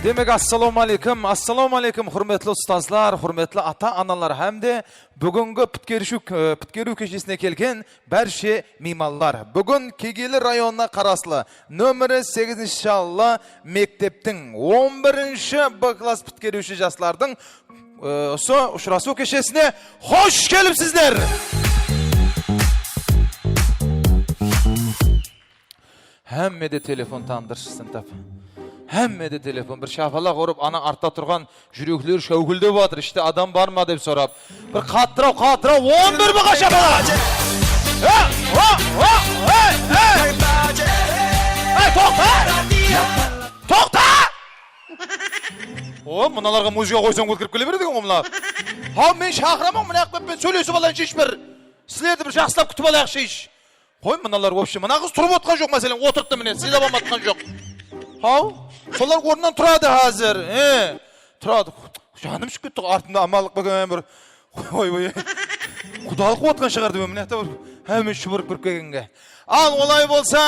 Demek assalamu alaikum, hürmetli ustazlar, hürmetli ata-analar hamda bugungi pitkeru kechesine kelgan barcha mimallar. Bugun Kegeli rayonuna qarasli nomeri 8-shalla mektepning 11-B klass pitkeruvchi yoshlarning uchrashuv kechesine hoş kelibsizlar. Hammada telefon tandirishsin tap. Hammada telefon bir şafalaq urib ana artda turgan yuruklar şavgulda badır. İşte adam var mı deb sorab. Bir qatira 11 bir şafalaq. Toqta! O, munalarga muzika qo'ysam o'tkirib kelaveradi o'g'imlar. Ha, men shaqiraman, buni qilib ben söyleysi bolan ish bir. Sizlarni bir yaxshilab kutib olayaq ish. Qo'y, munalar o'pshi. Mana qiz turib o'tgan yo'q, masalan, o'tiribdi meni, sizlar bo'lmayotgan yo'q. Ha? Solar o'rnidan turadi hozir. Turadi. Jonim chiqib ketdi, ortimda amallik bo'lgan bir. Voy. Xudolik o'tgan shiqardi men, hatta hamma shubirib kirib kelganga. Al, olay bo'lsa,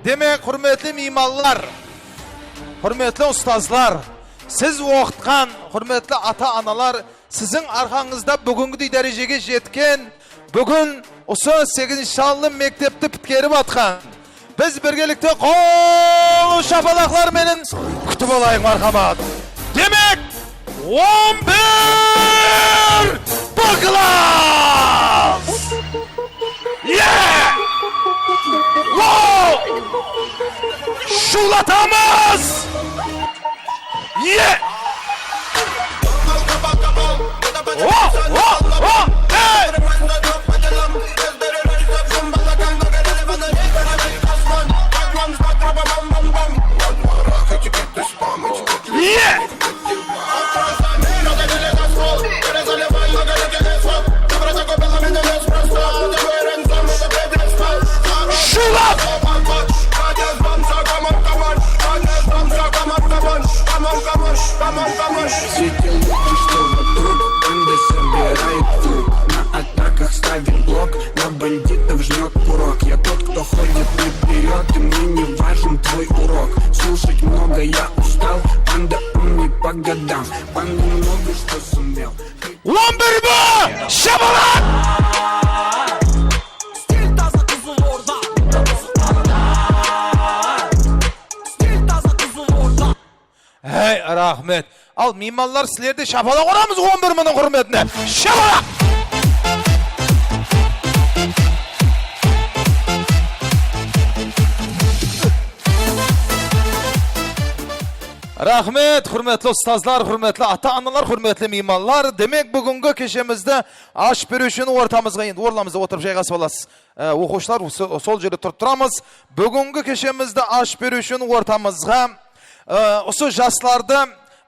demak, hurmatli mimallar, hurmatli ustozlar, siz o'qitgan hurmatli ata-analar, sizin arqangizda bugungi darajaga yetgan, bugun o'sha 8-shalla mektepni bitkirib atgan. Biz birgalikda qo'l shapalaqlar menen kutib olaylik marhamat. Demek 11 B klass. Yeah! Wow! Şulatamiz! Yeah! Hey! Yeah! Shut up! Светил лучше, что вокруг банды собирает флаг. На атаках ставит блок, на бандитов жмет курок. Я тот, кто ходит наперед, и мне не важен твой урок. Слушать много я устал, панда умный по годам. Панда много что сумел. 11 Şabalak! Hey rahmet. Al mimallar sizlerde şapalak oramız 11 minin hürmetine. Şapalak! Rahmet, hürmetli ustazlar, hürmetli ata-analar, hürmetli mimallar. Demek bugungi keşemizde aş berişini ortamızga endi orlamızda oturup jayg'asib olasiz. O'quvchilar sol yerda turib turamiz. Bugungi keşemizde aş berişini ortamızga o'sha yoshlarda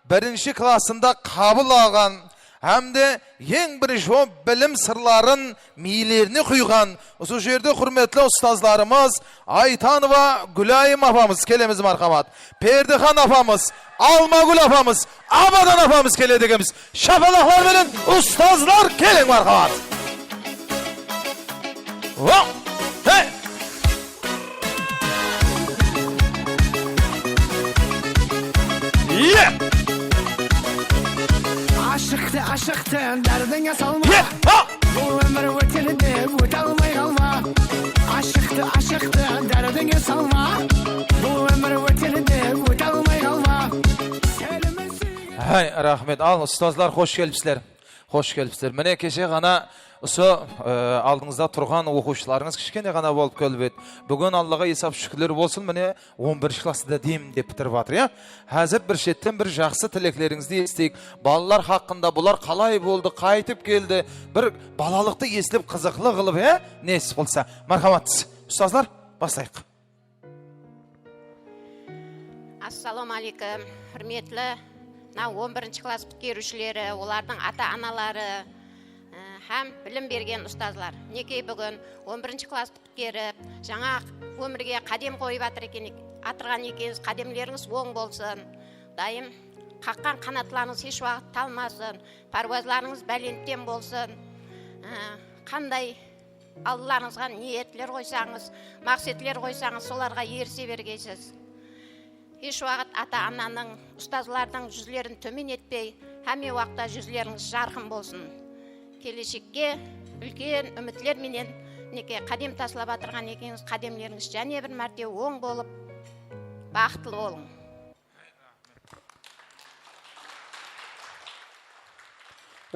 1-klassında qabul olgan hamda eng birinchi bilim sirlarin miylerini quygan o'sha yerda hurmatli ustozlarimiz Aytanova Gulayim apamiz kelamiz marhamat. Perdixon apamiz, Almagul apamiz, Abadan apamiz keladigimiz. Shapalaqlar bilan ustozlar keling marhamat. Hey! Yeah! Aşıktı, derdine salma. Bu ömür öteni de ötalmay kalma. Aşıktı, derdine salma. Bu ömür öteni de ötalmay kalma. Hay rahmet, al ustazlar hoş gelipsizler. Hoş gelipsizler. Mene keşe gana o'sha aldığınızda turgan o'quvchilaringiz kichkina gana bo'lib kelibdi. Bugun Allohga hisob shukrlar bo'lsin, mene 11 klassda deyim deb bitirib ya. Hozir bir chetdan bir yaxshi tilaklaringizni estik. Balalar haqida bular qalay bo'ldi, qaytib keldi. Bir balalikda eslib qiziqli qilib, nesi bo'lsa. Marhamat, ustozlar, boshlaylik. Assalomu alaykum, hurmatli 11-klass bitiruvchilari, ularning ata-analari, ham bilim bergen ustazlar. Neki bugun 11-klass bitirib, жаңа өмірге qadam qo'yib atırgan ekeniz, qadamlarınız oң bolsun. Dayım qaqqan qanatlarınız hech vaqt talmasin, parvozlarınız balanddan bolsun. Qanday Allah'ınızga niyetler qo'ysangiz, maqsadlar qo'ysangiz, solarga erişe bergeysiz. еш уақыт ата-ананың, ұстазлардың жүзлерін төмен етпей, әме уақытта жүзлеріңіз жарқын болсын. Келешекке үлкен үмітлерменен неке қадем тасылап атырған екеңіз, қадемлеріңіз және бір мәрте оң болып, бақытлы болың.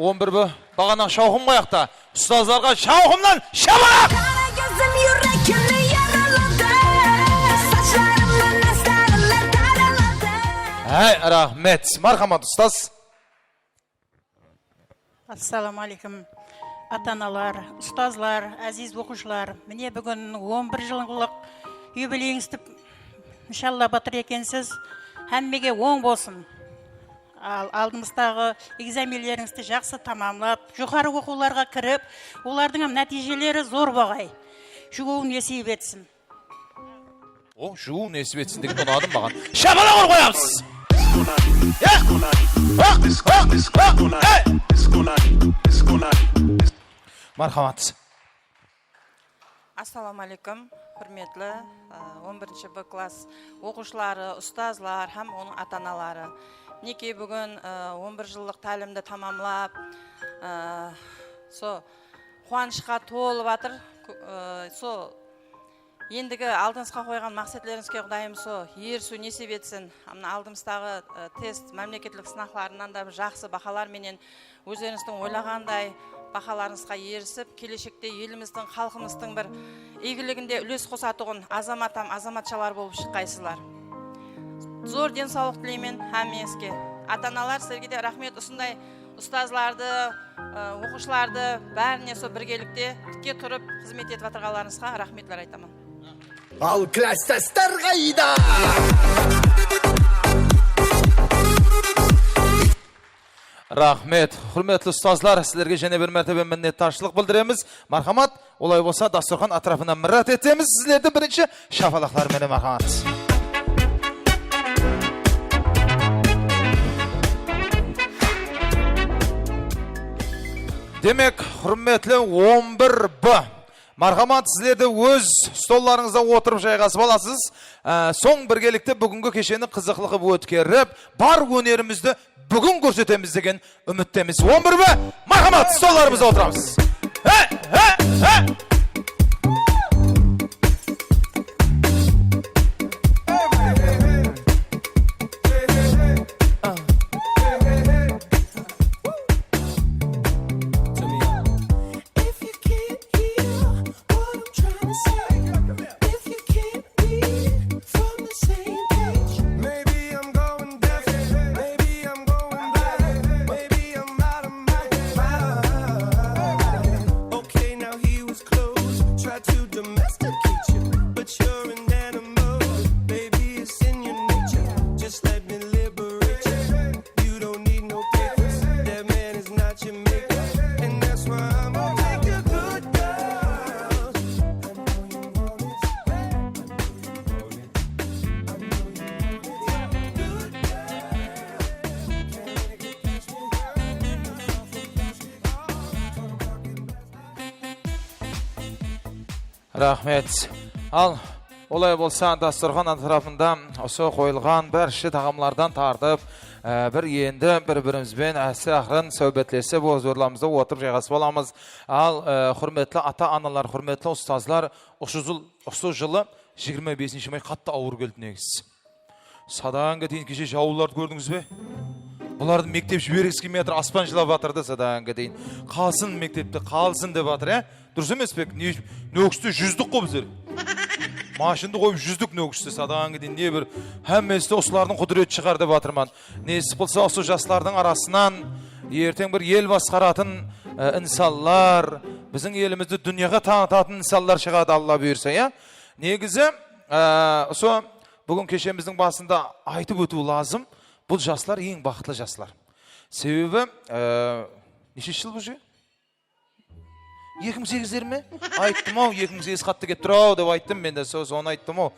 Он бір бі бағана шауқым қаяқта. Ұстазларға шауқымнан шабақ! Gözüm yürekimi yaraladı. Saçlarımın esrarını daraladı. Рахмет. Мархамат, ұстаз. Ассаламу алейкум. Ата-аналар, ұстазлар, әзиз оқушылар. Міне бүгін 11 жылдық юбилейіңізді иншалла батыр екенсіз. Әммеге оң болсын. Ал алдымыздағы экзамендеріңізді жақсы тамамлап, жоғары оқуларға кіріп, олардың нәтижелері зор бағай. Жүгуін несіп етсін. О, жүгуін несіп етсін деген ұнадым маған. Шабалақ ор қоямыз! Мархамат. Ассаламу алейкум, құрметлі 11 Б класс оқушылары, ұстазлар, һәм оның ата-аналары. Неке бүгін 11 жылдық тәлімді тамамлап, қуанышқа толып атыр. Ендігі алдыңызға қойған мақсатларыңызға Құдайым ерсу несіп етсін. Алдымыздағы тест, мемлекеттік сынақтарынан да жақсы бақаларменен өздеріңіздің ойлағандай бақаларыңызға ерісіп, келешекте еліміздің, халқымыздың бір игілігінде үлес қосатұғын азаматшалар болып шыққайсызлар. Зор денсаулық тілеймен әмеске. Ата-аналар, сіздерге де рахмет, осындай ұстазларды, оқушыларды бәріне біргелікте тіке тұрып қызмет етіп атырғаларыңызға рахметлер айтамын. Ал кластастар қайда? Рахмет. Құрметлі ұстазлар, сіздерге және бір мәртебе миннетташылық білдіреміз. Мархамат, олай болса дастархан атрафынан мұрат етеміз. Сіздерді бірінші шапалақлар мені мархамат. Демек, құрметлі 11 Б. Мархамат, сіздерді өз столларыңызда отырып жайғасып аласыз. Соң біргелікте бүгінгі кешені қызықлығы өткеріп, бар өнерімізді бүгін көрсетеміз деген үміттеміз. 11 Б. Мархамат, столларымызда отырамыз. Рахмет. Ал, олай болса, дастархан атрафында осы қойылған бір іші тағамлардан тартып, бір енді бір-бірімізбен әсі ақырын сөйбетлесі бозорламызда отырып жайғасып аламыз. Ал, құрметлі ата-аналар, құрметлі ұстазлар, осы жылы 25 май қатты ауыр келді негіз. Садағанға дейін кеше жауларды көрдіңіз бе? Бұларды мектеп жібергісі келмей жатыр, аспан жылап жатырды садағанға дейін. Қалсын мектепті, қалсын деп жатыр, дұрыс емес пе? Нөкісті жүздік қой біздер. Машынды қойып жүздік нөкісті садағанға дейін. Не бір әмместі осылардың құдіреті шығар деп жатырман. Несі болса осы жастардың арасынан ертең бір ел басқаратын инсаллар, біздің елімізді дүнияға танытатын инсаллар шығады, Алла бұйырса. Негізі, бүгін кешеміздің басында айтып өту лазым. Бұл жастар ең бақытлы жастар. Себебі, неше жыл бұл жүйе? 2008-дер ме? Айттым-ау, 2008 қатты кет тұрау деп айттым, мен де соны айттым-ау.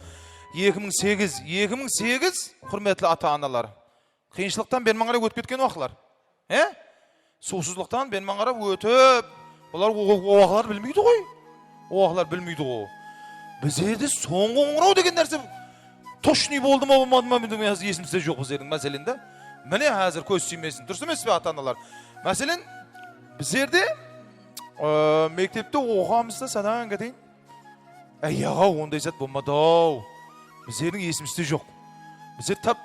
2008, құрметлі ата-аналар. Қиыншылықтан бермен қарап өтіп кеткен уақылар. Сусызлықтан бермен қарап өтіп, олар оғалар білмейді ғой. Оғалар білмейді ғой. Біздерде соңғы оңырау деген нәрсе toşni boldu mu bolmadı mı bildim esimizde yok bu zerin meselinde. Mene hazır köz suymesin. Dürüst emes mi ata-analar? Meselen biz yerde mektepte oğamızda sadan gedin. Ayağa onda izat bolmadı. Biz yerin esimizde yok. Biz tap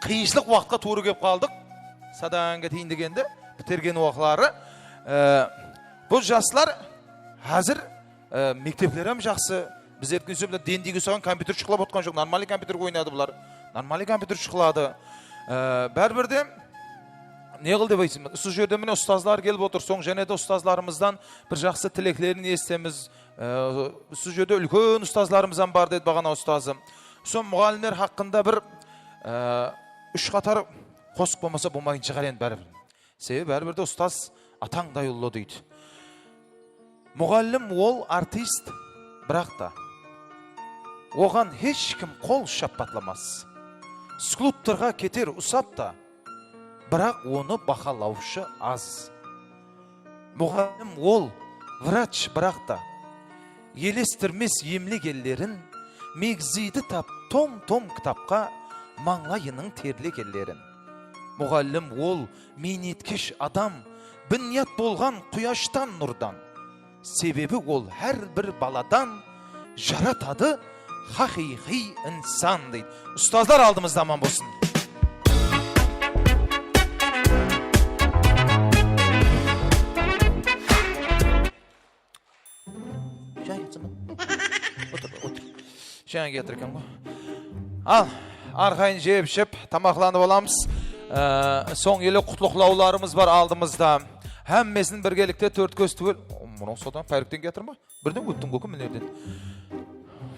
kıyışlık vaqtqa to'g'ri kelib qoldik. Sadanga teyin deganda bitirgan vaqtlari bu yoshlar hozir maktablar ham yaxshi. Biz aytgan so'zda dendigi so'ng kompyuter chiqlab o'tgan yo'q. Normal kompyuter o'ynadi bular. Normal kompyuter chiqladi. Barbirda ne qildi deysiz? Shu yerda mana ustozlar kelib o'tir. So'ng yana da ustozlarimizdan bir yaxshi tilaklarini eshitamiz. Shu yerda ulkan ustozlarimiz ham bor dedi bag'ana ustozim. So'ng muallimlar haqida bir üç qatar qo'shiq bo'lmasa bo'lmaydi chiqaran baribir. Sebebi baribirda ustoz atang da yo'llo deydi. Muallim ol artist biroqda oğan hech kim qo'l şapatlamaz. Skulptorga keter usab da biroq onu baholovchi az. Muallim ol vrach biroqda yelestirmes yemlik ellerin megzidi tap tom kitapqa manglayının terlik ellerin. Muallim ol minetkiş adam binyat bolgan quyoshdan nurdan. Sebebi ol her bir baladan jaratadı haqiqiy inson deydi. Ustozlar aldığımız zaman bo'lsin. Otur. Şan getirken bu. Al. Arxayın jeyip-şip, tamaqlanıp olamız. Son yeli qutluqlaularımız var aldığımızda. Hemmesinin birgelikte 4 göz tüvel. Bunun sodan perikten getirme. Birden öttün kokum nereden?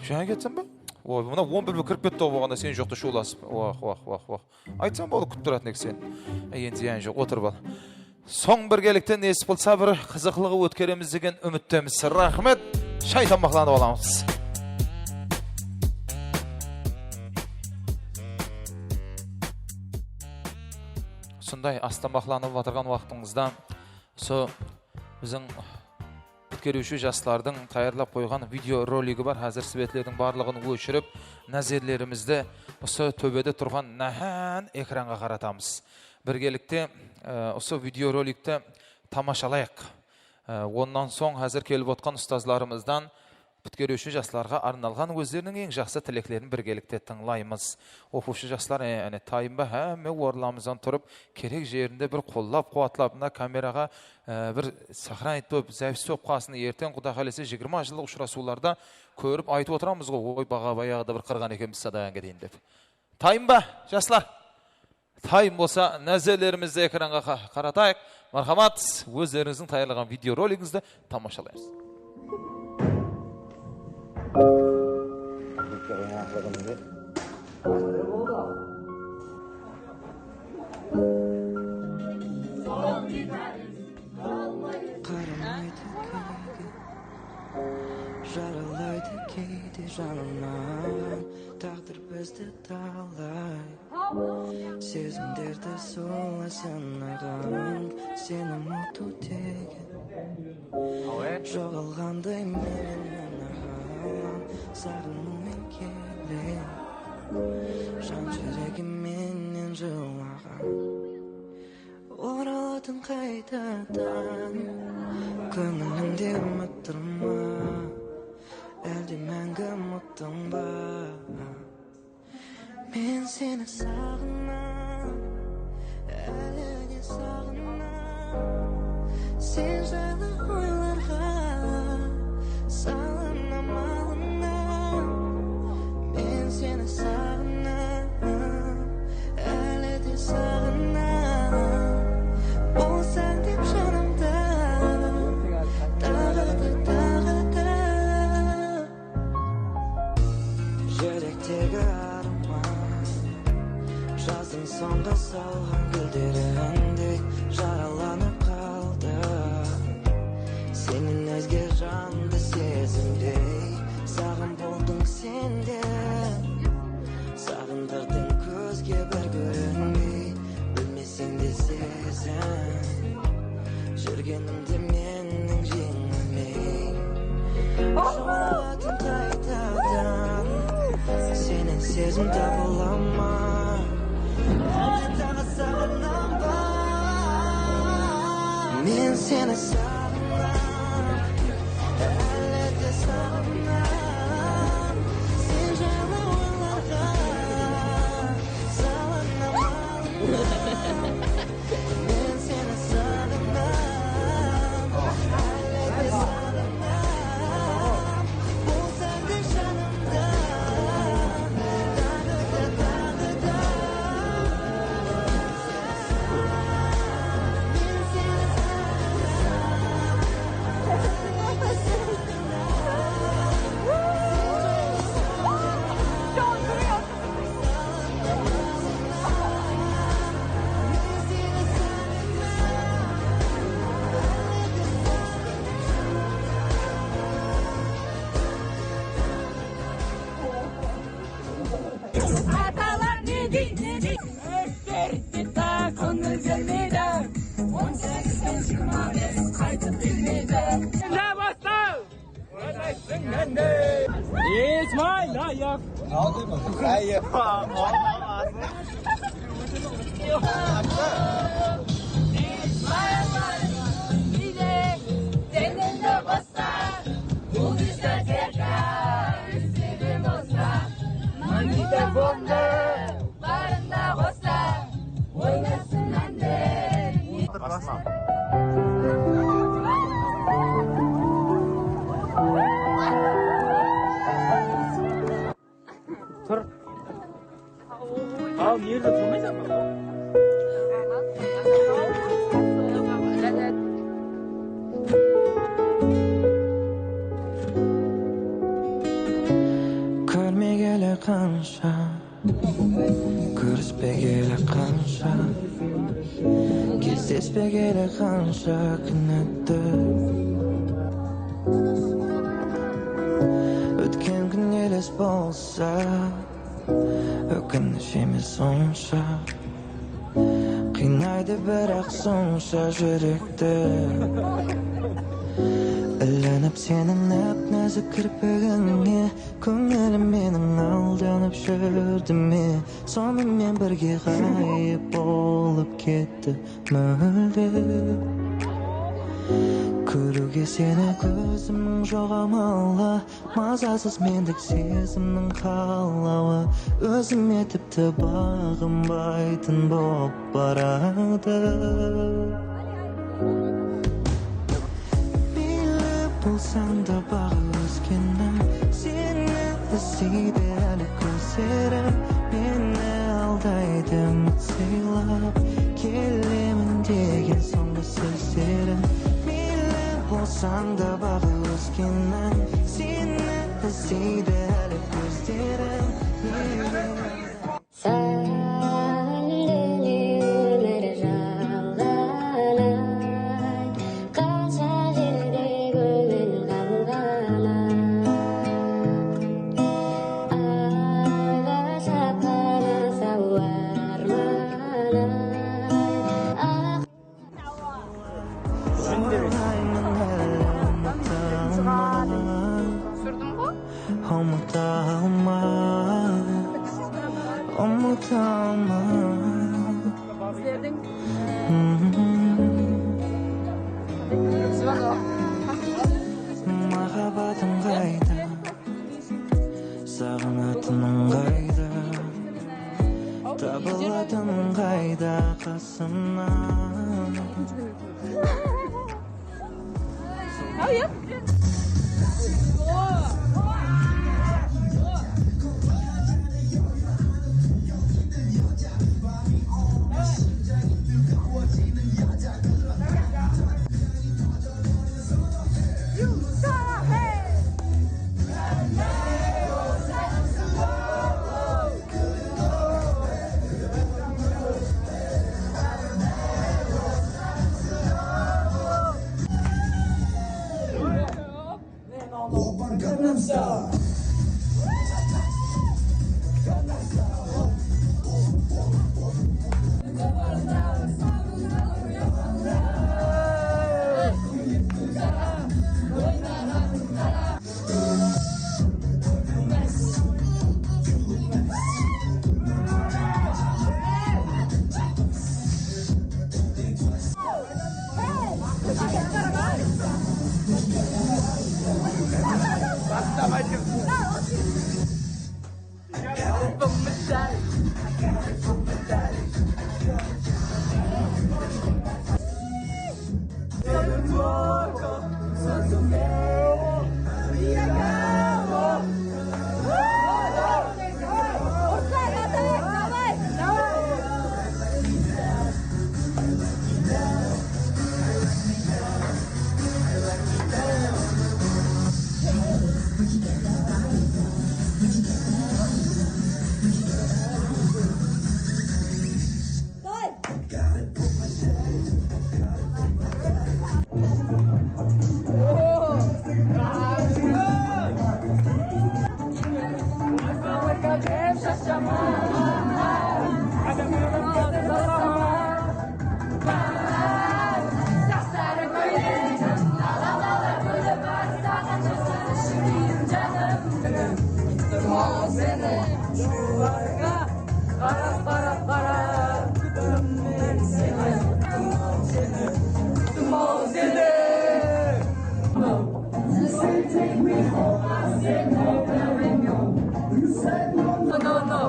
Şuna getsen be? Oy, buna 11:45 doğuğanda sen yokta şu olasın. Vah. Aytsan bolu kutturat nek sen. Eyin ziyan yok, otur bol. Son birgelikte nesip olsa bir kızıqlığı ötkeremiz degen ümittemiz. Rahmet, şaytan tamaqlanıp olamız. Sunday astamaqlanıp vatırgan vaqtыңızda bizim bitkörüşü jaslardың tayarlap qoygan video roligi var. Hazır sivetlerдің barlığını öçürüp nazerlerimizde töbede turgan nahan ekranға qaratamız. Birgelikte video rolikte tamaşalayıq. Ondan soň hazır kelip otqan ustazlarımızdan bitkörüşü jaslarga arnalgan özlerinin en жақсы tileklerini birgelikte tыңlayımız. Okuşu jaslar tayinba hemme orlamızdan turup kerek жерinde bir qollap quvvatlapında kameraga bir sahran etip zäfsi op qasını erten Құда қалесе 20 жылдық ұшырасуларда көріп айтып отырамыз ғой. Ой баға баяғыда бір қырған екенбіз садағанға дейін деп. Тайынба жаслар. Тайын болса назерлерімізді экранға қаратайық. Мархамат, өздеріңіздің таярлаған видео ролигіңізді тамашалайсыз. Жаралайды кейде жанымнан, тағдыр бізді талай. Сезімдерді солай санаған, сені ұмыту деген. Жоғалғандай менен ағам, сағынумен келем. Жан жүрегім менен жылаған, оралатын қайтадан. Көңілімде ұмыттырма, әлде мәңгі ұмыттың ба? Мен сені сағынам, әлі де сағынам. Сен жайлы ойларға салынам алынам. Мен сені сағынам, әлі де сағынам. Болсаң деп жанымда, тағы да. Жүректегі арман, жаздың соңғы салған гүлдеріндей жараланып қалды. Сенің өзге жанды сезімдей сағым болдың сенде. Сағындырдың көзге бір көрінбей, білмесең де сезім. Жүргенімде менің жеңілмей, жоғалатын қайтадан. Сенен сезім табыла ма әлде тағы сағынам ба мен сені сағынам әлі де сағынам сен жайлы ойларға салынам мен сені сағынам әлі де сағынам болсаң да жанымда Atalar ne dedi? Österdi ta konu gelmedi. 18'den çıkmamız kaytıp bilmedi. Ne bastı? Ödersin bende. İsmail ayak. Hayır. İsmail ayak. Bir de seninle bastı. Bu güzel tekrar. Üstüm olsa. Manita bomba. Barında basta. Oynasın anne. Görmegeli kanşa Görüşpegeli kanşa Kesişpegeli kanşa Künetті Ötken gün елес болса Өкініш емес сонша Қинайды бірақ сонша жүректі Ілініп сенің нәп-нәзік кірпігіңе Көңілім менің алданып жүрді ме Сонымен бірге ғайып болып кетті мүлде Көруге сені көзімнің жоғамала Мазасыз мендік сезімнің қалауы Өзіме тіпті бағынбайтын боп барады Болсаң да бағы өскенім Сені іздейді әлі көздерім Мені алдайды үміт сыйлап Келемін деген соңғы сөздерім Мейлі болсаң да бағы өскенім Сені іздейді әлі көздерім Махаббатым қайда Сағынатыным қайда Табылатыным қайда қасымнан hep şaşama Saçları böyle Alalar böyle var Sağdan çıksın üşüyüm canım Gittim o seni Şuvarga Kara kara kara Gittim ben seni Gittim o seni Gittim o seni You say take me home I said no, no You said no, no, no, no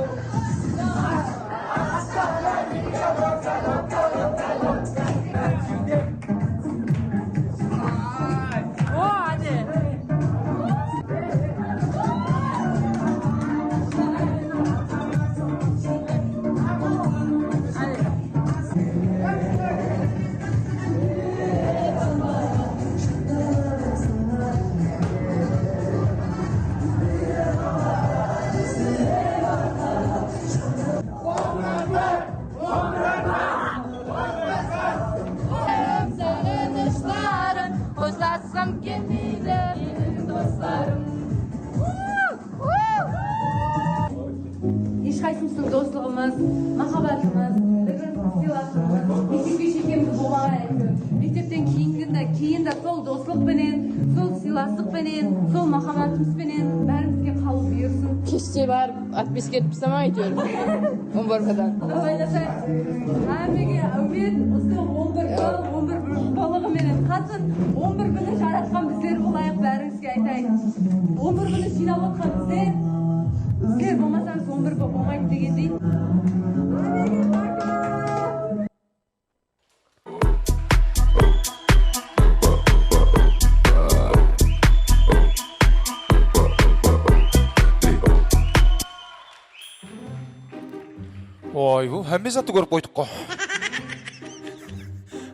Senin dışların Özletsem kendine Benim dostlarım Ешқайсымыздың достығымыз, махаббатымыз, бір-бірімізді сыйластығымыз, мектепке шекеміз болмаған әйтеуір. Мектептен кейін де сол достықпенен, сол сыйластықпенен, сол махаббатымызбенен бәрімізге қалып бұйырсын. Kişiye var 60 ketip sama ediyorum. 11'den. Давайласай, әмеге әумет осы 11 балығыменен қатсын, 11 күні жаратқан біздер болайық бәрімізге айтайын. 11 күні жинап отқан біздер болмасаңыз 11 болмайды дегендей. Ойбу, әмме затты көріп қойдық қо.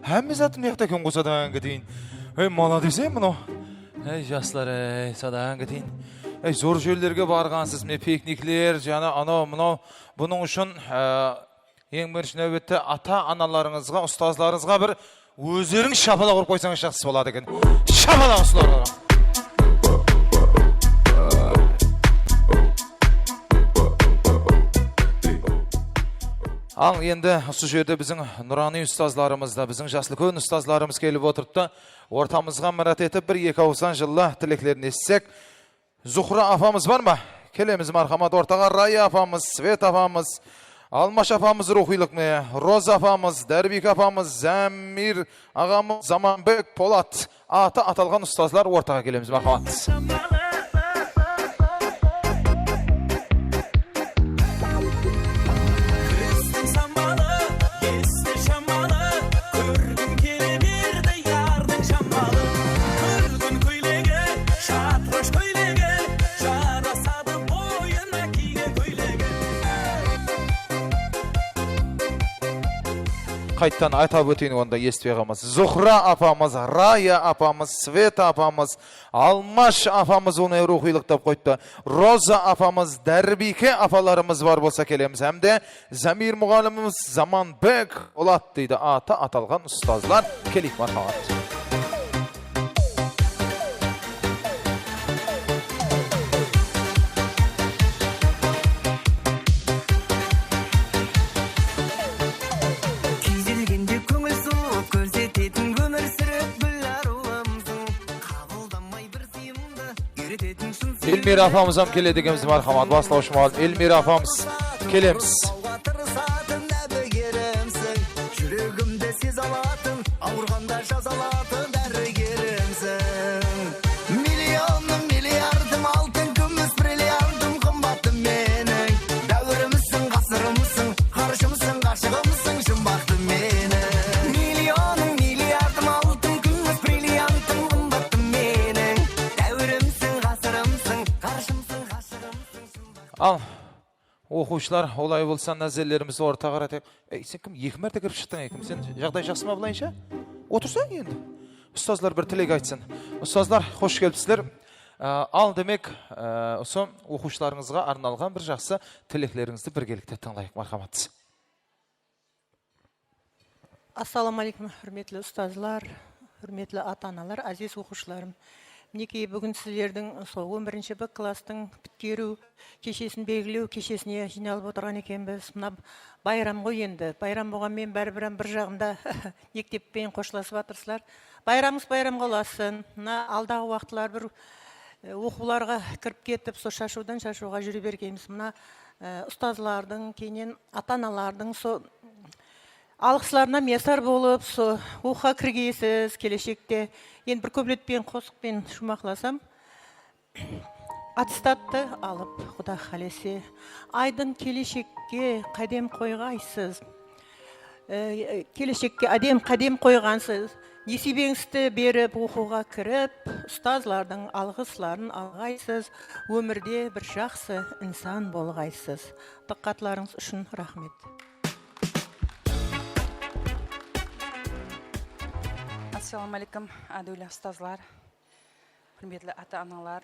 Әмме заты мияқта көн қосадан кетейін. Молодец, мұны. Жастар, садан кетейін. Зор жөлдерге барғансыз, пикниклер, жана анау, бұның үшін ең бірінші нәубетте ата-аналарыңызға, ұстазларыңызға бір өздерің шапала құрып қойсаңыз жақсы болады екен. Шапала ұсталарға. Ал енді осы жерде біздің нұрани ұстазларымыз да, біздің жаслыкөн ұстазларымыз келіп отырды. Ортамызға мұрат етіп бір екі ауыздан жылы тілеклерін естісек. Зухра апамыз бар ма? Келеміз мархамат ортаға. Рая апамыз, Свет апамыз, Алмаш апамыз рухилық ме? Роза апамыз, Дәрбек апамыз, Зәмир ағамыз, Заманбек, Полат аты аталған ұстазлар ортаға келеміз мархамат. Қайттан айтап өтейін онда естіп ағамыз. Зухра апамыз, Рая апамыз, Свет апамыз, Алмаш апамыз оны рухилықтап қойды. Роза апамыз, Дәрбике апаларымыз бар болса келеміз. Әмде Замир мұғаліміміз Заманбек Олат дейді. Аты аталған ұстазлар келік мархамат. Elmira apamızam kelediğimiz marhamat baslauş mal. Elmira apamız kelemiz. Al, оқушылар, олай болса нәзерлерімізді ортаға қаратайық. Сен кім? Екі мәрте кіріп шықтың екім. Сен жағдай жақсы ма бұлайынша? Отырсаң енді. Ұстазлар бір тілек айтсын. Ұстазлар, қош келіпсіздер. Ал демек, осы оқушыларыңызға арналған бір жақсы тілеклеріңізді біргелікте тыңдайық. Мархамат. Ассаламу алейкум, hürmetli ұстазлар, hürmetli ата-аналар, aziz оқушыларым. Мінекей бүгін сіздердің сол 11-ші Б класстың біткеру кешесін белгілеу кешесіне жиналып отырған екенбіз. Мына байрам ғой енді. Байрам болғанмен бәрібір бір жағында мектеппен қоштасып жатырсыздар. Байрамыңыз байрамға ұласын. Мына алдағы уақытлар бір оқуларға кіріп кетіп, со шашуға жүре бергенбіз. Мына ұстазлардың, кейіннен ата-аналардың со алғысларына месар болып, со оқуға кіргейсіз келешекте. Енді бір көбілетпен, қосықпен шумақласам, аттестатты алып, Құда қалесе, айдын келешекке қадем қойғайсыз. Келешекке қадем қойғансыз. Несібеңізді беріп, оқуға кіріп, ұстазлардың алғысларын алғайсыз, өмірде бір жақсы инсан болғайсыз. Диққатларыңыз үшін рахмет. Ассаламу алейкум, әдеулі ұстазлар, құрметті ата-аналар,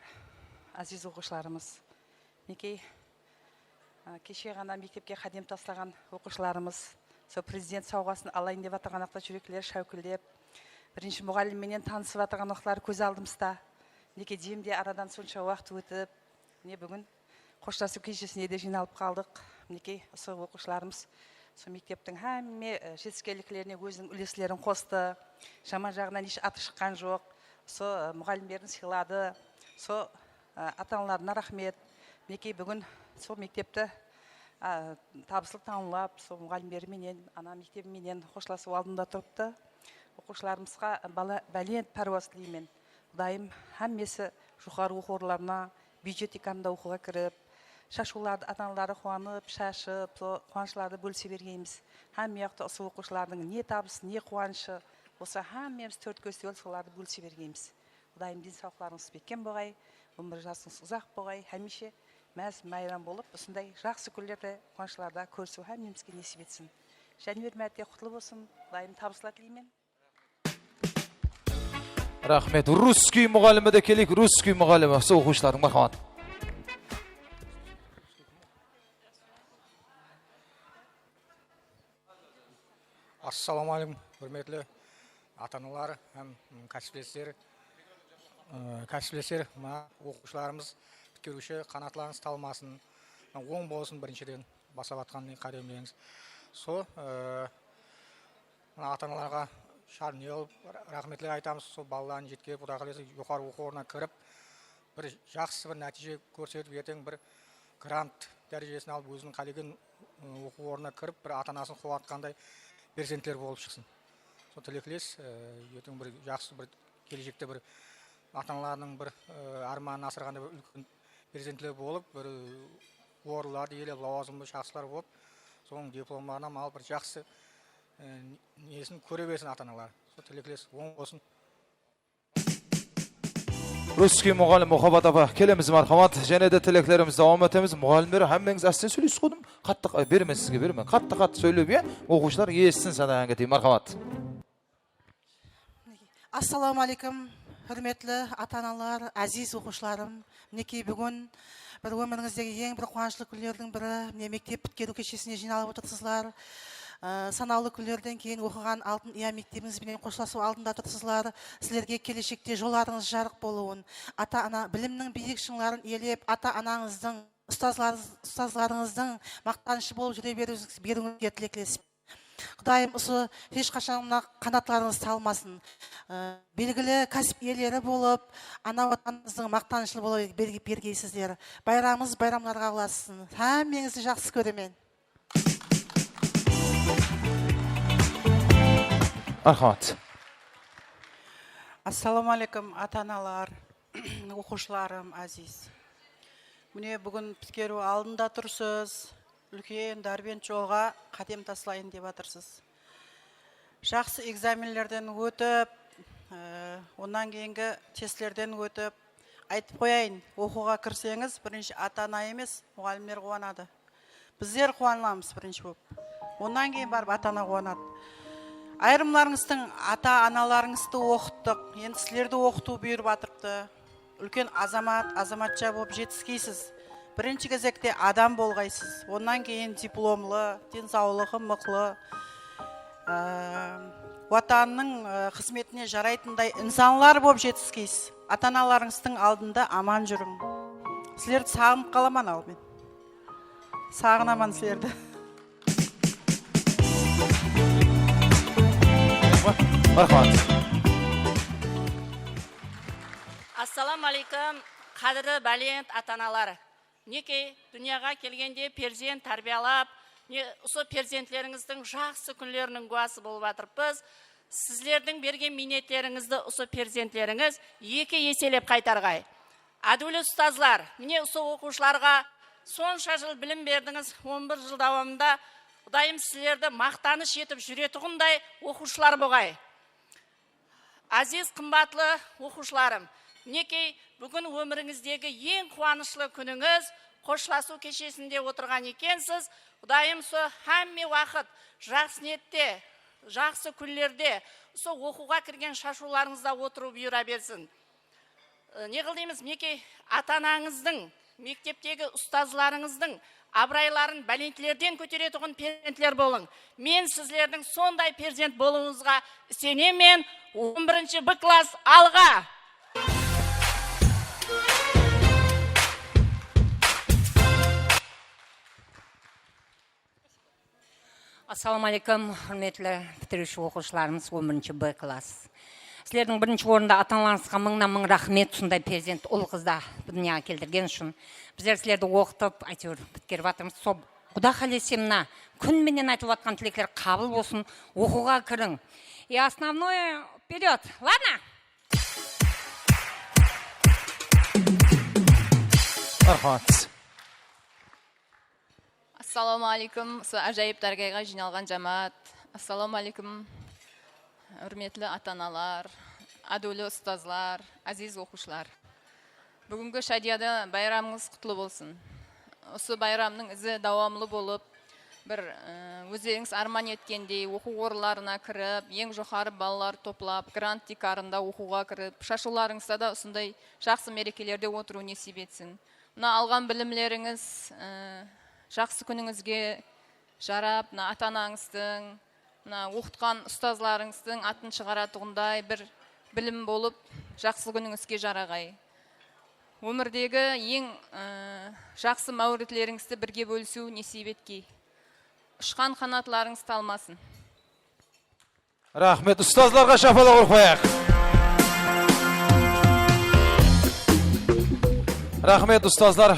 азиз оқушыларымыз. Мінекей кеше ғана мектепке қадем тастаған оқушыларымыз, сол президент сауғасын алайын деп атырған ақта жүректілер шәукілдеп, бірінші мұғалімменен танысып атырған оқушылар көз алдымызда. Мінекей демде арадан сонша уақыт өтіп, міне бүгін қоштасу кешесіне де жиналып қалдық. Мінекей сол оқушыларымыз сол мектептің әмме жетістіктеріне өзінің үлестерін қосты. Жаман жағынан еш аты шыққан жоқ. Сол мұғалімдерін сыйлады. Сол ата-аналарына рахмет. Мінекей бүгін сол мектепті табысылы тамамлап, сол мұғалімдеріменен, ана мектебіменен қоштасу алдында тұрыпты. Оқушыларымызға бәлен паруаз тілеймін. Құдайым әммесі жоғары оқу орындарына, бюджет эканында оқуға кіріп, шашуларды ата-аналары қуанып, шашып, қуанышларды бөлісе бергенбіз. Әммеяқты осы оқушылардың не табысы, не қуанышы, осы әммеміз төрт көзді соларды бөлісе бергенбіз. Құдайым денсаулықтарыңыз бекем болғай, өмір жасыңыз ұзақ болғай, әмеше мәз майрам болып, осындай жақсы күндерді, қуанышларда көрісу әммемізге несіп етсін. Және бір мәрте құтылы болсын, Құдайым табысла тілеймін. Рахмет. Русский мұғалімі де келейік, русский мұғалімі. Сол оқушылардың мархамат. Ассаламу алейкум, құрметті ата-аналар, кәсіптестер, оқушыларымыз, біткеруші қанатларыңыз талмасын, оң болсын біріншіден басап атқан қадемдеріңіз. Сол ата-аналарға шарны еліп, рахметлер айтамыз, сол балаларын жеткеріп, Құда қаласа жоғары оқу орнына кіріп, бір жақсы бір нәтиже көрсетіп, ертең бір грант дәрежесін алып, өзінің қалеген оқу орнына кіріп, бір ата-анасын қуатқандай перзенттер болып шықсын. Сол тілектес, ертең бір жақсы бір келешекте бір ата-аналарының бір арманын асырғанда бір үлкен перзенттер болып, бір орындарды иелеп, лауазымды шақсылар болып, соның дипломдарынан алып бір жақсы несін көре берсін ата-аналар. Сол тілектес, оң болсын. Русский мұғалім Мұхаббат апа, келеміз мархамат. Және де тілектеріміз давам етеміз. Мұғалімдер әммеңіз әстен сөйлейсіз қойдым. Қатты бермен сізге бермен. Қатты сөйлеп, оқушылар естісін сана әңгетейін. Мархамат. Ассаламу алейкум, құрметті ата-аналар, әзиз оқушыларым. Мінекей бүгін бір өміріңіздегі ең бір қуанышлы күндердің бірі, мектеп біткеру кешесіне жиналып отырсызлар. Санаулы күндерден кейін оқыған алтын ия мектебіңізбенен қоштасу алдында тұрсызлар. Сіздерге келешекте жолдарыңыз жарық болуын, ата-ана білімнің биік шыңдарын иелеп, ата-анаңыздың, ұстазларыңыздың мақтанышы болып жүре беруіңізге тілектеспін. Құдайым осы ешқашан қанатларыңыз талмасын. Белгілі кәсіп иелері болып, ана ватаныңыздың мақтанышы болып бергейсіздер. Байрамыңыз байрамларға ұласын. Әммеңізді жақсы көремін. Мархамат. Ассаламу алейкум, ата-аналар, оқушыларым, әзиз. Міне бүгін біткеру алдында тұрсыз, үлкен дәрбен жолға қадем таслайын деп атырсыз. Жақсы экзаменлерден өтіп, онан кейінгі тестлерден өтіп, айтып қояйын, оқуға кірсеңіз, бірінші ата-ана емес, мұғалімдер қуанады. Біздер қуанамыз бірінші болып. Онан кейін барып ата-ана қуанады. Айрымларыңыздың ата-аналарыңызды оқыттық, енді сілерді оқыту бұйырып атырыпты. Үлкен азаматша болып жетіскейсіз. Бірінші кезекте адам болғайсыз. Онан кейін дипломлы, денсаулығы мықты, ватанның қызметіне жарайтындай инсанлар болып жетіскейсіз. Ата-аналарыңыздың алдында аман жүрің. Сілерді сағынып қаламан ал мен. Сағынаман сілерді. Мархамат. Ассаламу алейкум, қадірлі бәлент ата-аналар. Неке дүнияға келгенде перзент тәрбиялап, осы перзентлеріңіздің жақсы күндерінің куәсі болып жатырмыз. Сіздердің берген минеттеріңізді осы перзентлеріңіз екі еселеп қайтарғай. Әділі ұстазлар, міне осы оқушыларға сонша жыл білім бердіңіз, 11 жыл давамында Құдайым сіздерді мақтаныш етіп жүретұғындай оқушылар болғай. Азиз қымбатлы оқушыларым, мінекей бүгін өміріңіздегі ең қуанышлы күніңіз, қошласу кешесінде отырған екенсіз. Құдайым со әмме уақыт жақсы ниетте, жақсы күндерде со оқуға кірген шашуларыңызда отыру бұйыра берсін. Не қылдаймыз, мінекей ата-анаңыздың, мектептегі ұстазларыңыздың абырайларын бәлентілерден көтеретұғын перзентлер болың. Мен сіздердің сондай перзент болуыңызға сенемін. 11 Б класс алға! Ассаламу алейкум, құрметлі бітіруші оқушыларымыз, 11 Б класс. Сіздердің бірінші орында ата-аналарыңызға мыңнан-мың рахмет, сондай перзент ұл қызда дүнияға келтірген үшін. Біздер сіздерді оқытып, әйтеуір біткеріп жатырмыз. Сол Құда қалесе мына күнменен айтып жатқан тілектер қабыл болсын, оқуға кірің. И основное вперед. Ладно? Мархамат. Ассаламу алейкум, ажайып дәргайға жиналған жамаат. Ассаламу алейкум, үрметлі ата-аналар, әділі ұстазлар, әзиз оқушылар. Бүгінгі шадияда байрамыңыз құтлы болсын. Осы байрамның ізі давамлы болып, бір өзіңіз арман еткендей оқу орындарына кіріп, ең жоғары балалар топлап, грант дикарында оқуға кіріп, шашуларыңызда да осындай жақсы мерекелерде отыру несіп етсін. Мына алған білімлеріңіз жақсы күніңізге жарап, ата-анаңыздың, оқытқан ұстазларыңыздың атын шығаратығындай бір білім болып, жақсы күніңізге жарағай. Өмірдегі ең жақсы мәуретлеріңізді бірге бөлісу несіп еткей. Ұшқан қанатларыңыз талмасын. Рахмет, ұстазларға шапалақ ұрып қояйық. Рахмет, ұстазлар.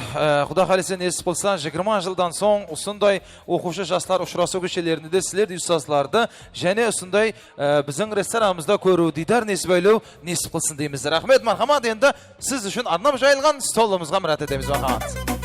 Құда қалесе несіп болсан, 20 жылдан соң ұсындай оқушы жастар ұшырасу көшелерінде сілерді ұстазларды және ұсындай біздің ресторанымызда көру, дидар несіп өйлеу несіп қылсын дейміз. Рахмет, мархамат, енді сіз үшін арнап жайылған столымызға мұрат етеміз. Мархамат.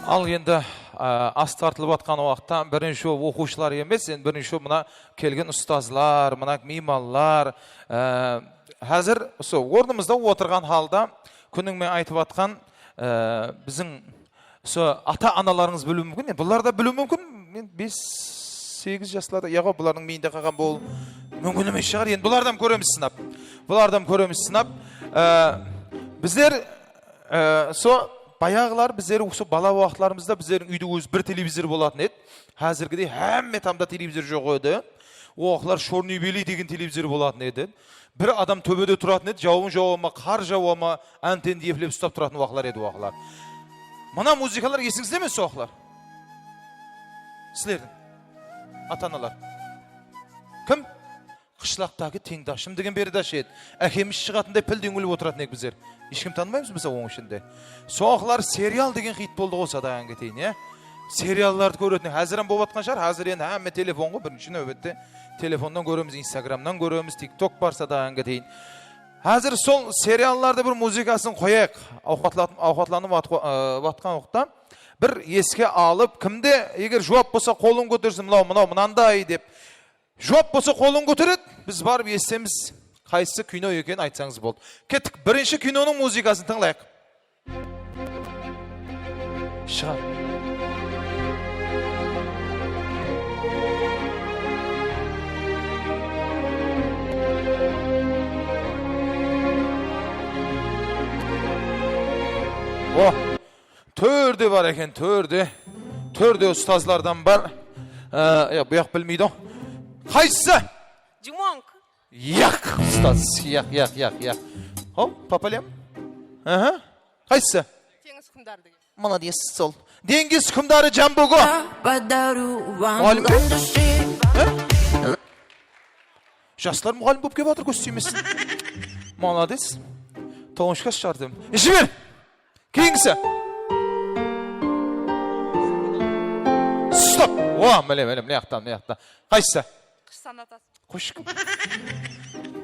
Ал енді ас тартылып атқан уақытта бірінші оқушылар емес, бірінші мына келген ұстазлар, мына мейманлар. Қазір орнымызда отырған халда күніңмен айтып атқан біздің ата-аналарыңыз білу мүмкін. Бұлар да білу мүмкін. Мен 5-8 жасларда, яғы бұлардың мейінде қалған бол мүмкін емес шығар. Енді бұлардан көреміз сынап. Біздер баяғылар біздер осы бала уақытларымызда біздердің үйде өз бір телевизор болатын еді. Қазіргідей әмме тамда телевизор жоқ еді. Оғылар шорный бели деген телевизор болатын еді. Бір адам төбеде тұратын еді, жауын қар жауама, антенді ефлеп ұстап тұратын уақылар еді уақылар. Мына музыкалар есіңізде ме соқылар? Сілердің ата-аналар. Кім? Қышлақтағы теңдашым деген бердаш еді. Әкеміз шығатындай пілден өліп отыратын ек біздер. Ешкім танымаймыз біз оң ішінде. Соқылар сериал деген хит болды ғой садаған кетейін. Сериалларды көретін. Әзірін болып атқан шығар. Әзір енді әмме телефон ғой. Бірінші нөвбетте телефондан көреміз, инстаграмнан көреміз, тикток бар садаған кетейін. Әзір сол сериалларды бір музыкасын қояйық. Ауқатланып атқан уақытта бір еске алып, кімде егер жауап болса қолын көтерсін, мынандай деп Жоп болса қолын көтерет, біз барып естеміз. Қайсы кино екен айтсаңыз болды. Кеттік, бірінші киноның музыкасын тыңлайық. Шығар. О, төрде бар екен, төрде. Төрде ұстазлардан бар. Бұяқ білмейді. Қайсы? Джумонг. Яқ, ұстаз. Яқ. О, папалем? Қайсы? Теңіз құмдары деген. Молодец, сол. Деңгіз құмдары Жамбуго. Жастар мұғалім көп кеп атыр көстеймесін. Молодец. Тоғышқа шардым. Жібер! Кейінгісі. Стоп! О, мілем, неяқтан. Қайсы? Қыш санатасы. Қош кім?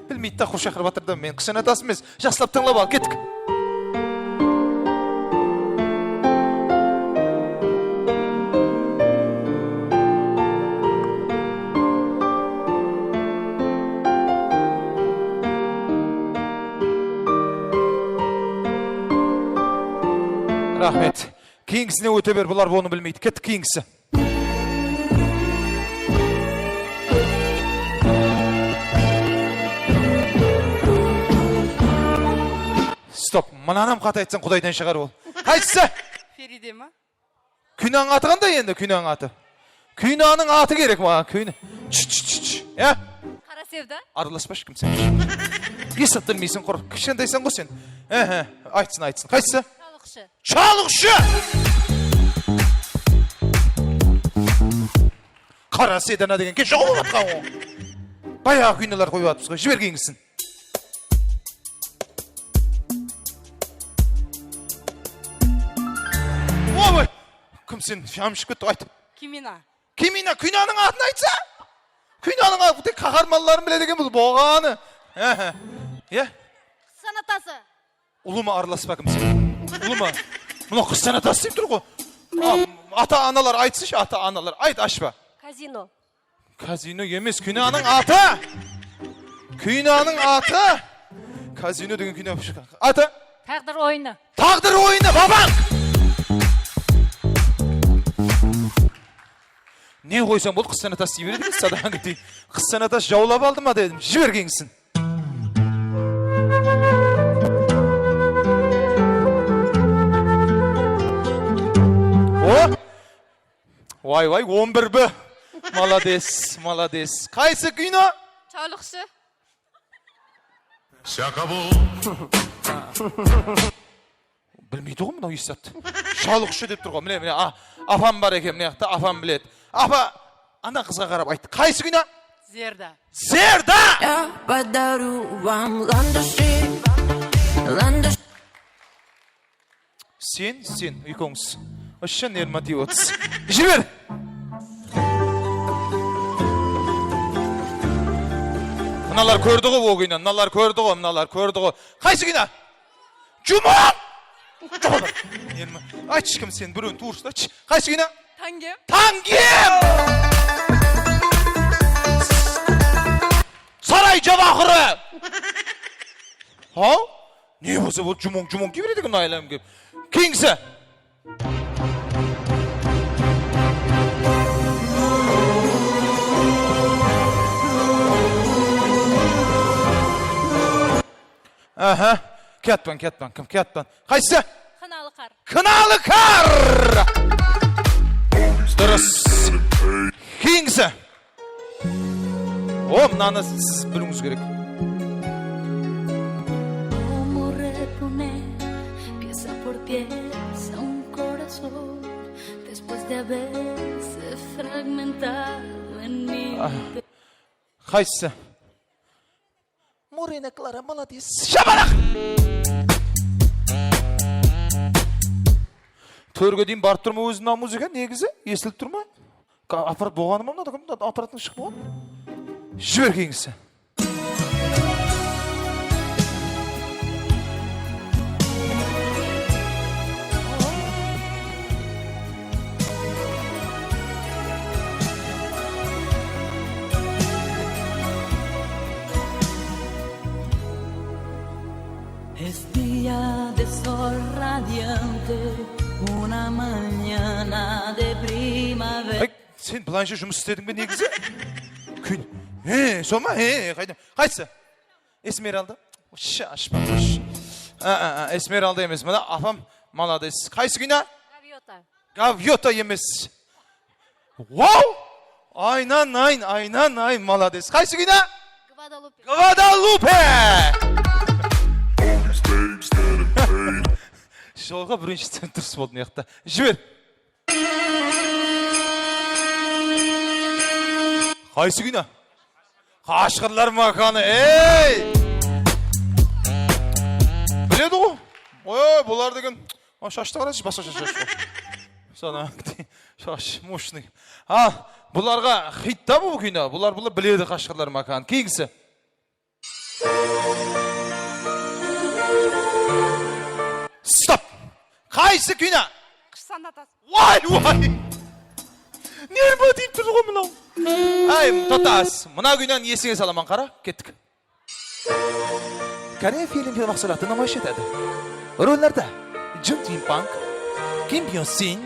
Білмейді да қош ақыр батырдым. Мен қыш санатасы емес. Жақсылап тыңлап ал, кеттік. Рахмет. Кейінгісіне өте бер, бұлар оны білмейді. Кеттік кейінгісі. Стоп, мұнанам қат айтсын, құдайдан шығар ол. Қайсысы? Фериде ма? Күнәң аты қандай енді, күнәң аты? Күнәның аты керек маған, күнә. Қара севда? Араласпаш кім сен? Есіп білмейсің құр, кішкентайсың ғой сен. Айтсын. Қайсысы? Чалықшы. Қара седана деген ке жоғыл атқан о. Баяғы күнелер қойып атпыз ғой, жібер кейінгісін. Ой, кім сен шамшып кетті, айт. Кимина. Кимина, күнәның атын айтса? Күнәның атын, қағармаларын біледі екен бұл болғаны. Санатасы. Ұлыма араласпа кім сен? Ұлыма. Мұна қыз санатасы deyip тұр ғой. Ата-аналар айтсыш, ата-аналар. Айт, ашпа. Казино. Казино емес, күнәның аты. Күнәның аты. Казино деген күнә шыққан. Аты? Тағдыр ойыны. Тағдыр ойыны, бабаң! Не қойсам бұл қыз санатасы дей береді, садаң кетейін. Қыз санатасы жаулап алды ма дедім, жібер кеңсін. Вай, 11 бі. Молодец. Қайсы кино? Чалықшы. Білмейді ғой мынау естатты. Шалықшы деп тұр ғой. Міне, апам бар екен, міне жақта, апам біледі. Апа, ана қызға қарап айтты. Қайсы кино? Зерда. Сен, үйкоңыз. Үшін нерматив отыз. Жібер! Мыналар көрді ғой ол кино, мыналар көрді ғой. Қайсы кино? Жумон! Айтшы кім сен, біреуін туыршын, айтшы. Қайсы кино? Тангем! Сарай жабақыры! Не болса бұл жумон кебереді кім айлам кеп? Кейінгісі? Кетпен. Қайсы? Қыналы қар! Дұрыс. Кейінгісі? Мынаны сіз білуіңіз керек. Қайсы? Морена Клара, молодец. Шабалақ! Төрге дейін барып тұрма өзінің музыка, негізі? Естіліп тұрма? Аппарат болғаны ма? Аппараттың шық болған? Жібер кейінгісі. Sen planşa жұмыс істедің бе негізі? Күн. Сома? Қайда? Қайсы? Эсмералда? Ашпа, қош. Эсмералда емес. Мына апам молодец. Қайсы күні? Гавьота. Гавьота емес. Вау! Айнан, молодец. Қайсы күні? Гвадалупе. Гвадалупе! Жолға біріншістен тұрс болды неқта. Жібер. Қайсы күні? Қашқырлар маканы, Біледі ғой? Бұлар деген... Шашты қарасы, басқа шаш. Сана, шаш, мощный. Бұларға хитта бұл күні. Бұлар біледі қашқырлар маканы. Кейгісі. Стоп! Қайсы күні? Қышсан атасы. Вай! Нер ба дейіп тұр ғой мұнау? Тотас, мұна күнен есіңе саламан қара, кеттік. Корея фильм мақсалаты намайш етеді. Рөллерді Джун Тинпанг, Ким Бьон Син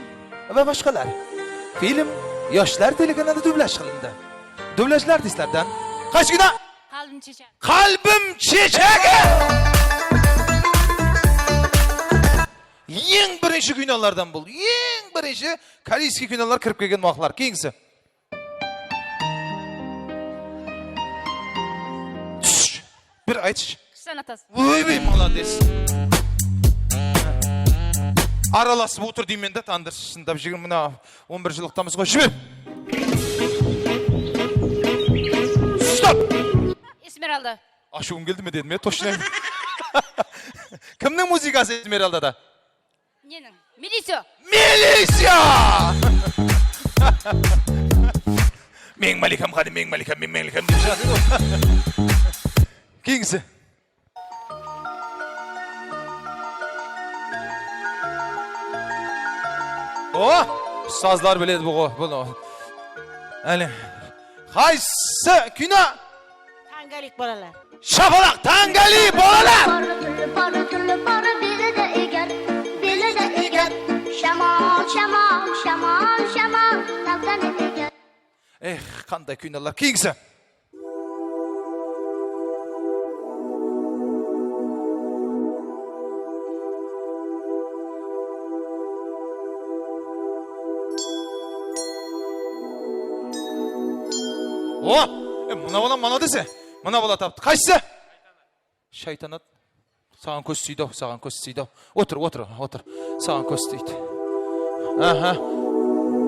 ve başkalar. Film Yaşlar Telekanalında dublaj kılındı. Dublajlı artistlerden kaç güne? Kalbim çiçeği. Kalbim çiçeği! Ең бірінші күналардан бұл. Ең бірінші корейский күналар кіріп келген мақлар. Кейінгісі. Bir айтшы. Қышсан атасы. Ой, молодец. Араласып отыр деймен де тандыршындап жегін мұна 11 жылықтамыз ғой. Жібер. Стоп! Эсмералда. Ашуым келді ме дедім, точно. Кімнің музыкасы Эсмералдада? Ненің? Милисио. Милисио! Мен маликам қады, мен маликам деп жатыр ғой. Кейінгісі. Ұстазлар біледі бұғы. Әлі. Қайсы күні? Tangalık bolalar. Şapalak tangali bolalar. Qanday kuynalar. Keyingisi. Mına bola mana dese. Mına bola taptı. Qaysı? Şaytanat. Sağan көз сүйді, sağan көз сүйді. Otur. Sağan көз сүйді.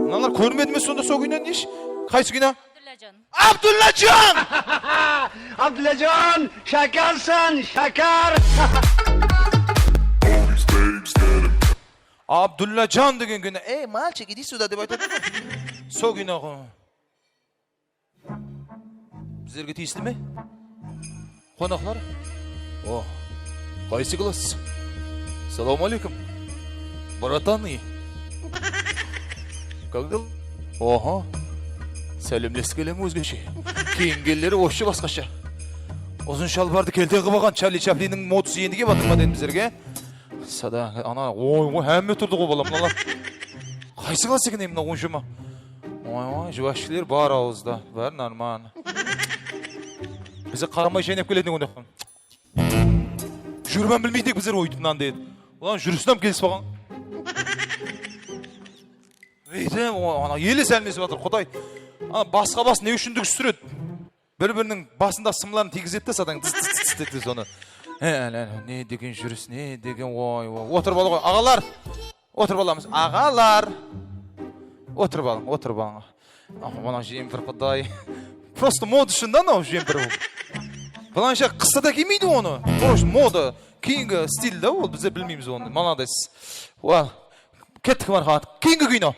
Mınalar көрмеді ме сонда сол күнен еш? Qaysı günə? Abdullacan. Abdullacan, şakarsın, şakar. Abdullacan деген күні. Мальчик, иди сюда деп айтады. Сол күні ғой. Біздерге тиісті ме? Қонақлар? Қайсы класс? Салам алейкум. Братаны. Как дел? Сәлемлес келем өзгеше. Кейінгелері ошы басқаша. Ұзын шалбарды келтен қыбаған Чарли Чаплиннің модысы ендіге батырмаден біздерге. Сада, әмме тұрды ғой балам. Қайсы класс екен емін оңшыма? Жуашшілер бар ауызда. Бәрі норман. Bize qaramay şenep келетін өндіқпін. Жүрмән білмейдік біздер ойдымнан дейді. Ulan жүрісінім келіс баған. Елі сәлмесі батыр, Құдай. Басқа бас не үшіндік үстіреді. Бір-бірінің басында сымларын тегізетті садан дыз-дыз-дыз деді соны. Не деген жүріс, не деген отыр балы ғой. Ағалар, отыр баламыз. Ағалар. Отыр балың. Мана жемпір Құдай. Просто мода шында нау жемпір ол. Бұланша қыста да кемейді оны. Мода, кейінгі стиль да ол, бізде білмейміз оны. Молодец. Кеттік мархат. Кейінгі күйіні.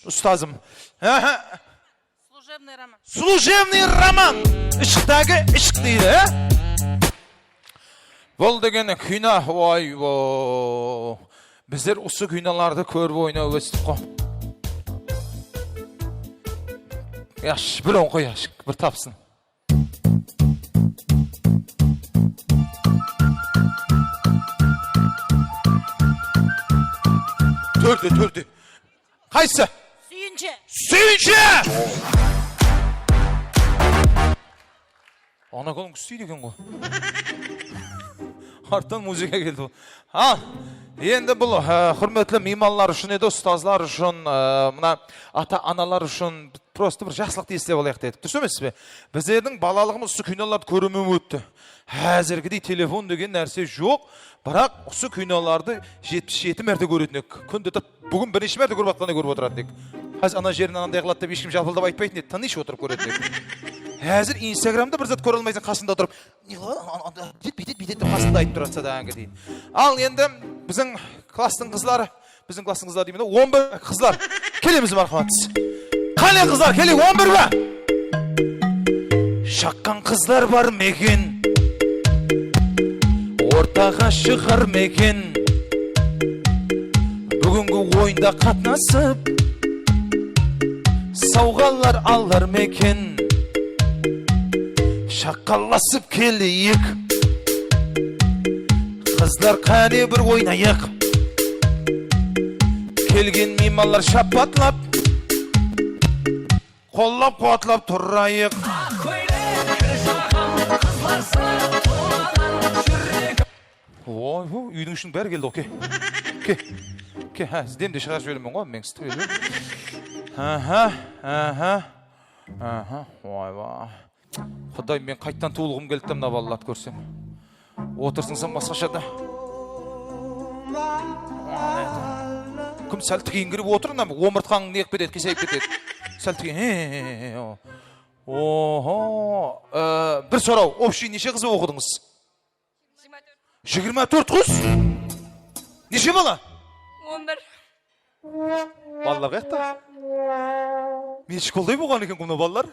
Ұстазым. Служебный роман. Ішіктегі ішік дейді, Бұл деген күйна, Біздер ұсы күйналарды көріп ойна өстік қо. Яш, бір оң қой, бір тапсын. Төрде. Қайсы? Сүйінші! Ана қолың күстейді екен ғой. Арттан музыка келді. Енді бұл құрметлі меймандар үшін еді, ұстазлар үшін, мына ата-аналар үшін просто бір жақсылықты естілеп алайық дедік. Дұрыс емес пе? Біздердің балалығымыз осы киноларды көрумен өтті. Әзіргідей телефон деген нәрсе жоқ, бірақ осы киноларды 77 мәрте көретін ек. Күнде бүгін бірнеше мәрте көріп атқанда көріп отыратын ек. Қазір ана жерін анандай қылады деп ешкім жалпылдап айтпайтын еді, тыныш отырып көретін ек. Әзір Инстаграмда бір зат көре алмайсың, қасында отырып, бүйтет деп қасында айтып тұрады садаға дейін. Ал енді біздің кластың қыздары деймін, 11 қызлар. Келеміз мархаматсыз. Қане қызлар, келе 11 ба? Шаққан қызлар бар мекен, ортаға шығар мекен. Бүгінгі ойында қатнасып, сауғалар алар мекен. Шаққаласып келейік, қызлар қане бір ойнайық. Келген меймандар шапатлап, қоллап қуатлап тұрайық. Ой, үйдің үшін бәрі келді, оке. Сізден де шығар жөлімен ғой, мен сізді өлі. Ойба. Құдай, мен қайттан туылғым келді мына балаларды көрсем. Отырсыңсам басқашада. Кім сәл тігейін кіріп отыр, омыртқаңның неғіп кетеді, кесейіп кетеді. Сәл тігейін. Бір сұрау, общий неше қызы оқыдыңыз? 24 қыз? Неше бала? 11. Балалар қаяқта? Мен школдай болған екен құмна балалар?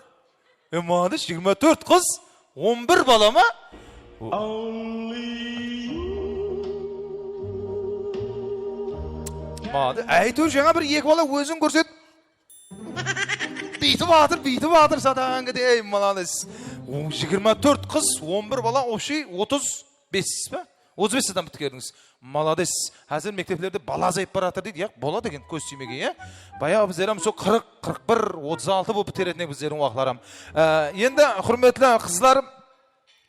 Мадыш, 24 қыз, 11 бала ма? Әйтеуір жаңа бір 2 бала өзін көрсет. Бейтіп атыр садаң кеді, ей, малалыс. 24 қыз, 11 бала, общий 35 ба? 35 адам біткердіңіз. Маладес. Әзір мектеплерде бала азайып баратыр дейді, яқ, бола деген көз түймеге, Баяғы біздерім сол 40, 41, 36 болып бітеретінек біздердің уақыларым. Енді, құрметлі қызлар,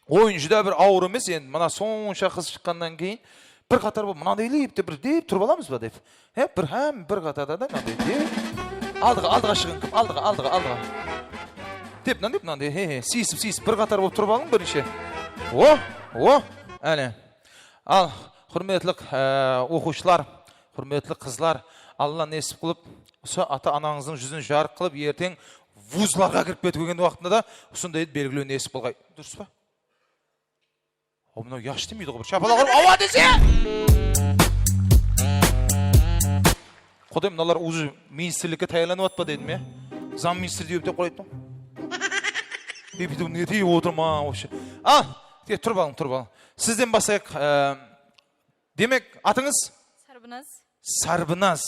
ойын жүда бір ауыр емес, енді, мына сонша қыз шыққаннан кейін, бір қатар бұл, мынандай деп тұрып аламыз ба деп. Бір қатарда да, мынандай деп. Алдыға шығын кім, алдыға. Деп, мынандай, сейсіп, бір қатар болып тұрып алың бірінші. Әлі. Ал, құрметлік оқушылар, құрметлік қызлар, Алла несіп қылып, осы ата-анаңыздың жүзін жарық қылып, ертең вузларға кіріп кетіп келген уақытында да осындай белгілеу несіп қылғай. Дұрыс па? Мынау яш демейді ғой, бір шапала құрып, ауа десе! Құдай, мыналар уже министрлікке таярланып атпа дедім, заң министр деп қойды. Не дейі отырма, вообще. Тұрып алың. Сізден басайық. Демек, атыңыз? Сарбыназ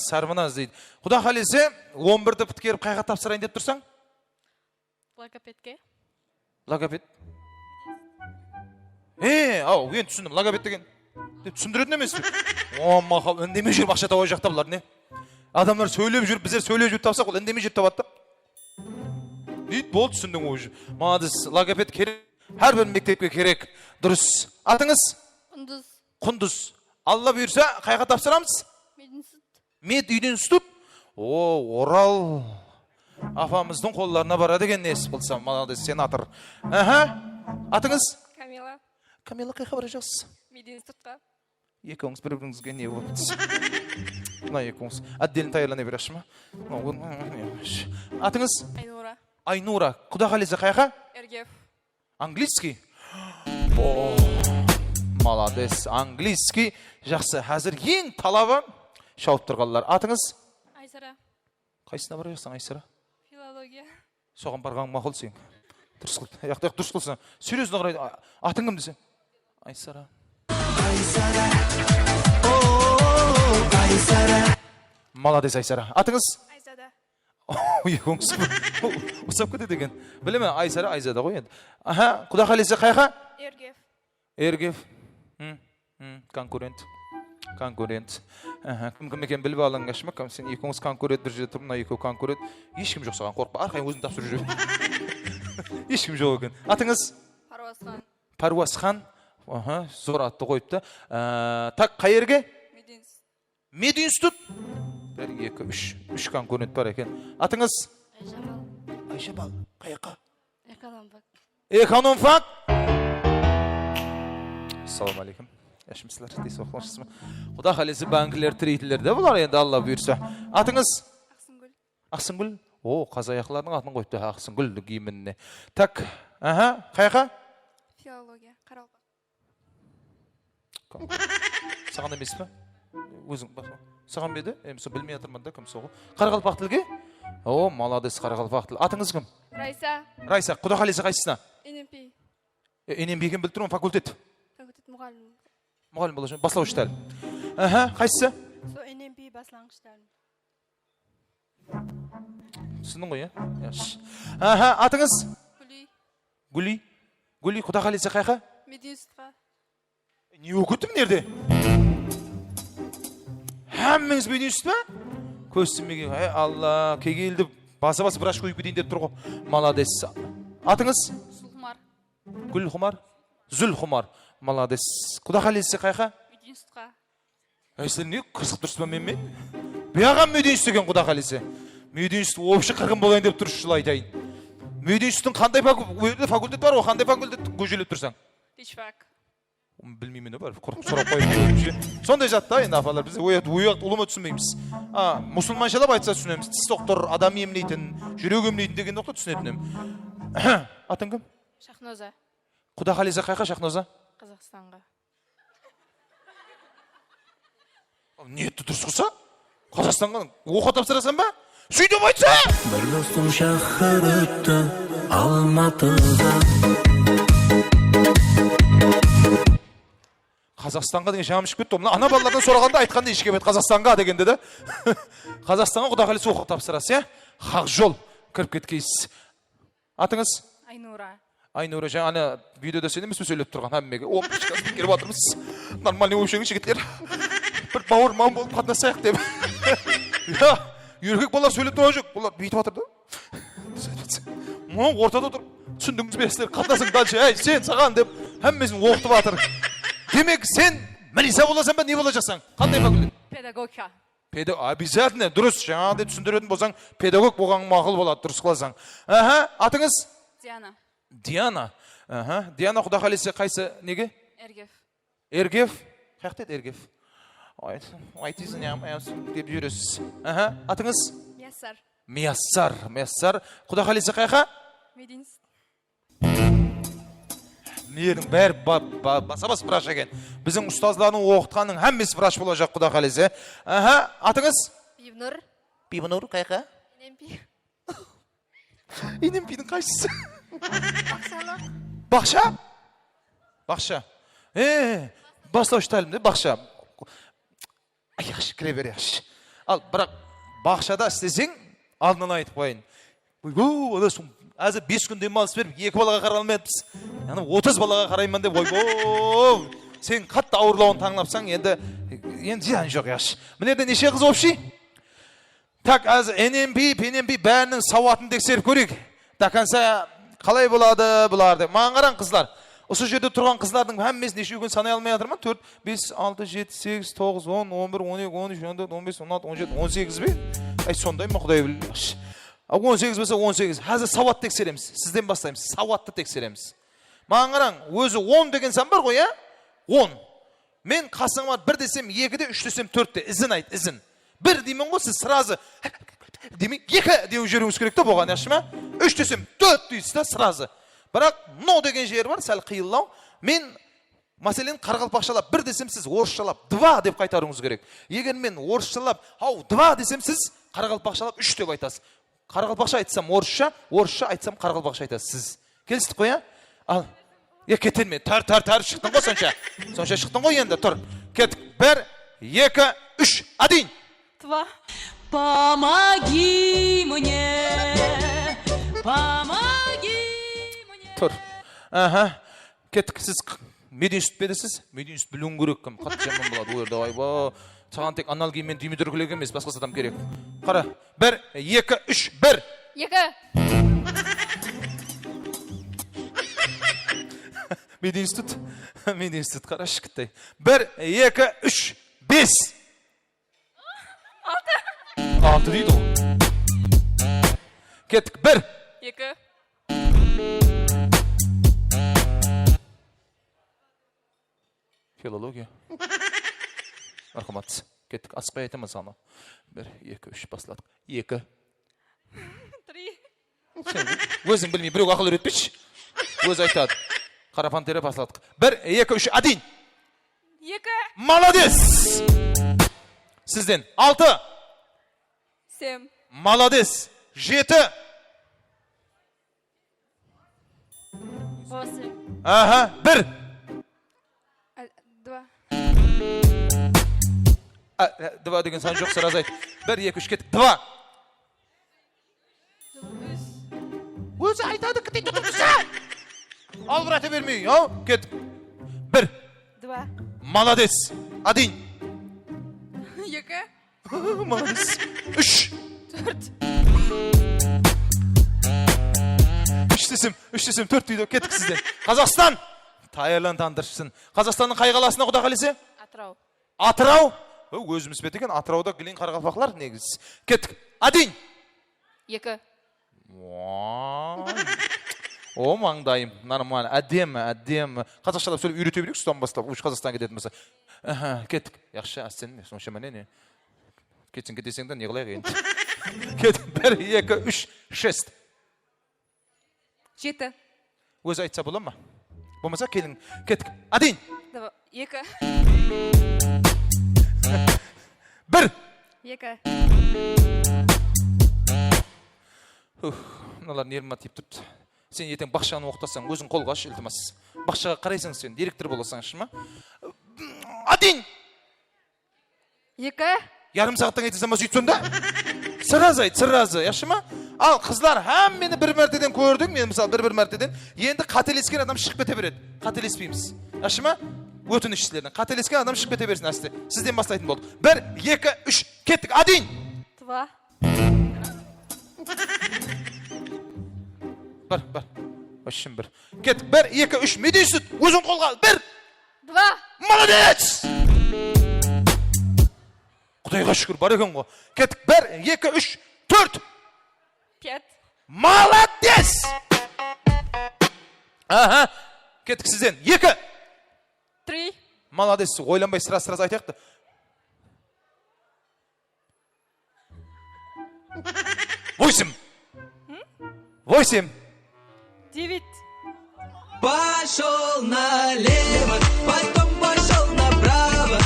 дейді. Құда қалесе, 11-ді біткеріп қайға тапсырайын деп тұрсаң? Логопедке. Логопед? Мен түсіндім, логопед деген. Түсіндіретін емес пе? Мақал, үндеме жүріп ақша табай жақта бұлар, не? Адамдар сөйлеп жүріп, біздер сөйлеп жүріп тапсақ, ол үндеме жүріп табатты. Дейді, бол түсіндің ойы. Мадыз, логопед керек, әр бір мектепке керек. Дұрыс. Атыңыз? Құндыз. Алла бұйырса, қайға тапсырамыз? Үйден сүт. Орал апамыздың қолларына барады екен несі болсам, малады сенатор. Атыңыз? Камила қайқа бара жақсыз? Мединститутқа. Екеуіңіз бір-біріңізге не болыпсыз? Мына екеуіңіз. Әдделін тайырлана береші ма? Атыңыз? Айнура. Құда қалезі қайқа? Ергев. Английский? Молодец. Английский. Жақсы. Әзір ең талабы шауып тұрғалылар. Атыңыз? Айсара. Қайсына бара жақсың, Айсара? Филология. Соған барған мақұл сен. Дұрыс қыл. Дұрыс қылсың. Серьезно қарайды. Атың кім десең? Айсара. Молодец, Айсара. Атыңыз? Айзада. Екіңіз ұсап көте деген. Білеме, Айсара, Айзада ғой енді. Құда қалесі қайқа? Ергев. Ергев. Конкурент. Konkurent. Kim eken bilip alan gaşmak, sen ikiniz konkurent bir жерде turmuna iki konkurent. Ешкім жоқ саған, қорқпа. Арқайын өзің тапсырып жүр. Ешкім жоқ екен. Атыңыз? Парвасхан. Парвасхан. Зор атты қойыпты. Так, қай жерге? Мединститут. 1 2 3 конкурент бар екен. Атыңыз? Айшабал. Қайыққа? Экономфак. Ассаламу алейкум. Яшымсыздар, дейсі оқылашысыз ма? Құда қалесі банкілер, тірейтілерді бұлар енді Алла бұйырса. Атыңыз? Ақсынгүл. Ақсынгүл? О, қазаяқлардың атын қойыпты Ақсынгүл киіміне. Так, қайқа? Филология. Қаралпақ. Саған емес пе? Өзің бақы. Саған беді? Білмей атырман да кім соғы. Қарақалпақ тілге? О, маладес қарақалпақ тіл. Атыңыз кім? Райса. Райса, құда қалесі қайсысына? НМП. НМП екен біліп тұрмын, факультет. Факультет мұғалім. Мұғалім болашын, баслауыштар. Қайсысы? Со НМП баслаңғыштарын. Сының ғой, атыңыз? Гүли. Гүли? Гүли, құда қалесі қайқа? Мединститутқа. Не өкітім нерде? Әммеңіз мединститут па? Көстімеге, Алла, кегелді баса-баса біраш көйіп кетейін деп тұр ғой. Маладес. Атыңыз? Сүлхұмар. Гүлхұмар? Зүлхұмар. Маладес. Құда қалесі қайқа? Мединститутқа. Әйсілер не қырсық тұрсыз ба мен? Бияған мединститут екен құда қалесі. Мединститут опшы қырғын болайын деп тұршы жылы айтайын. Мединституттың қандай факультет бар ғой? Қандай факультет көжелеп тұрсаң? Тичфак. Білмеймін бар, құрық сұрап қойып. Сондай жатты енді афалар, біз ойақты ұлыма түсінмейміз. Мұсылманшалап айтса түсінеміз. Тіс доқтор, адам емлейтін, жүрек емлейтін деген доқтор түсінетінем. Атын кім? Шахноза. Құда қалесі қайқа Шахноза? Қазақстанға. Ниетті дұрыс қылса? Қазақстанға оқу тапсырасың ба? Сөйтіп айтса! Бір достым шақыр өтті Алматыға. Қазақстанға деген жамын ішіп кетті. Ана балалардан сұрағанда айтқанда ешке бет Қазақстанға дегенде де. Қазақстанға құда қалесі оқу тапсырасыз, Хақ жол кіріп кеткейсіз. Атыңыз? Айнура. Айнура, жаңа видеода сен емес сөйлеп тұрған әммеге. О, пішкасын келіп атырмыз. Нормальный өшеңіз жігіттер. Бір бауыр мам болып қатынасайық деп. Еркек балар сөйлеп тұрған жоқ. Бұлар бүйтіп атыр да. Мұның ортада тұр. Түсіндіңіз бе сіздер қатынасың дальше. Әй, сен саған деп әммесін оқытып атыр. Демек сен Мәлиса боласың ба, не болашақсың? Қандай факультет? Педагогика. Обязательно, дұрыс. Жаңағыдай түсіндіретін болсаң, педагог болған мақұл болады, дұрыс қыласаң. Атыңыз? Диана. Диана. Диана құда қалесі қайсы неге? Ергев. Ергев? Қаяқты еді Ергев? Айтызын деп жүресіз. Атыңыз? Мияссар. Мияссар. Мияссар. Құда қалесі қайқа? Мединститут. Нердің бәрі баса-бас врач екен. Біздің ұстазларының оқытқанның әммесі врач болacak құда қалесі. Атыңыз? Бибнұр. Бибнұр қайқа? НМП. НМП-дің қайсысы? Бақшалық. Бақша? Бақша. Бастауыш тәлімде бақша. Яқшы, кіре бер яқшы. Ал, бірақ бақшада істесең, алдынан айтып қойын. Әзір 5 күн демалыс беріп, 2 балаға қаралмайппыз. Яғни 30 балаға қараймын деп, ойбой, сен қатты ауырлауын таңлапсаң, енді зиян жоқ яш. Мінерде неше қыз опши? Так, әзір НМП бәрінің сауатын тексеріп көрейік. Таканса, қалай болады бұларды? Маған қараң қызлар. Осы жерде тұрған қыздардың әммесін неше күн санай алмай жатыр ма? 4, 5, 6, 7, 8, 9, 10, 11, 12, 13, 14, 15, 16, 17, 18 бе? Әй, сондай ма құдай білмеш. 18 болса 18. Әзір сауат тексереміз. Сізден бастаймыз. Сауатты тексереміз. Маған қараң, өзі 10 деген сан бар ғой, 10. Мен қасыңыма 1 десем, 2-де, 3 десем, 4-де. Ізін айт, ізін. 1 деймін ғой, сіз сразу демек 2 деу жеріңіз керек та болған, яшы ма? 3 десем, 4 дейсіз да, сразу. Бірақ, но деген жер бар, сәл қиыллау. Мен, мәселен, қарғалпақшалап 1 десем, сіз орысшалап 2 деп қайтаруыңыз керек. Егер мен орысшалап, 2 десем, сіз қарғалпақшалап 3 деп айтасыз. Қарғалпақша айтсам орысша, орысша айтсам қарғалпақша айтасыз сіз. Келістік қой, Ал, кеттен мен, тар шықтың ғой сонша. Сонша шықтың ғой енді, тұр. Кеттік, 1, 2, 3, адин. Помоги мне, помоги мне. Тұр. Кеттік, сіз Меден сүт бересіз? Меден сүт білуің керек кім. Қатты жаман болады. Ойырда айба. Саған тек анал киіммен дүйме дүркілек емес, басқасы адам керек. Қара. 1, 2, 3, 1. 2. Меден сүт. Меден сүт қара шықтай. 1, 2, 3, 5. 6 дейді ғой. Кеттік. 1. 2. Филология. Мархамат. Кеттік. Асқай айтамын саны. 1, 2, 3 басладық. 2. 3. Өзің білмей, біреу ақыл өретпеші. Өзі айтады. Қарапан тере басладық. 1, 2, 3, 1. 2. Молодец! Сізден. 6. 7. Молодец. 7. 8. Ага. 1. 2. 2 деген сан жоқ, сразу айт. 1, 2, 3 кеттік. 2. Өзі айтады, кітей тұтымдыса. Ал бір ата бермей, кеттік. 1. 2. Молодец. 1. 2. Молодец. 3. 4. 3 десем 4 дейді, кеттік сізден. Қазақстан. Тайырлан тандыршысын. Қазақстанның қай қаласына құда қалесе? Атырау. Атырау. Өзіміз бетеген Атырауда келен қарақалпақлар негіз. Кеттік. 1. 2. О, маңдайым. Нормально. Әдемі. Қазақшалап сөйлеп үйрете берейік, сұстан бастап. Үш Қазақстан кететін болса. Кеттік. Яқшы, әстен. Сонша мәне не? Кетсін кетесеңден не қылайық енді. Кеттік. 1, 2, 3, 6. 7. Өзі айтса бола ма? Болмаса келің. Кеттік. 1. 2. 1. 2. Мыналар нервіма тиіп тұрды. Сен ертең бақшаны оқытасаң, өзің қолға шілтімас. Бақшаға қарайсың сен, директор боласың, шыма? 1. 2. Ярым сағаттан айтысама сөйтсен да? Сыразы айт, сыразы, яшыма? Ал қызлар, һәм мені бір мәртеден көрдің, мен мысалы бір мәртеден, енді қателескен адам шығып кете береді. Қателеспейміз. Яшыма? Өтінішшілердің. Қателескен адам шығып кете берсін әсте. Сізден бастайтын болды. 1, 2, 3, кеттік. 1. 2. Бар. Өшін бір. Кеттік. 1, 2, 3, медейсіз. Өзің қолға. 1. 2. Молодец! Құдайға шүкір, бар екен ғой. Кеттік. 1, 2, 3, 4. 5. Молодец! Аха. Кеттік сізден. 2. 3. Молодец. Ойланбай сразу айтақты. 8. 8. 9. Пошел налево, потом пошел направо.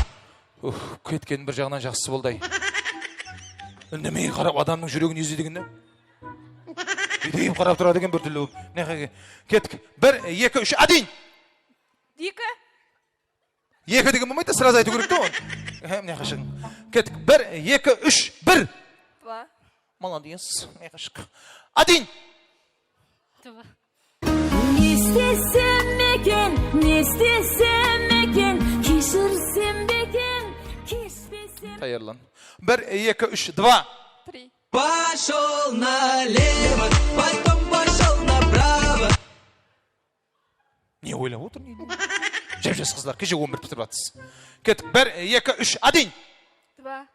Кеткен бір жағынан жақсы болды. Үндемей қарап адамның жүрегін езі дегенде. Үйдейіп қарап тұрады деген бір түрлі. Кеттік. 1, 2, 3, 1. 2. 2 деген болмайды, сразу айту керек те оны. Міне қашығын. Кеттік. 1, 2, 3, 1. 2. Молодец. Міне қашық. 1. 2. Не істесем екен, не істесем екен, кешірсем екен, кешпесем. Тайырлан. 1, 2, 3, 2. 3. Пошел налево, потом пошел направо. Не ойлап отыр, не? Жап-жас қызлар, кеше 11 бітіріп атсыз. Кеттік. 1, 2, 3, 1. 2.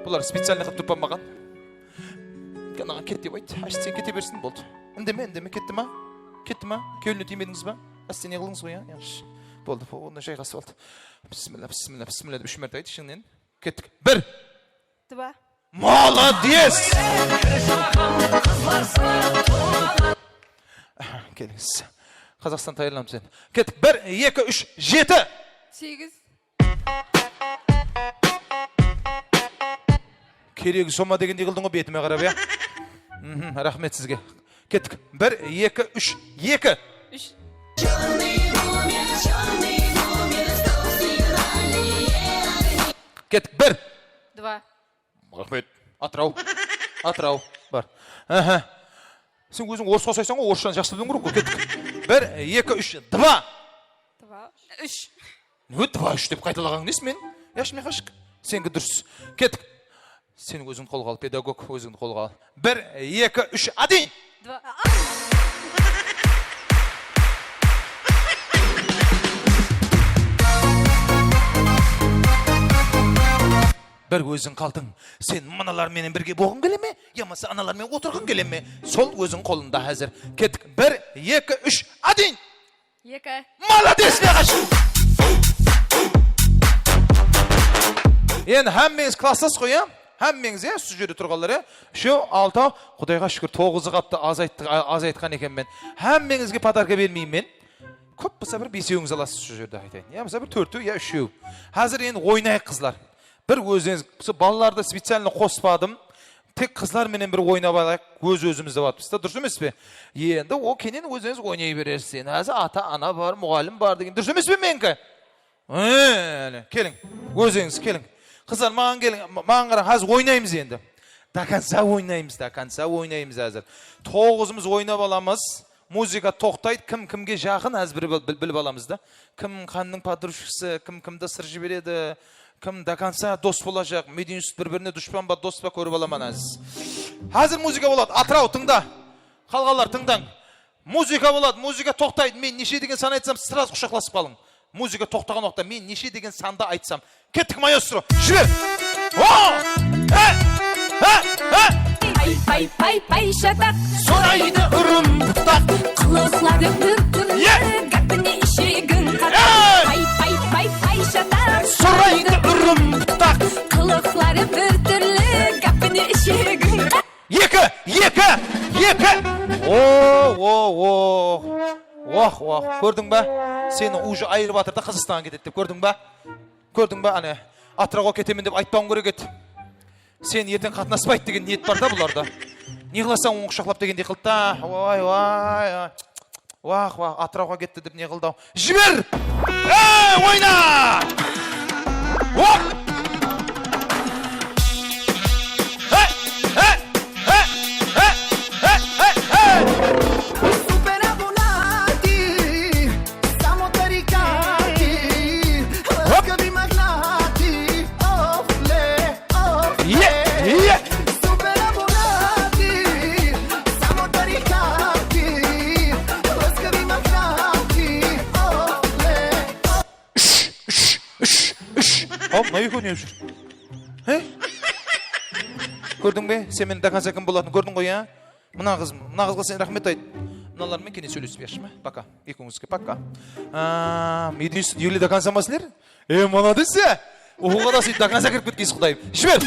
Бұлар специально қып тұрпан маған. Канаға кет деп айт. Ашты сен кете берсін, болды. Үндеме, кетті ма? Кетті ма? Көліне тимедіңіз ба? Асты не қылыңыз ғой, яңшы. Болды, оны жайғасы болды. Бісміллә, 3 мәрте айт ішіңнен. Кеттік. 1. 2. Молодец! Келіңіз. Қазақстан тайырлам сен. Кеттік. 1, 2, 3, 7. 8. Керегі сома дегенде қылдың ғой бетіме қарап, я? Рахмет сізге. Кеттік. 1, 2, 3, 2. 3. Кеттік. 1. 2. Рахмет. Атырау. Бар. Сен өзің орысқа сайсың ғой, орысшаны жақсы білдің ғой. Кеттік. 1, 2, 3, 2. 3. Ne 2, 3 деп қайталаған несі мен? Яшмай қашық. Сенгі дұрыс. Кеттік. Сен өзің қолға ал, педагог өзіңді қолға ал. 1, 2, 3, 1. 2. Бір өзің қалдың. Сен мыналарменен бірге болғың келе ме? Ямаса аналармен отырғың келе ме? Сол өзің қолында әзір. Кеттік. 1, 2, 3, 1. 2. Молодец, Леғаш! Енді әммеңіз классас қой, әммеңіз, сіз жерде тұрғалар, 3, 6, Құдайға шүкір 9-ы қапты азайтқан екен мен. Әммеңізге подарка бермеймін мен. Көп болса бір 5-іңіз аласыз сіз жерде айтайын. Я болса бір 4-ті, я 3-і. Қазір енді ойнайық қызлар. Бір өзіңіз, балаларды специально қоспадым. Тек қызлар менен бір ойнап алайық, өзімізді батпыз да, дұрыс емес пе? Енді о кенен өзіңіз ойнай берерсен. Әзі ата-ана бар, мұғалім бар деген. Дұрыс емес пе менкі? Келің, өзіңіз келің. Қызлар маған келің, маған қара, қазір ойнаймыз енді. До конца ойнаймыз әзір. 9-ымыз ойнап аламыз. Музыка тоқтайды, кім-кімге жақын әзір біліп аламыз да. Кім қанның подружкасы, кім-кімді сыр жібереді. Кім до конца дос болacak, мединст бір-біріне дұшпан ба, дос ба көріп аламан әзіз. Әзір музыка болады, Атырау тыңда. Қалғалар тыңдаң. Музыка болады, музыка тоқтайды. Мен неше деген сан айтсам, сразу құшақласып қалың. Музыка тоқтаған уақытта мен неше деген санды айтсам. Кеттік маэстро, жібер. Пай, шатақ. Сорайды ұрым бұқтақ. Қылықлары бір-түрлі, гәпіне ішегін қатақ. Пай, шатақ. Сорайды ұрым бұқтақ. Қылықлары бір-түрлі, гәпіне ішегін қатақ. 2. Ох, көрдің ба? Сені уже айырып атырда Қазақстанға кетеді деп көрдің ба? Көрдің ба? Ане, Атырауға кетемін деп айтпауың керек еді. Сен ертең қатынаспайды деген ниет бар да бұларда. Не қыласаң оң құшақлап дегенде қылды да. Атырауға кетті деп не қылды. Жібер! Ойна! Мына үйге не жүр? Көрдің бе? Сен мен до конца кім болатын көрдің ғой, я? Мына қызға сен рахмет айт. Мыналармен кене сөйлесіп берші ме? Пока. Екіңізге пока. Мединст Юли до конца масылер? Молодец, я? Оғыға да сөйт до конца кіріп кеткейсіз құдайым. Жібер!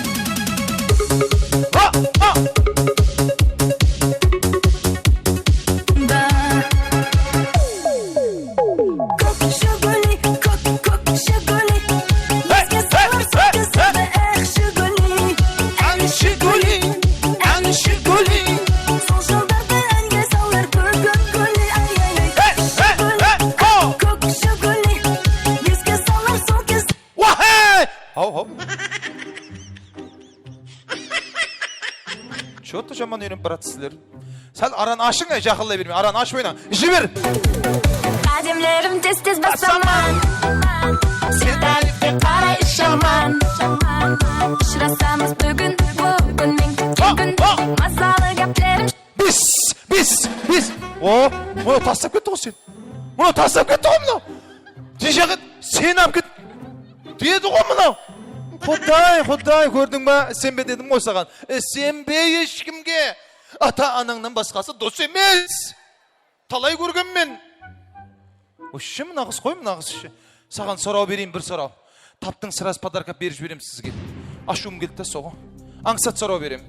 Что-то жаман үйреніп баратсыздар. Сәл араны ашың, жақылдай берме. Араны ашып ойна. Жібер! Қадемлерім тез-тез басаман. Сен әліпте қарай шаман. Ұшырасамыз бүгін мен күн. Мазалы гәплерім. Бис! Мұны тастап кетті ғой сен. Мұны тастап кетті ғой мұны. Дежағыт, сен ап кет. Деді ғой мұны. Құдай, көрдің ба? Сенбе дедім ғой саған. Сенбе ешкімге. Ата-анаңнан басқасы дос емес. Талай көрген мен. Өші мұнағыз қой, мұнағыз үші. Саған сұрау берейін, бір сұрау. Таптың сыраз подарка беріп жіберем сізге. Ашуым келді соғы. Аңсат сұрау берем.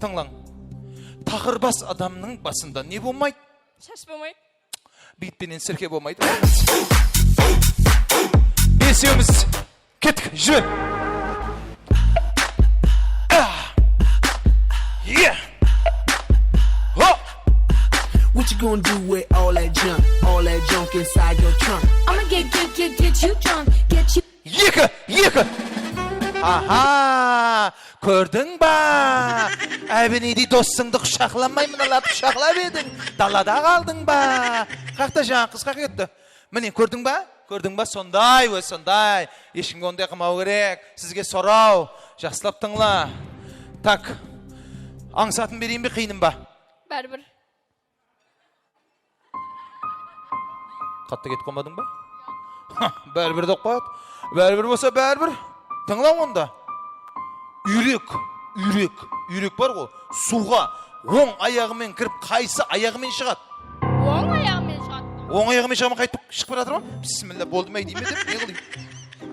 Тыңлаң. Тақырбас адамның басында не болмайды? Шаш болмайды. Бейтпенен сірке болмайды. Бесеуміз кеттік, жібер. Yeah. What you gonna do with all that junk inside your trunk? I'ma get you drunk, get you. Екі. Аха, Gördün ba? Әбінейді досыңды құшақламай мұналап құшақлап едің. Далада қалдың ба? Қақта жаңа қыз қақ етті. Міне, көрдің ба? Көрдің ба? Сондай, өз сондай. Ешкімге ондай қымау керек. Сізге сорау. Жақсылап тыңла. Так, аңсатын берейін бе, қиыным ба? Бәрібір. Қатты кетіп қалмадың ба? Бәрібір деп қояды. Бәрібір болса бәрібір. Тыңла онда. Үйрек бар ғой. Суға оң аяғымен кіріп, қайсы аяғымен шығады? Оң аяғымен шығады. Оң аяғымен шығамын қайтып шығып бара жатыр ма? Бісміллә, болды ма дейме деп, не қылайын?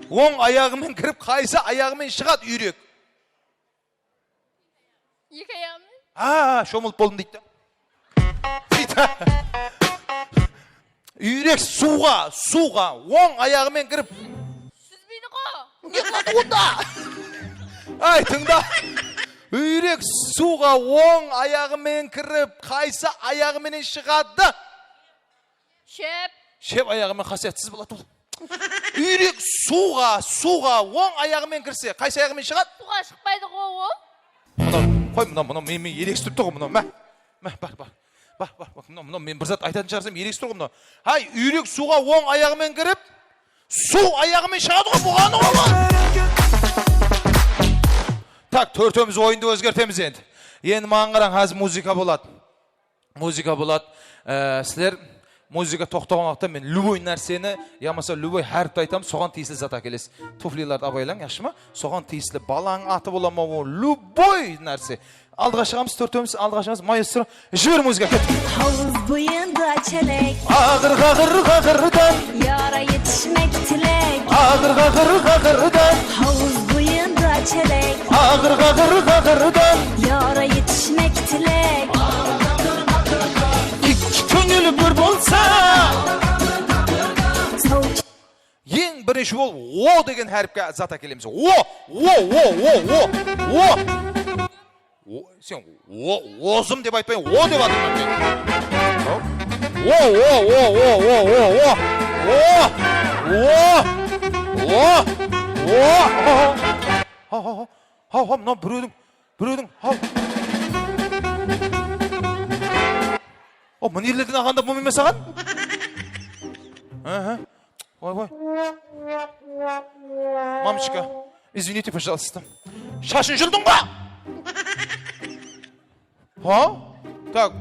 Оң аяғымен кіріп, қайсы аяғымен шығады үйрек? Екі аяғымен. Шомылып болдым дейді. Үйрек суға оң аяғымен кіріп. Сүзбейді қо. Не қылады онда? Ай, тыңда. Үйрек суға оң аяғымен кіріп, қайсы аяғымен шығады? Шеп аяғымен қасиетсіз болады ол. Үйрек суға оң аяғымен кірсе, қайсы аяғымен шығады? Суға шықпайды қо ол. Қой, мұна мен ерекшіп тұр ғой, мұна. Мұна мен бір зат айтатын шығарсам ерекшіп тұр ғой, мұна. Ай, үйрек суға оң аяғымен кіріп, су аяғымен шығады ғой, бұғаны ғой. Так, төртөміз ойынды өзгертеміз енді. Енді маған қараң, қазір музыка болады. Сіздер музыка тоқтаған уақытта мен любой нәрсені, ямаса любой әріпті айтамын, соған тиісілі зат әкелесіз. Туфлиларды абайлаң, яшы ма? Соған тиісілі балаң аты болама ол, любой нәрсе. Алдыға шығамыз, төртөміз, алдыға шығамыз, маэстро, жібер музыка кет. Havuz boyunda çelek, Ağır yara yetişmek tilek. Ağır Havuz boyunda çelek, Ağır yara yetişmek tilek. İki köngülü bir bolsa. Ең бірінші бол, о деген әріпке зат әкелеміз. О. Сен озым деп айтпайын, о деп атырмын мен. Мына біреудің. Мінерлердің ағанда бұл емес аған? Ой. Мамочка, извините, пожалуйста. Шашын жүрдің ба? Так,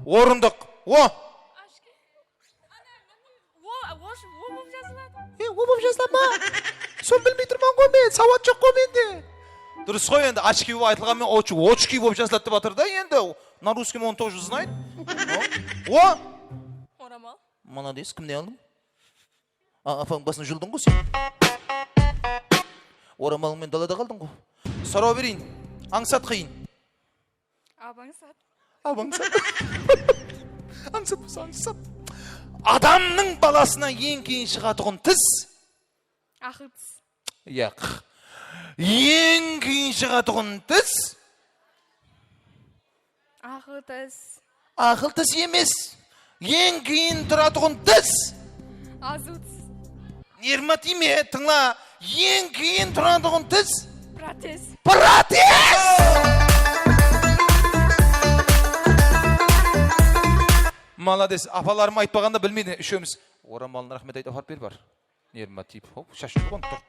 орындық. О болып жазылады ма? Сон білмей тұрман ғой мен, сауат жоқ қой менде. Дұрыс қой енді, очки болып айтылған мен очки болып жазылады деп атыр да енді. На русском он тоже знает. Орамал. Молодец, кімне алдың? Апаң басын жұлдың ғой сен. Орамалыңмен далада қалдың ғой. Сұрау берейін, аңсат қиын. Аңсат. Адамның баласына ең кейін шығатығын тіс. Ақыл тіс. Яқ. Ең кейін шығатығын тіс. Ақыл тіс емес. Ең кейін тұратығын тіс. Азу тіс. Нермат еме, тыңла. Ең кейін тұратығын тіс. Протез. Молодец. Апаларым айтпағанда білмейді. Үшеміз. Орамалын рахмет айт, апарып бер бар. Нермат тип. Шашы болған тұр.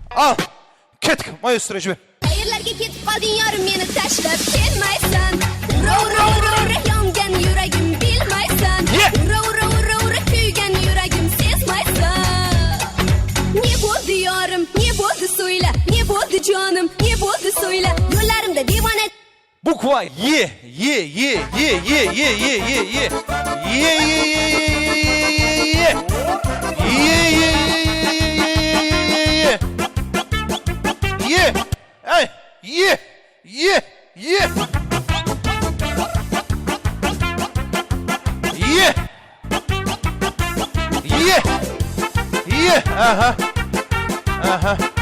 Ал, кеттік. Маэстро жібер. Hayırlarga ketib qolding yorim meni tashlab kelmaysan. Ura yongan yuragim bilmaysan. Ura kuygan yuragim sezmaysan. Ne bo'ldi yorim, ne bo'ldi so'yla, ne bo'ldi jonim, ne bo'ldi so'yla. Yo'llarimda devona. Bukva ye.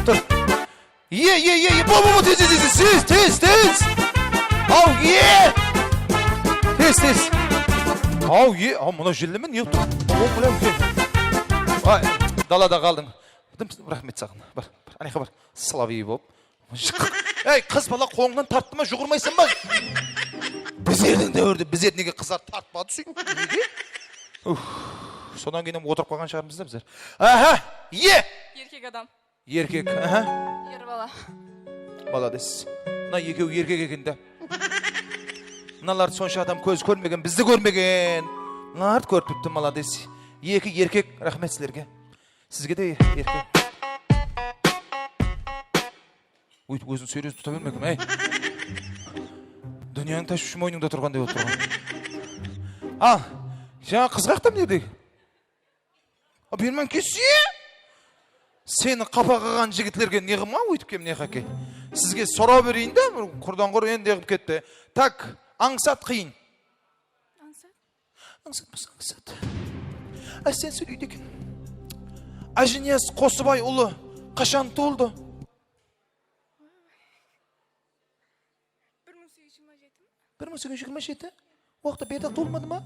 Dur. Ye. Bu. Tez. Oh yeah. Tez. Oh yeah. Мұна желі ме? Не тұр? Далада қалдың. Рахмет саған. Бар. Анеқа бар. Славей болып. Ey kız bala qo'ngdan tartma, juğurmaysan ba. Bizerдің дәуірде bizер неге қыздар тартпады сүй? Неге? Содан кейін отырып қалған шығармыз да біздер. Аха, Еркек адам. Еркек, аха. Ер бала. Молодец. Мына екеуі еркек екен да. Мыналар сонша адам көз көрмеген, бізді көрмеген. Мыналарды көріп бітті, молодец. Екі еркек, рахмет сіздерге. Сізге де еркек. Өйтіп өзін сөйлесіп тұта бермекім, әй. Дүнияның ташушы мойныңда тұрған деп отырған. Ал, жаңа қызғақтам дедік. Бермен кесе? Сені қапа қаған жігітлерге неғым ма өйтіп кем не қаке? Сізге сұрау берейін да, құрдан құр енді еғіп кетті. Так, аңсат қиын. Аңсат. Сен сөйлейді екен. Ажинияс Қосыбай ұлы қашан толды? 1827? Уақытта бердақ толмады ма?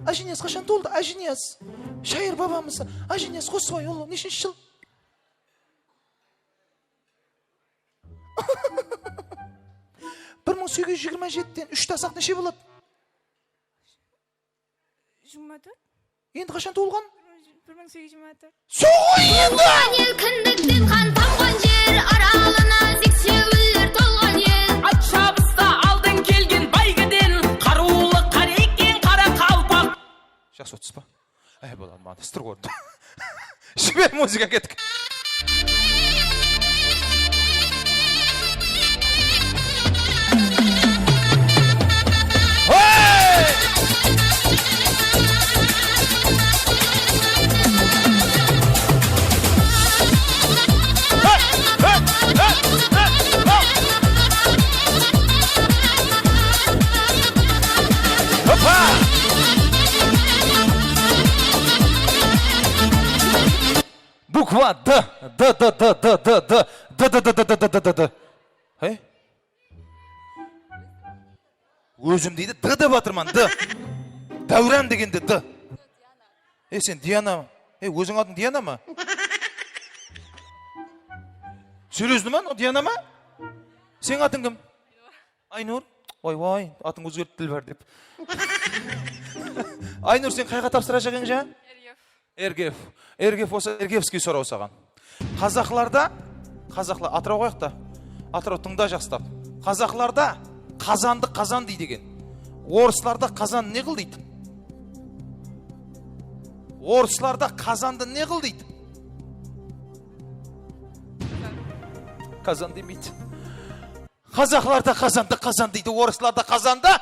Ажинияс қашан толды? Ажинияс. Шайыр бабамыз. Ажинияс Қосыбай ұлы. Нешінші жыл? Бір 1827-тен 3 тасақ неше болады? 24. Енді қашан толған? 1824. Соғай енді! ел кіндіктен қан тамған жер аралына сексеуілдер толған ел. Ат шабыста алдын келген байгеден қарулы қарекен қара қалпақ. Жақсы отыз ба? Әй болады маған стыр көрді. Шебер музыка кеттік. Буква Д. Өзім дейді, Д деп атырман, Д. Дәуран дегенде Д. Сен Диана, өзің атың Диана ма? Сөйлесді ма, Диана ма? Сен атың кім? Айнұр? Ой, атың өзгеріп тіл бар деп. Айнұр, сен қайға тапсыра жағың жа? Ергев болса, Ергевский сұрау саған. Қазақларда, Атырау қойықта, Атырау тыңда жақстап. Қазақларда қазанды қазан дейді екен. Орысларда қазан не қыл дейді? Орысларда қазанды не қыл дейді? Қазан демейді. Қазақларда қазанды қазан дейді, орысларда қазанды.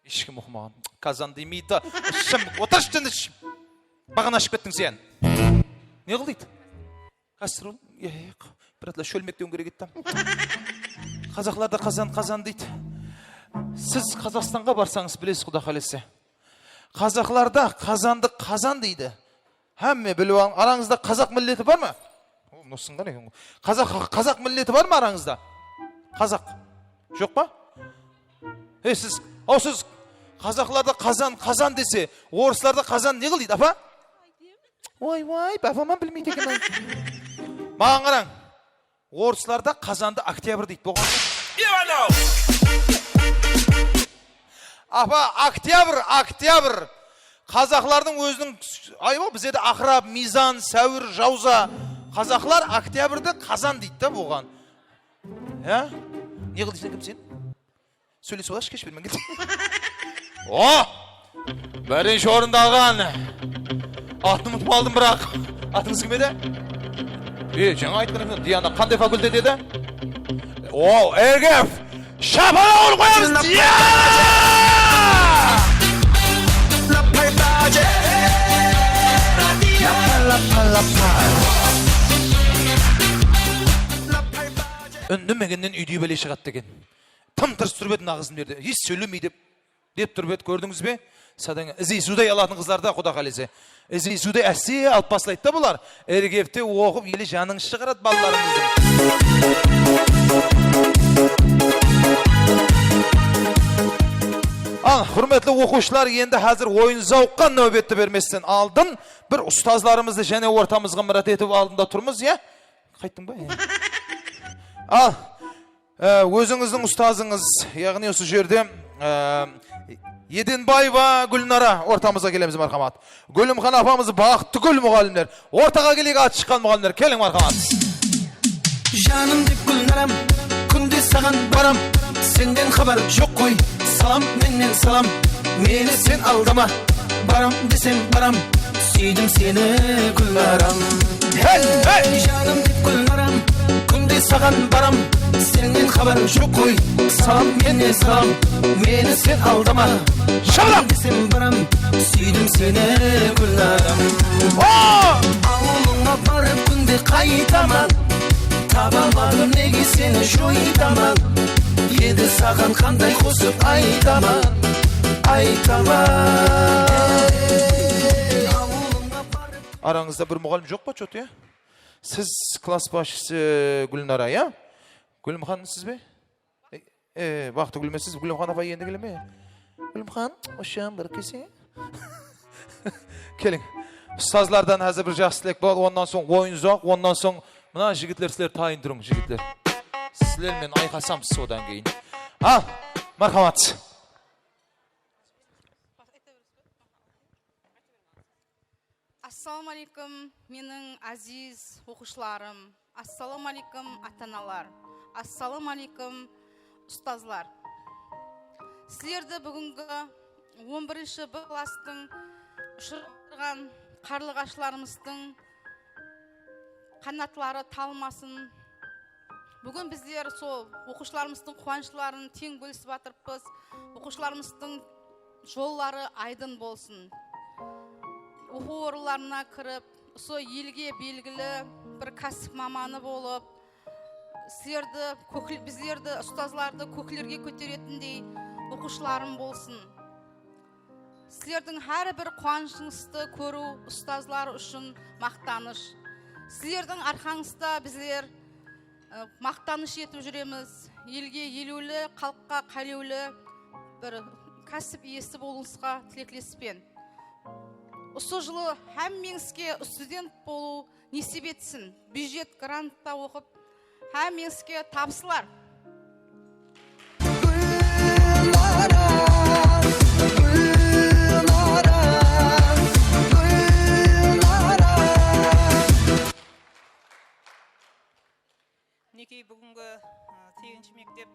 Ешкім оқымаған. Қазан демейді. Отыршы түнді. Баған ашып кеттің сен. Не қыл дейді? Кастрол. Біратла шөлмектен керек еттім. Қазақларда қазан дейді. Сіз Қазақстанға барсаңыз білесіз құда қалесе. Қазақларда қазанды қазан дейді. Әмме білу араңызда қазақ миллеті бар ма? Носыңдар екен. Қазақ миллеті бар ма араңызда? Қазақ. Жоқ па? Сіз Қазақларда қазан десе, орысларда қазан не қыл дейді, апа? Ой, бабаман білмейді екен. Маған қараң, орысларда қазанды октябрь дейді. Боған. Апа, октябрь. Қазақлардың өзінің, айба, бізде де ақырап, мизан, сәуір, жауза. Қазақлар октябрьді қазан дейді да боған. Не қыл дейсің кім сен? Сөйлесі олаш кеш бермен кетті. Бірінші орында алған. Атын ұмытып алдым бірақ. Атыңыз кім еді? Жаңа айтқан Диана қандай факультет еді? Ергев! Шапала ol қоямыз! Үндімегеннен үйдей бәле шығат деген. Тым-тырс тұрбет нағызым дерді. Еш сөйлемей деп тұрбет, көрдіңіз бе? Садан ізейсудай алатын қызларда құда қалесе. Ізейсудай әссе алып басылайды да бұлар. Ергевте оқып, елі жаның шығарат балаларыңыздың. Ал, құрметлі оқушылар, енді қазір ойын зауққа нөбетті берместен алдын. Бір ұстазларымызды және ортамызға мұрат етіп алдында тұрмыз, Қайттың ба? Ал, өзіңіздің ұстазыңыз, яғни осы жерде Еденбаева Гүлнара ортамызға келеміз, мархамат. Гүлімхан апамыз бақытты гүл мұғалімдер. Ортаға келеге аты шыққан мұғалімдер. Келің, мархамат. Жаным деп Гүлнарам, күнде саған барам. Сенден хабар жоқ қой, салам менен салам. Мені сен алдама, барам десем барам. Сүйдім сені Гүлнарам. Жаным деп Гүлнарам, күнде саған барам. Сенден хабар жоқ қой, салам менен салам. Мені сен алдама, барам десем барам. Сүйдім сені Гүлнарам. Ауылыңа барып күнде қайтаман. Табамадым неге сені жойдаман. Еді саған қандай қосып айтаман. Араңызда бір мұғалім жоқ па, чөт, Сіз класс басшысы Гүлнара, Гүлімхан сіз бе? Бақты Гүлімесіз, Гүлімхан апай енді келеме? Гүлімхан, ұшам бір кесе? Келің, ұстазлардан әзір бір жақсы тілек болады, ондан соң ойын жоқ, ондан соң мына жігітлер сілер тайын тұрың, жігітлер. Сілермен айқасам содан кейін. Ал, мархамат. Ассалаумалейкум, менің азиз оқушыларым. Ассалаумалейкум, ата-аналар. Ассалаумалейкум, ұстазлар. Сіздерді бүгінгі 11-ші Б кластың ұшырған қарлығашыларымыздың қанатлары талмасын. Бүгін біздер сол оқушыларымыздың қуанышларын тең бөлісіп жатырмыз. Оқушыларымыздың жоллары айдын болсын. Оқу орындарына кіріп, сол елге белгілі бір кәсіп маманы болып, біздерді, ұстазларды көкілерге көтеретіндей оқушыларым болсын. Сіздердің әрбір қуанышыңызды көру ұстазлар үшін мақтаныш. Сіздердің арқаңызда біздер мақтаныш етіп жүреміз. Елге елеулі, халыққа қалеулі бір кәсіп иесі болуыңызға тілектеспен. Осы жылы әммеңізге студент болу несіп етсін. Бюджет грантта оқып, әммеңізге табысылар. Мінекей бүгінгі 8-ші мектеп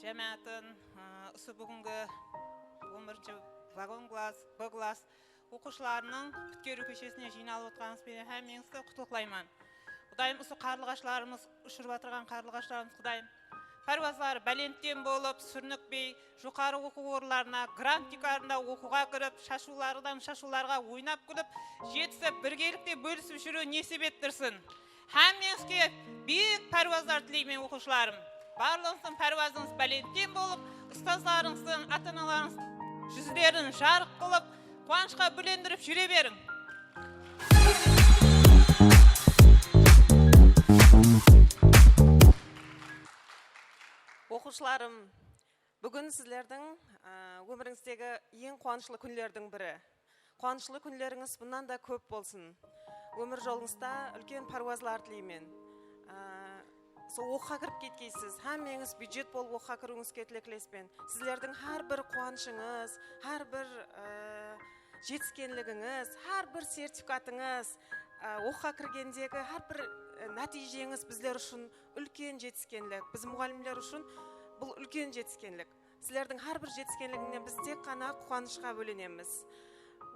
жәмәтін, осы бүгінгі 11-ші вагон класс, Б класс оқушыларының бүткеру көшесіне жиналып отқаныңызбен әммеңізді құттықтаймын. Құдайым, осы қарлығашларымыз, ұшырып отырған қарлығашларымыз, Құдайым, пәруазлары бәленттен болып, сүрінікпей, жоғары оқу орындарына, грантикарында оқуға кіріп, шашулардан шашуларға ойнап күліп, жетісіп, біргелікте бөлісіп жүру несіп еттірсін. Әммеңізге биік пәруазлар тілеймен оқушыларым. Барлығыңыздың пәруазыңыз бәленттен болып, ұстазларыңыздың, ата-аналарыңыздың жүздерін жарық қылып, қуанышқа бөлендіріп жүре берің. Оқушыларым, бүгін сіздердің өміріңіздегі ең қуанышлы күндердің бірі. Қуанышлы күндеріңіз бұнан да көп болсын. Өмір жолыңызда үлкен паруазлар тілеймен. Сол оқуға кіріп кеткейсіз, әммеңіз бюджет болып оқуға кіруіңізге тілектеспен. Сіздердің әрбір қуанышыңыз, әрбір жетіскенлігіңіз, әрбір сертификатыңыз, оқуға кіргендегі әрбір нәтижеңіз біздер үшін үлкен жетіскенлік. Біз мұғалімдер үшін бұл үлкен жетіскенлік. Сіздердің әрбір жетіскенлігінен біз тек қана қуанышқа бөленеміз.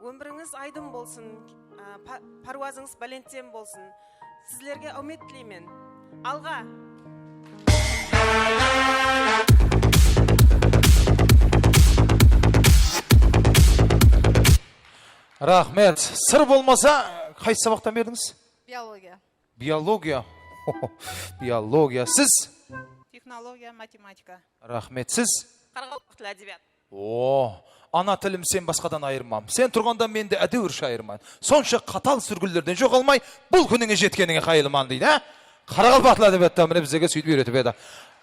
Өміріңіз айдын болсын, паруазыңыз бәленттен болсын. Сіздерге үміт тілеймін. Алға! Рахмет. Сыр болмаса, қайсы сабақтан бердіңіз? Биология. Биология. Биология. Сіз? Технология, математика. Рахмет. Сіз? Қарғалық тіл әдебиет. Ана тілім сен басқадан айырмам. Сен тұрғанда менде әдеуірші айырман. Сонша қатал сүргілдерден жоғалмай, бұл күніңе жеткеніңе қайылман дейді. Қарағалпақ тіл әдебиетті міне бізге сөйтіп үйретіп еді.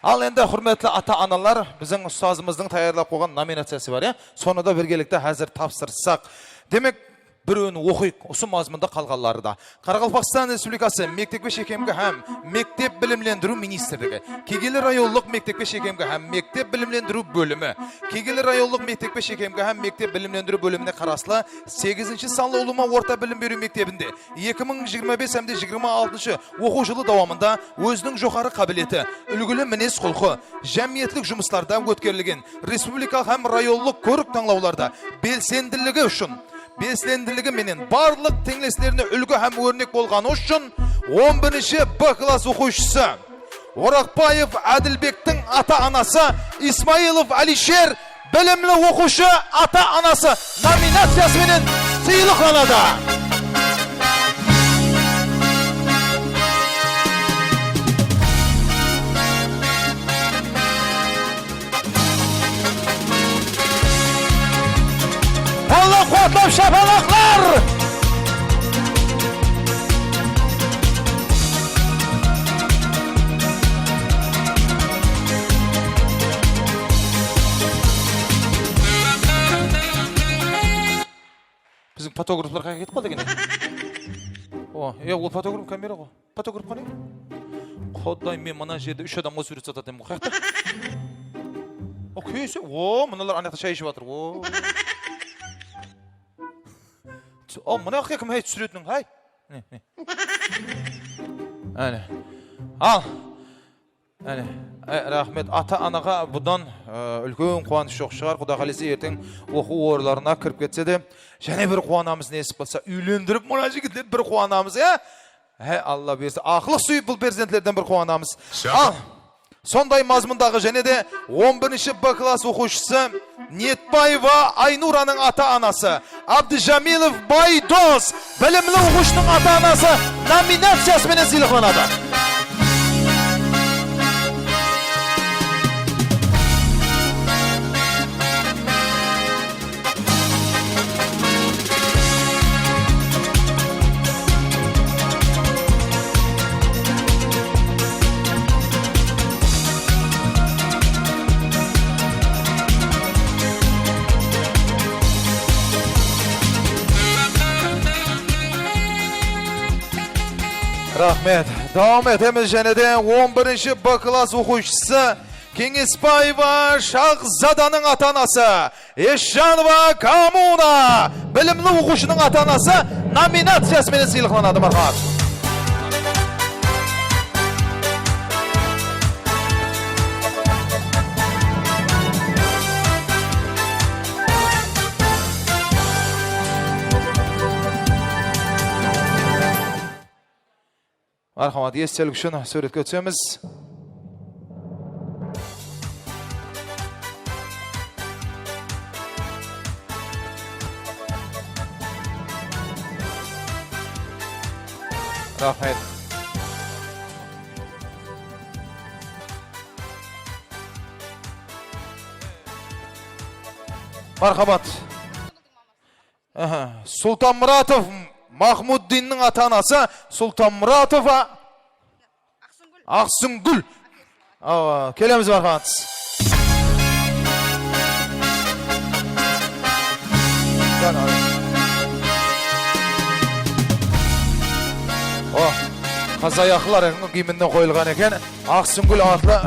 Ал енді құрметлі ата-аналар, біздің ұстазымыздың таярлап қойған номинациясы бар, соны да біргелікте әзір тапсырсақ. Демек, Birini okuyuk, осы mazmunda қалғанлары да. Қарақалпақстан Республикасы мектепке шекемге һәм мектеп білімлендіру министрлігі, Кегелі районлық мектепке шекемге һәм мектеп білімлендіру бөлімі, Кегелі районлық мектепке шекемге һәм мектеп білімлендіру бөліміне қарасылы 8-ші санлы ұлыма орта білім беру мектебінде 2025-26 оқу жылы давамында өзінің жоғары қабілеті, үлгілі мінез құлқы, жәмиетлік жұмыстарда өткерілген республика һәм районлық көрік таңлауларда белсенділігі үшін Бесленділігі менен барлық теңлестеріне үлгі һәм өрнек болған үшін 11-ші Б класс оқушысы Орақбаев Әділбектің ата-анасы Исмаилов Алишер білімлі оқушы ата-анасы номинациясымен сыйлықланады. Allah kuatlap şapalaklar! Bizim fotograflar kaya ketip kaldı gene. O, o fotograf kamera o. Fotograf kani? Kodday men mana jerde 3 adamga suret satadım bu kayakta. O köyse, o, mınalar anakta çay içip atır. O. O, mına kim hay suretinin hay? Ne? Öyle. Al. Öyle. Rahmet ata-anaga budan үлкен қуаныш жоқ шығар. Құда қаласа ертең оқу орындарына кіріп кетсе де, және бір қуанамыз несіп болса, үйлендіріп мына жігіттер бір қуанамыз, Алла берсі. Ақылық сүйіп бұл перзенттерден бір қуанамыз. Ал. Сондай мазмұндағы және де 11-ші Б класс оқушысы Ниетбаева Айнураның ата-анасы Абдыжамилов Байдос білімлі оқушының ата-анасы номинациясымен сыйлықланады. Rahmet. Devam etemiz және де 11-ші Б класс оқушысы Кеңесбаева Шахзаданың ата-анасы Ешжанова Камуна білімлі оқушының ата-анасы номинациясымен сыйлықланады. Мархабат. Marhamat, естелік үшін сөретке өтсеміз. Рахмет. Marhamat. Султанмұратов Махмуддиннің ата-анасы Султанмұратова Ақсүнгүл. Келеміз мархабат. Қазаяқылар киімінен қойылған екен. Ақсүнгүл атлы.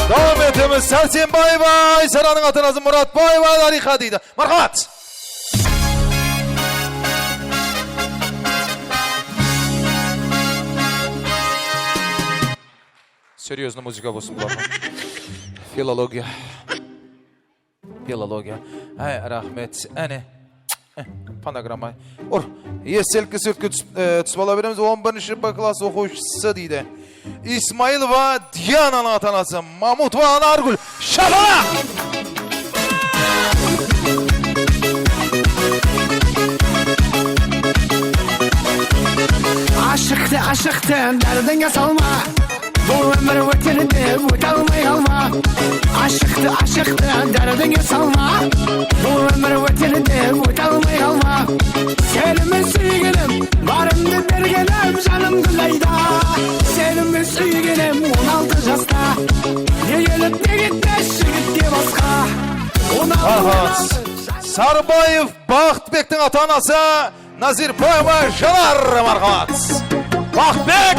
Devam etimiz Sarsenbayeва Айсараның ата-анасы Мұратбаева Дариха дейді. Мархабат. Серьезно музыка болсын бұларға. Филология. Рахмет. Әне. Панограмма. Естелкі сөткі түсіп ала береміз. 11-ші Б класс оқушысы дейді. Исмаилова Диананың ата-анасы Мамутова Анаргүл. Шабала! Aşıktı derdine salma. Bu ömür ötürüdü öte almay alma. Aşıktı derdine salma. Bu ömür ötürüdü Marhamat. Sarbayev Baxtbek'tin ata-anası Nazirboyeva Janar. Marhamat. Baxtbek.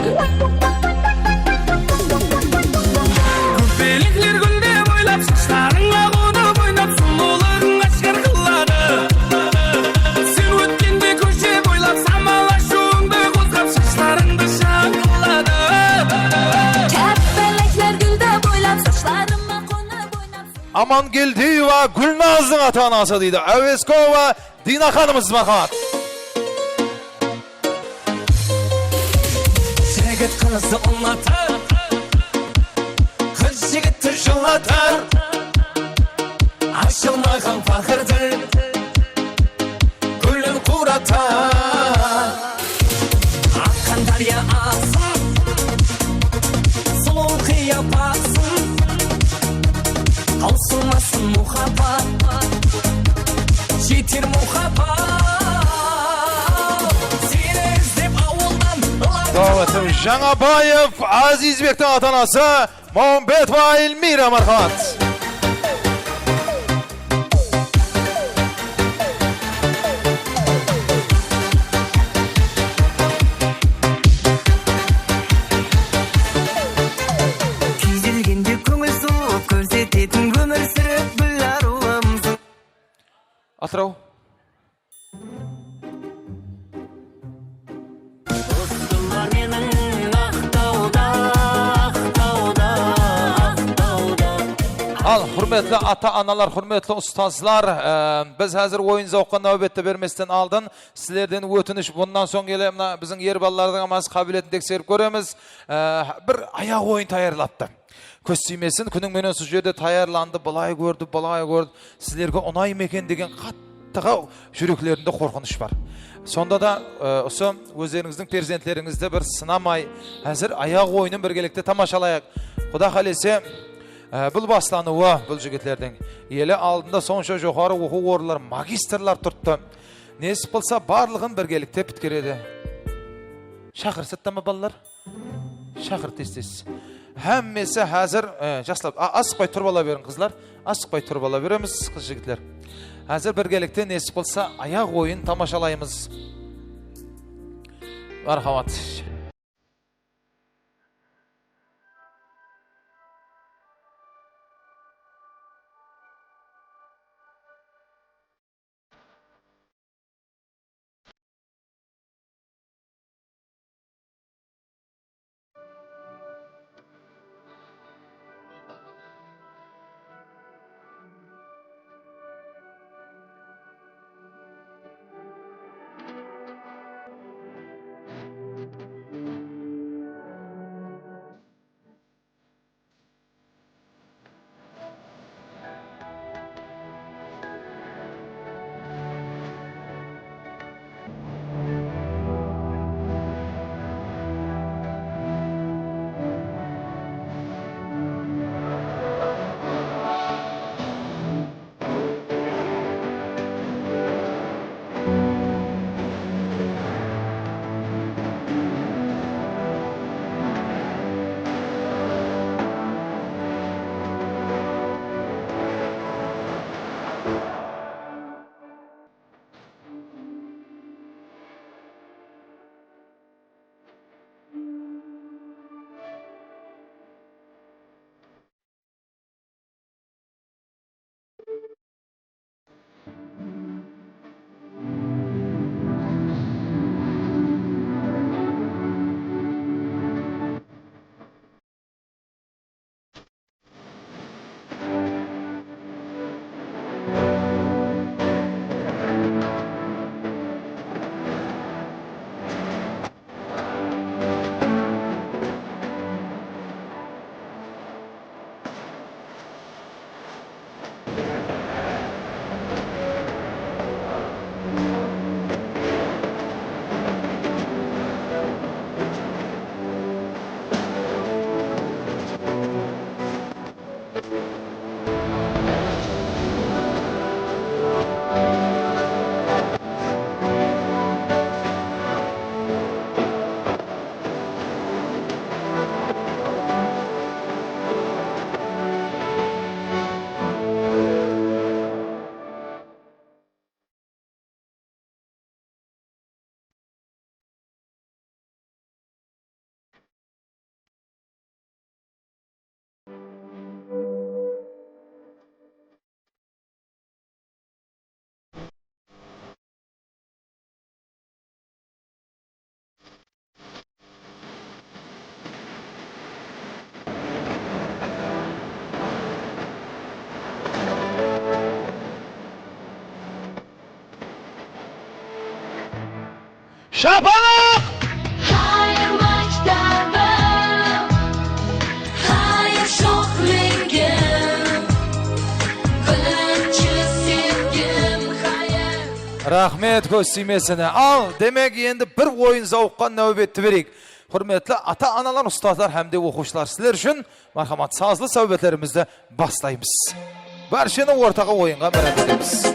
Belikler gülde boylap saçlarına konup oynap suluların aşkar kılladı. Sen ötkende köşe boylap samalaşuğunda kozgap saçlarında şakılladı. Kepelekler gülde boylap saçlarıma konup oynap. Aman geldi ve Gülnaz'ın ata-anası deydi. Eveskova Dina Hanımız marhamat. Жігіт қызды ұнатар, қыз жігітті жылатар, ашылмаған пақырдың гүлін қуратар. Аққан дария ағсын, сұлу қияпатсың, таусылмасын мұхаббат, жетер мұхаббат. Сені іздеп ауылдан Davetim Жаңабаев Azizbek'tin ata-anası Muhammedova Elmira marhamat. Күйзелгенде көңіл суып көрсететін өмір сүріп гүл аруымсың. Атырау. Достымдар менің Ақтауда, Ақтауда, Ақтауда. Al, hürmetli ata-analar, hürmetli ustazlar, biz hazır oyun zavqqa navbetde vermesinden aldın. Sizlerden ötünüş bundan son gele bizim yer ballardan amaz kabiliyetini tekserip göremiz. Bir ayak oyun tayarlattı. Көз сүймесін, күнің менен осы жерде таярланды, былай көрді. Сіздерге оңай екен деген қаттыға жүректерінде қорқыныш бар. Сонда да осы өздеріңіздің перзенттеріңізді бір сынамай, әзір аяқ ойынын біргелікте тамашалайық. Құда қалесе, бұл бастануы бұл жігітлердің елі алдында сонша жоғары оқу орындар, магистрлар тұртты. Несіп болса барлығын біргелікте біткереді. Шақырсытты ма балалар? Шақыр тез-тез. Həmmесі әзір, жаслап, асықпай тұрып ала берін қызлар, асықпай тұрып ала береміз қыз жігітлер. Әзір біргелікте несіп болса аяқ ойын тамашалаймыз. Мархамат. Şapanak! Hayır maktabım, hayır şoklingim, bilinçli sevgim, hayır. Rahmet kösümesine. Al, demek endi bir oyun zavukkan növbetni berik. Hürmetli ata-analar, ustazlar hamda o'quvchilar, sizlar uchun marhamat sazlı sohbatlarimizda boshlaymiz. Barchani o'rtaga o'yinga marhamat etamiz.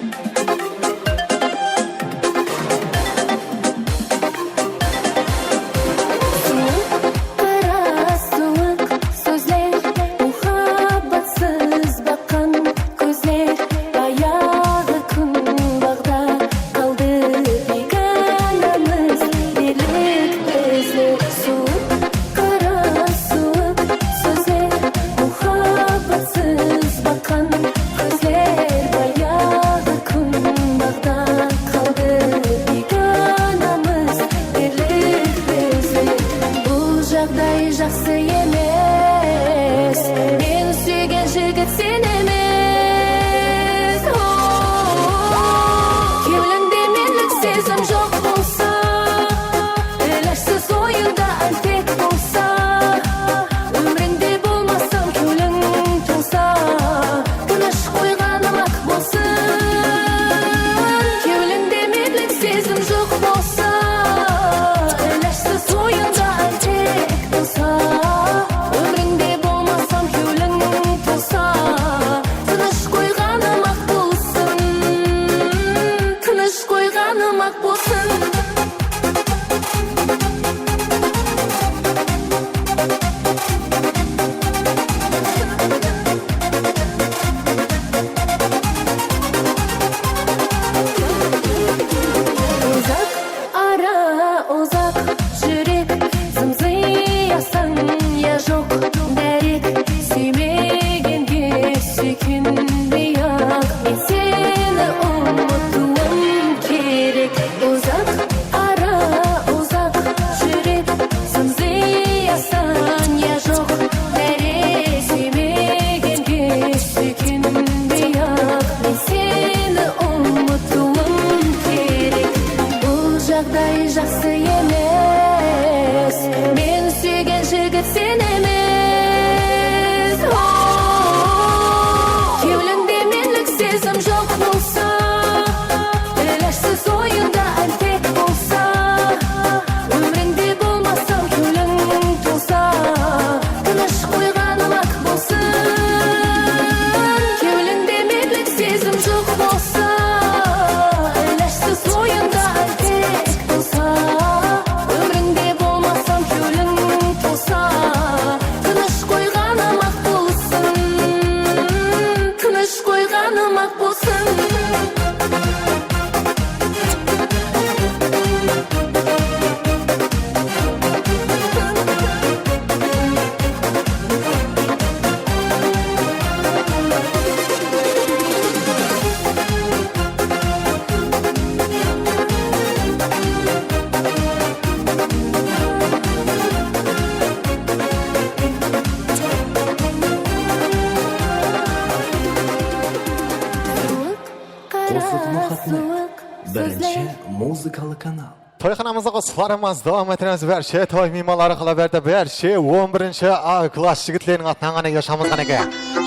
Birinchi muzikali kanal. To'yxonamizda qo'shiqlarimiz davom etamiz. Barcha to'y mehmonlari qilaverdi. Barcha 11-A klass yigitlarning atnagani yoshamiz qanaqa.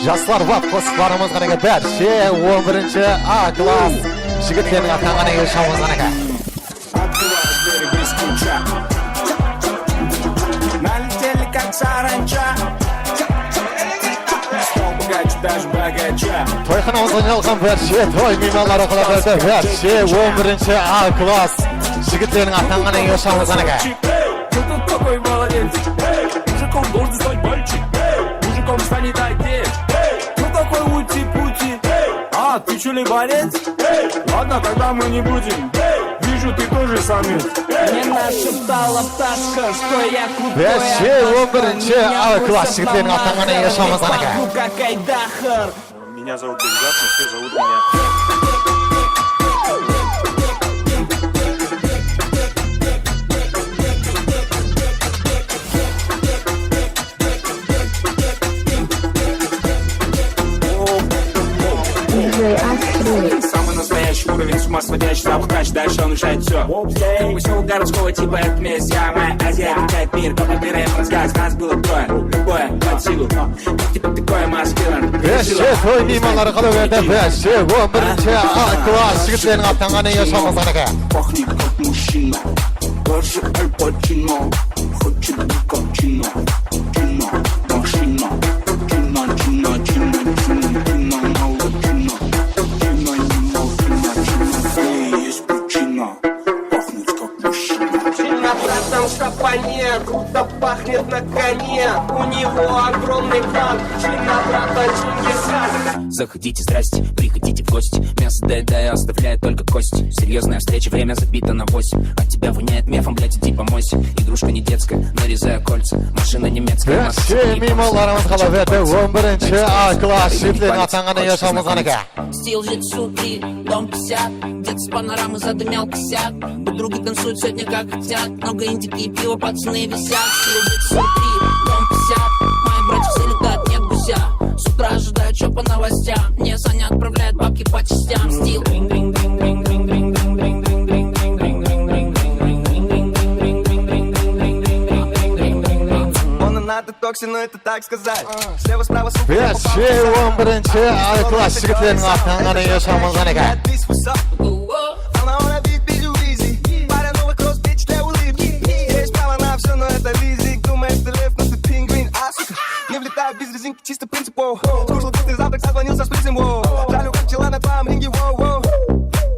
Yoshlar va qo'shiqlarimiz qanaqa. Barcha 11-A klass yigitlarning atnagani yoshamiz qanaqa. Налетели как саранча. To'yxonamizda yolg'on barcha to'y mehmonlari qilaverdi. Barcha 11-A klass yigitlarning atnagani yoshamiz qanaqa. Кто такой молодец? Мужиком должен стать мальчик. Мужиком станет отец. Кто такой ути-пути? А, ты что ли борец? Ладно, тогда мы не будем. Вижу, ты тоже самец. Мне нашептала пташка, что я крутой. Barcha 11-A klass yigitlarning atnagani yoshamiz qanaqa. Как Айдахар. Меня зовут Бекзат, но все зовут меня. Самый настоящий уровень с ума сводящий запах кач, дальше он решает все. Как веселого городского типа это месть, я моя Азия качает мир, как набираем разгаз, нас было трое, любое под силу. Как тебе такое маскирован? Beşe toy mimarları kalıverdi. Beşe 11. A klass jigitlerin atlanğany yaşamaz anaka. Пахнет как мужчина, даже Аль Пачино хочет быть как Чино. Чино, машина, Чино, Чино, Чино, Чино, Чино, мало Чино. Чино, Чино, Чино, Чино, эй, есть причина, пахнет как мужчина. Чина, братан, шапане, круто пахнет на коне. У него огромный кран. Чина, братан, Чингисхан. Заходите, здрасте, приходите в гости. Мясо доедая, оставляет только кость. Серьезная встреча, время забито на 8. От тебя воняет мефом, блядь, иди помойся. Игрушка не детская, нарезая кольца. Машина немецкая. Beşe mimarlarımız kalıverdi. 11. A klass jigitlerin atlanğany yaşamaz anaka. Стил житсу 3, дом 50. Дед с панорамы задымял косяк. Подруги танцуют сегодня как хотят. Много индики и пива, пацаны висят. Стил житсу 3, дом 50. Мои братья все летают, нет гуся. С утра ожидают, чё по новостям. Мне Саня отправляет бабки по частям. Стил. Он надо токсин, но это так сказать. Слева, справа, Beşe 11. A klass jigitlerin atlanğany yaşamaz anaka. Она wanna beat, beat you easy. Паря новый кросс, bitch, that will leave. Есть право на все, но это лизик. Думаешь, ты лев, но ты пингвин, а сука. Не влетаю без резинки, чисто принципов. Скушал вкусный завтрак, созвонился с призем, воу. Жалю, как пчела на твоем ринге, воу.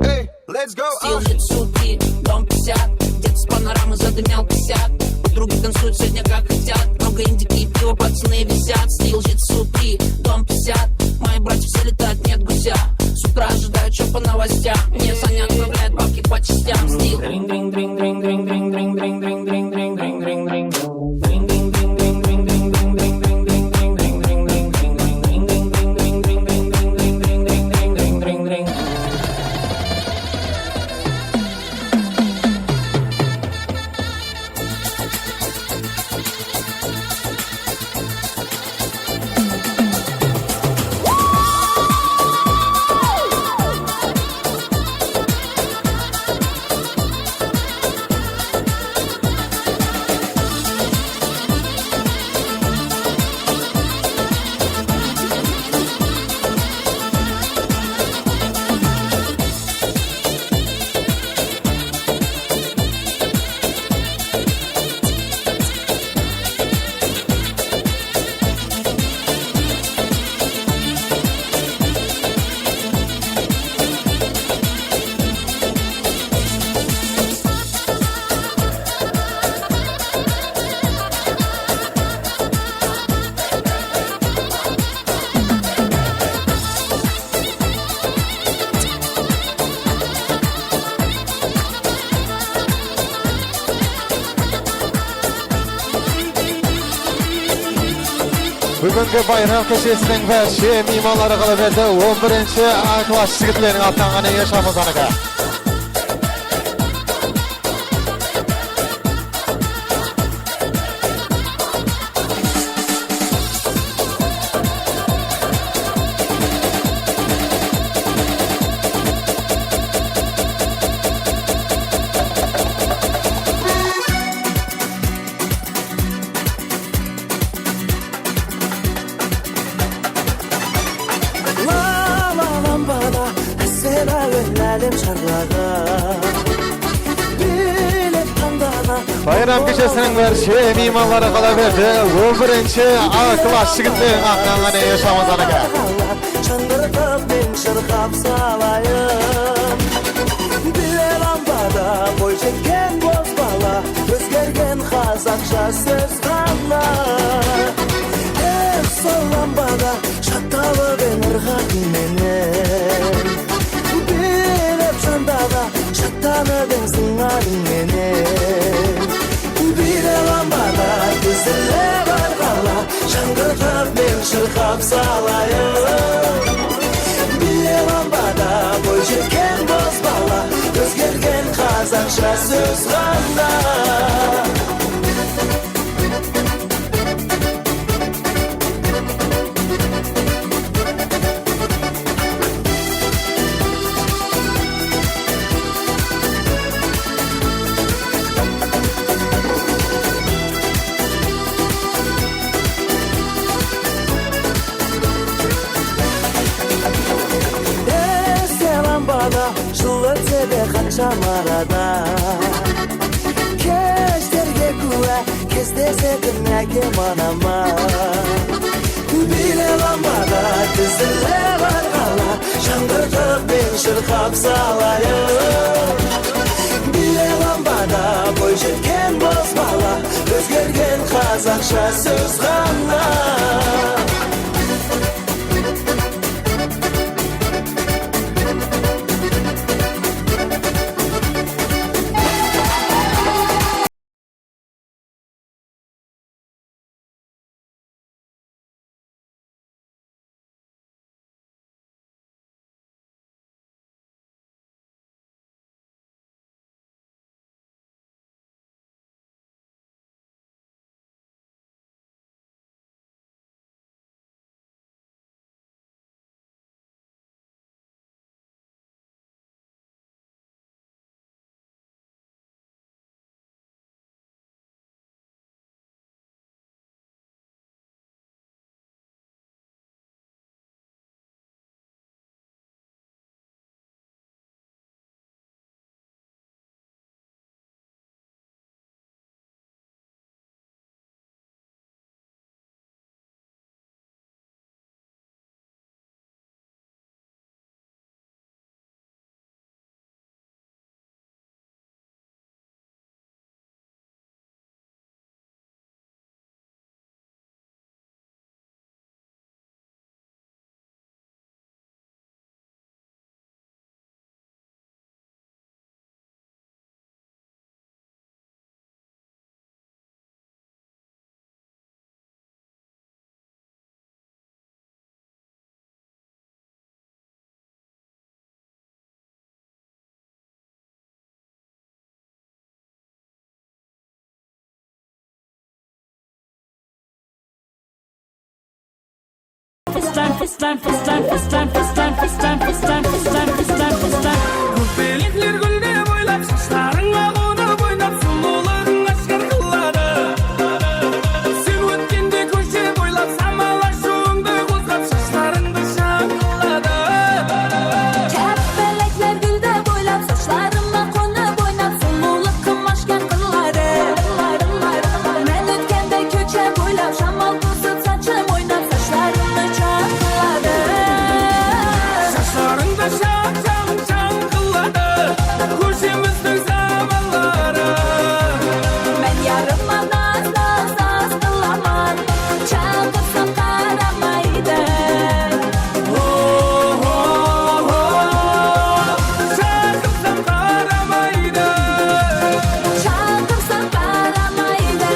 Эй, let's go. Стил житсу 3, дом 50. Дед с панорамы задымял косяк. Подруги танцуют сегодня как хотят. Много индики и пива, пацаны висят. Стил житсу 3, дом 50. Мои братья все летают, нет гуся. С утра ожидают, чё по новостям. Мне Саня отправляет бабки по частям. Стил. Bugünkü bayram köşesinin beşe mimarları kalıverdi. 11. A klass jigitlerin atlanğany yaşamaz anaka. Bayram köşesinin beşe mimarları kalıverdi. 11. A klass jigitlerin atlanğany yaşamaz anaka. Шаңғыртып мен шырқап салайын. Биле лампада бой жеткен боз бала, өзгерген қазақша сөз ғана. Сол лампада шатталып ырғағыңменен, билеп жандағы шаттанып сыңарыңменен. Биле лампада көзіле барғала, шаңғыртып мен шырқап салайын. Биле лампада бой жеткен боз бала, өзгерген қазақша сөз ғана. бала жыл өтсе де қанша арада кештерге куә кездесетін әкем анама биле ламбада тізіле барғала жаңғыртып мен шырқап салайын биле ламбада бой жеткен боз бала өзгерген қазақша сөз ғана Көпелектер гүлде бойлап шаштарыңа қонып ойнап сұлулығың ашқар қылады сен өткенде көше бойлап самала шуыңды қозғап шаштарыңды шаңқылады Көпелектер гүлде бойлап шаштарыма қонып ойнап сұлулығым ашқан қылады мен өткенде көше бойлап шамал тосып сачым ойнап шаштарымды шаңқылады шаштарыңды шаңқылады көшеміздің самалары мен ярыма наз қыламан шаңқырсам қарамайды шақырсам қарамайды шаңқырсам қарамайды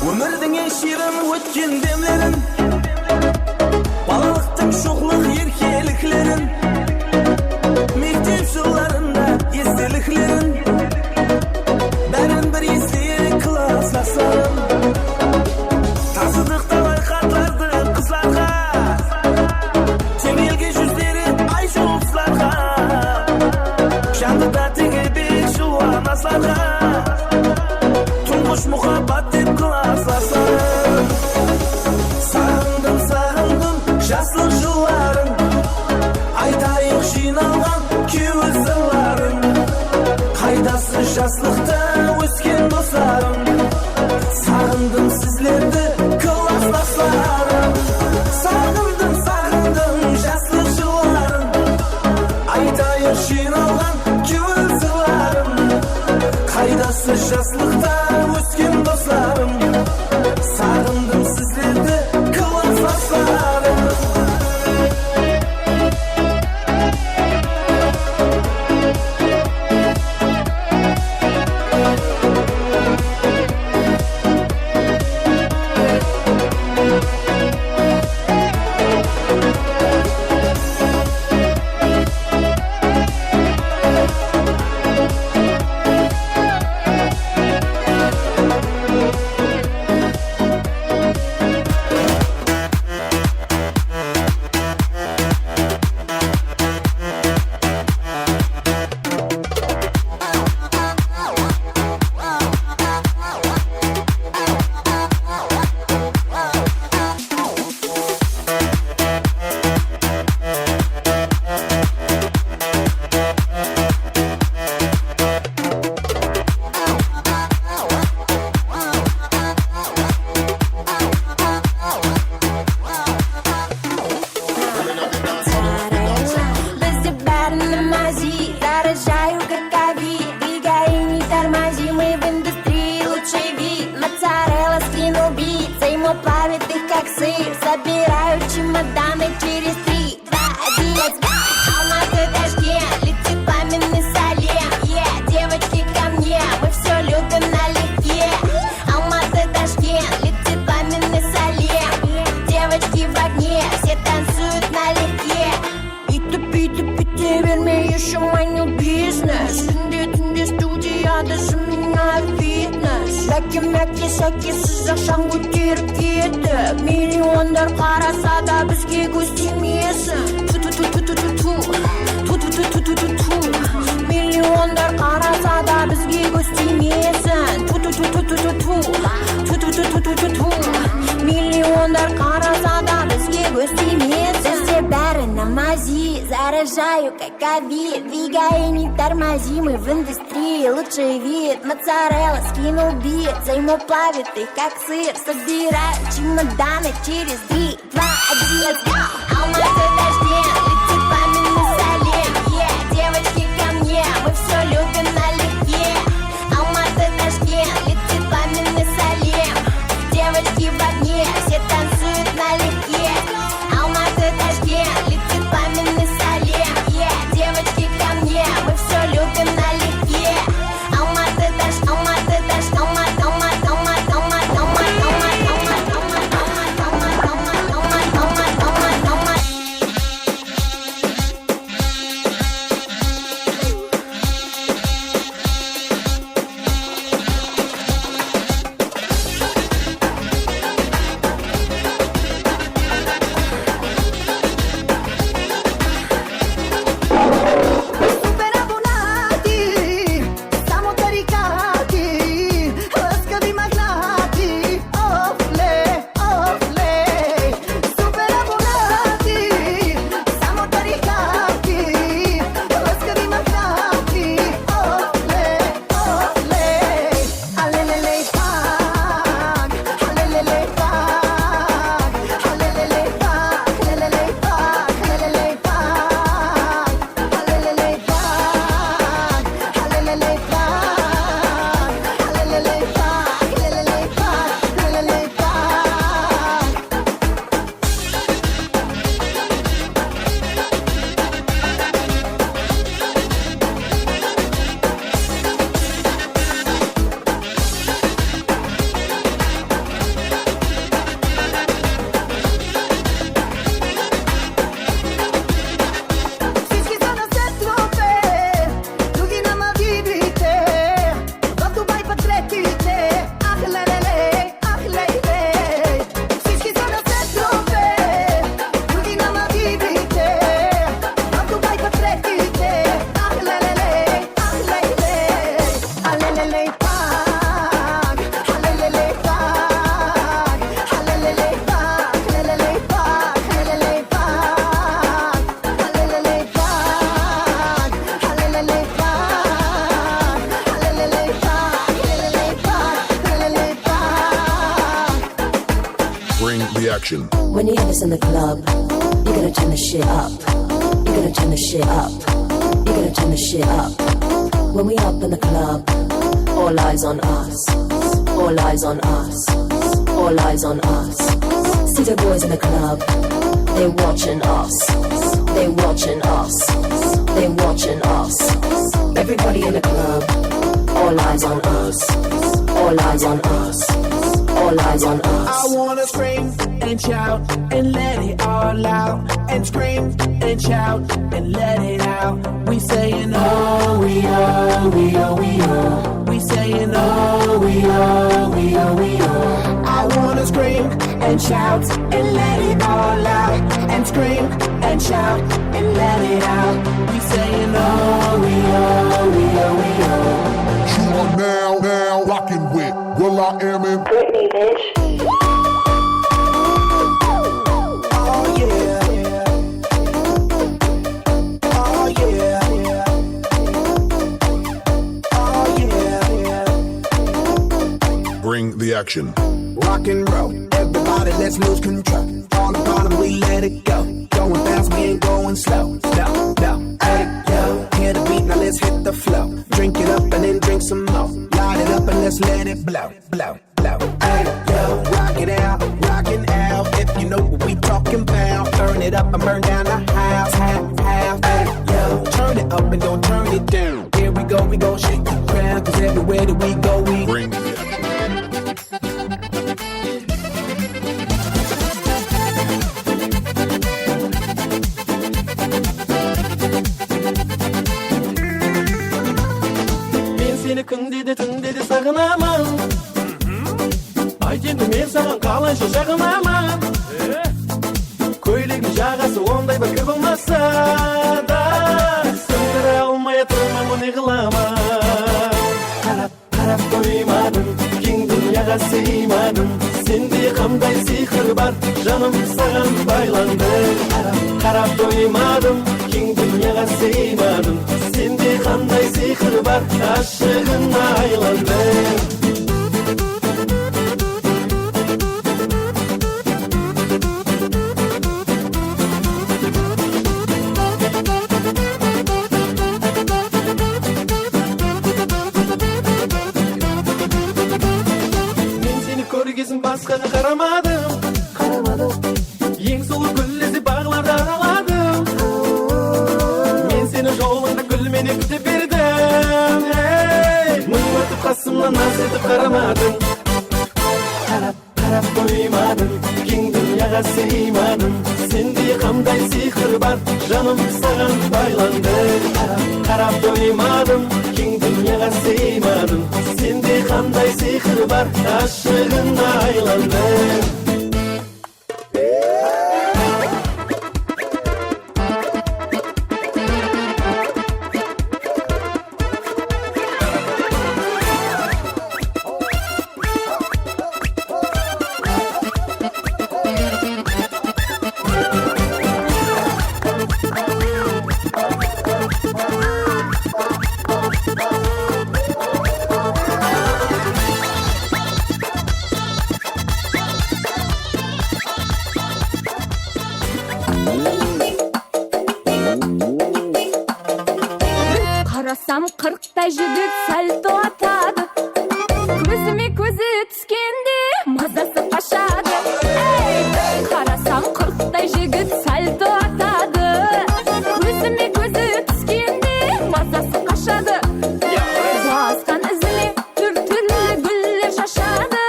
өмірдің ең ширын өткен демлерін балалықтың шоқлық еркеліклерін мектеп жылдарында естеліклерін бәрін бір естелік класстастарым тасыдық талай хаттарды қыздарға теңелге жүздері ай жұлдыздарға жанды да теңебек жуан асларға тұңғыш мұхаббат деп класстастарым сағындым жаслық жыларын айтайық жиналған кеуі сырларын қайдасы жаслықта өскен достарым сағындым сіздерді класстастарым сағындым жаслық жыларын айтайық жиналған кеуі сырларын қайдасы жаслықта өскен достарым сағындым сіздерді класстастарым тормози, заражаю как ковид. Двигай, не тормози, мы в индустрии лучший вид. Моцарелла скинул бит, ему плавит их как сыр. Собираю чемоданы через 3, 2, 1. Алматы, Ташкент, летит пламенный Салем. Девочки ко мне, мы все любим налегке. Алматы, Ташкент, летит пламенный Салем. Девочки в огне, все танцуют налегке. Пите, вернее, еще манил бизнес. Түнде студияда меняю фитнес. Мәке сәке сызық шаң көтеріп кетіп. Миллиондар қараса да бізге көз тимесін. Миллиондар қараса да бізге көз тимесін. Миллиондар қараса да бізге көз тимесін. Бізде бәрі намази, заражаю как ковид. Двигай, не тормози, мы в индустрии лучший вид. Моцарелла скинул бит, ему плавит их как сыр. Собираю чемоданы через 3, 2, 1. Алматы, Ташкент, летит пламенный Салем. Девочки ко мне, мы все любим налегке. Алматы, Ташкент, летит пламенный Салем. Девочки в огне, все танцуют налегке. Алматы, Ташкент, летит пламенный Салем. Девочки ко мне, мы все любим налегке. Алматы, Ташкент, Алматы, Ташкент, Алматы, Алматы, Алматы, Алматы, Алматы, action. When you have us in the club, you're gonna turn the shit up. You're gonna turn the shit up. You're gonna turn the shit up. When we up in the club, all eyes on us. All eyes on us. All eyes on us. See the boys in the club, they watching us. They watching us. They watching us. Everybody in the club, all eyes on us. All eyes on us. All eyes on us. I wanna scream and shout and let it all out. And scream and shout and let it out. We saying oh, we oh, we oh, we oh. We saying oh, we oh, we oh, we oh. I wanna scream and shout and let it all out. And scream and shout and let it out. We saying oh, we oh, we oh, we oh. You are now rocking with Will I Am in Britney, bitch. Oh yeah. Oh yeah. Oh yeah. Bring the action. Rock and roll, everybody, let's lose control. On the bottom, we let it go. Going fast, we ain't going slow. No, no, hey yo, let it blow, blow, blow. Hey, yo, rock it out, rockin' out. If you know what we talking about, turn it up and burn down the house, half, half. Hey, yo, turn it up and don't turn it down. Here we go shake the ground, 'cause everywhere that we go, we bring it. Seni kın dedi tın dedi sağınamam. Ay kendim ben sağın kalayşı şağınamam. Köylegi жағасы onday bakır bulmasa da sındıra olmaya tırmam onu kılamam. Karap doymadım, keng dünyaya sıymadım. Sende qanday sihir var, canım sağın baylandı. Karap doymadım, keng dünyaya sıymadım. Sende qanday sihir var, aşığına aylandım. Görgezin başkana karamadım, Ең сұлу гүллezi bağlarda araladım. Men seni жолыңда gülmeni күтіп бердім. Мың өтіп қасымнан наз етіп қарамадың. Қарап қоймадың, кең дүнияға сыймадың. Сенде қандай сиқыр бар, жаным саған байланды. Қарап қоймадың, кең дүнияға сыймадың. Сенде қандай сиқыр бар, ашығына айландың. Қарасам қырықтай жігіт сальто атады, көзіме көзі түскенде мазасы қашады. Қарасам қырықтай жігіт сальто атады, көзіме көзі түскенде мазасы қашады. Басқан ізіме түр-түрлі гүлдер шашады,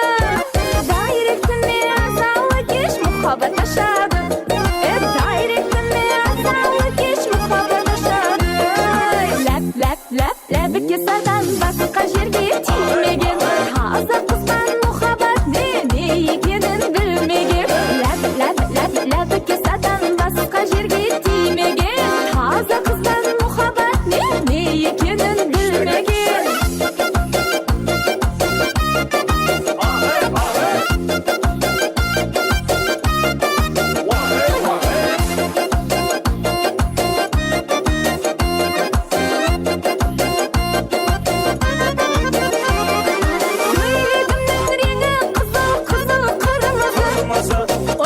дайректіме азалы кеш мұхаббат ашады. Дайректіме азалы кеш мұхаббат ашады. Ләбі кесадан басқа жерге тимеген, таза қыздан мұхаббат не екенін білмеген. Ләбі кесадан басқа жерге тимеген, таза қыздан мұхаббат не екенін білмеген.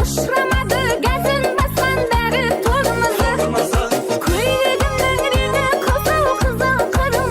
Ұшырамады газын басқан бәрі торымызы. Көйлегімнің реңі қызыл-қызыл қырмызы.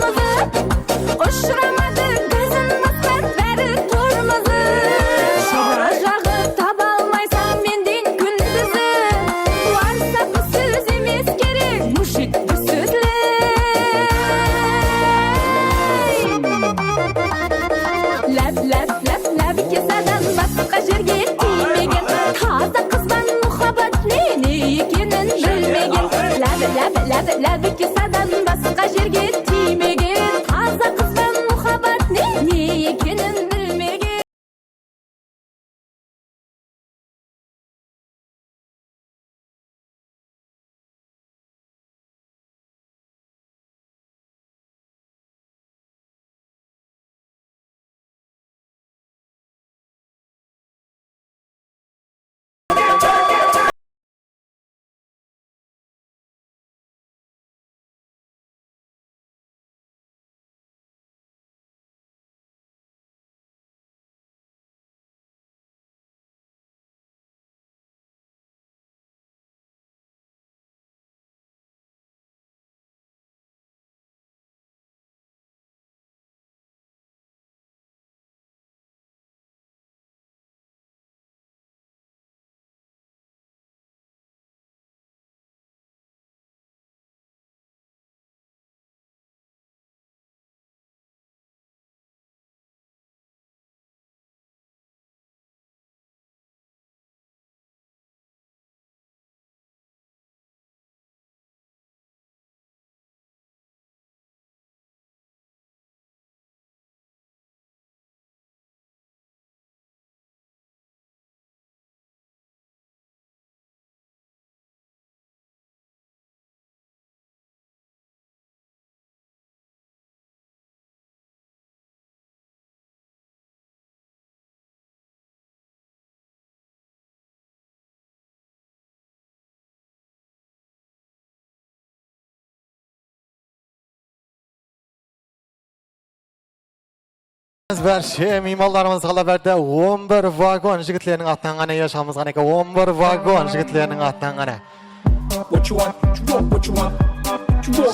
Berşe mimallarımız Galaber'de 11 vagon jigitlerinin atından gana yaşamız gana 11 vagon jigitlerinin atından gana.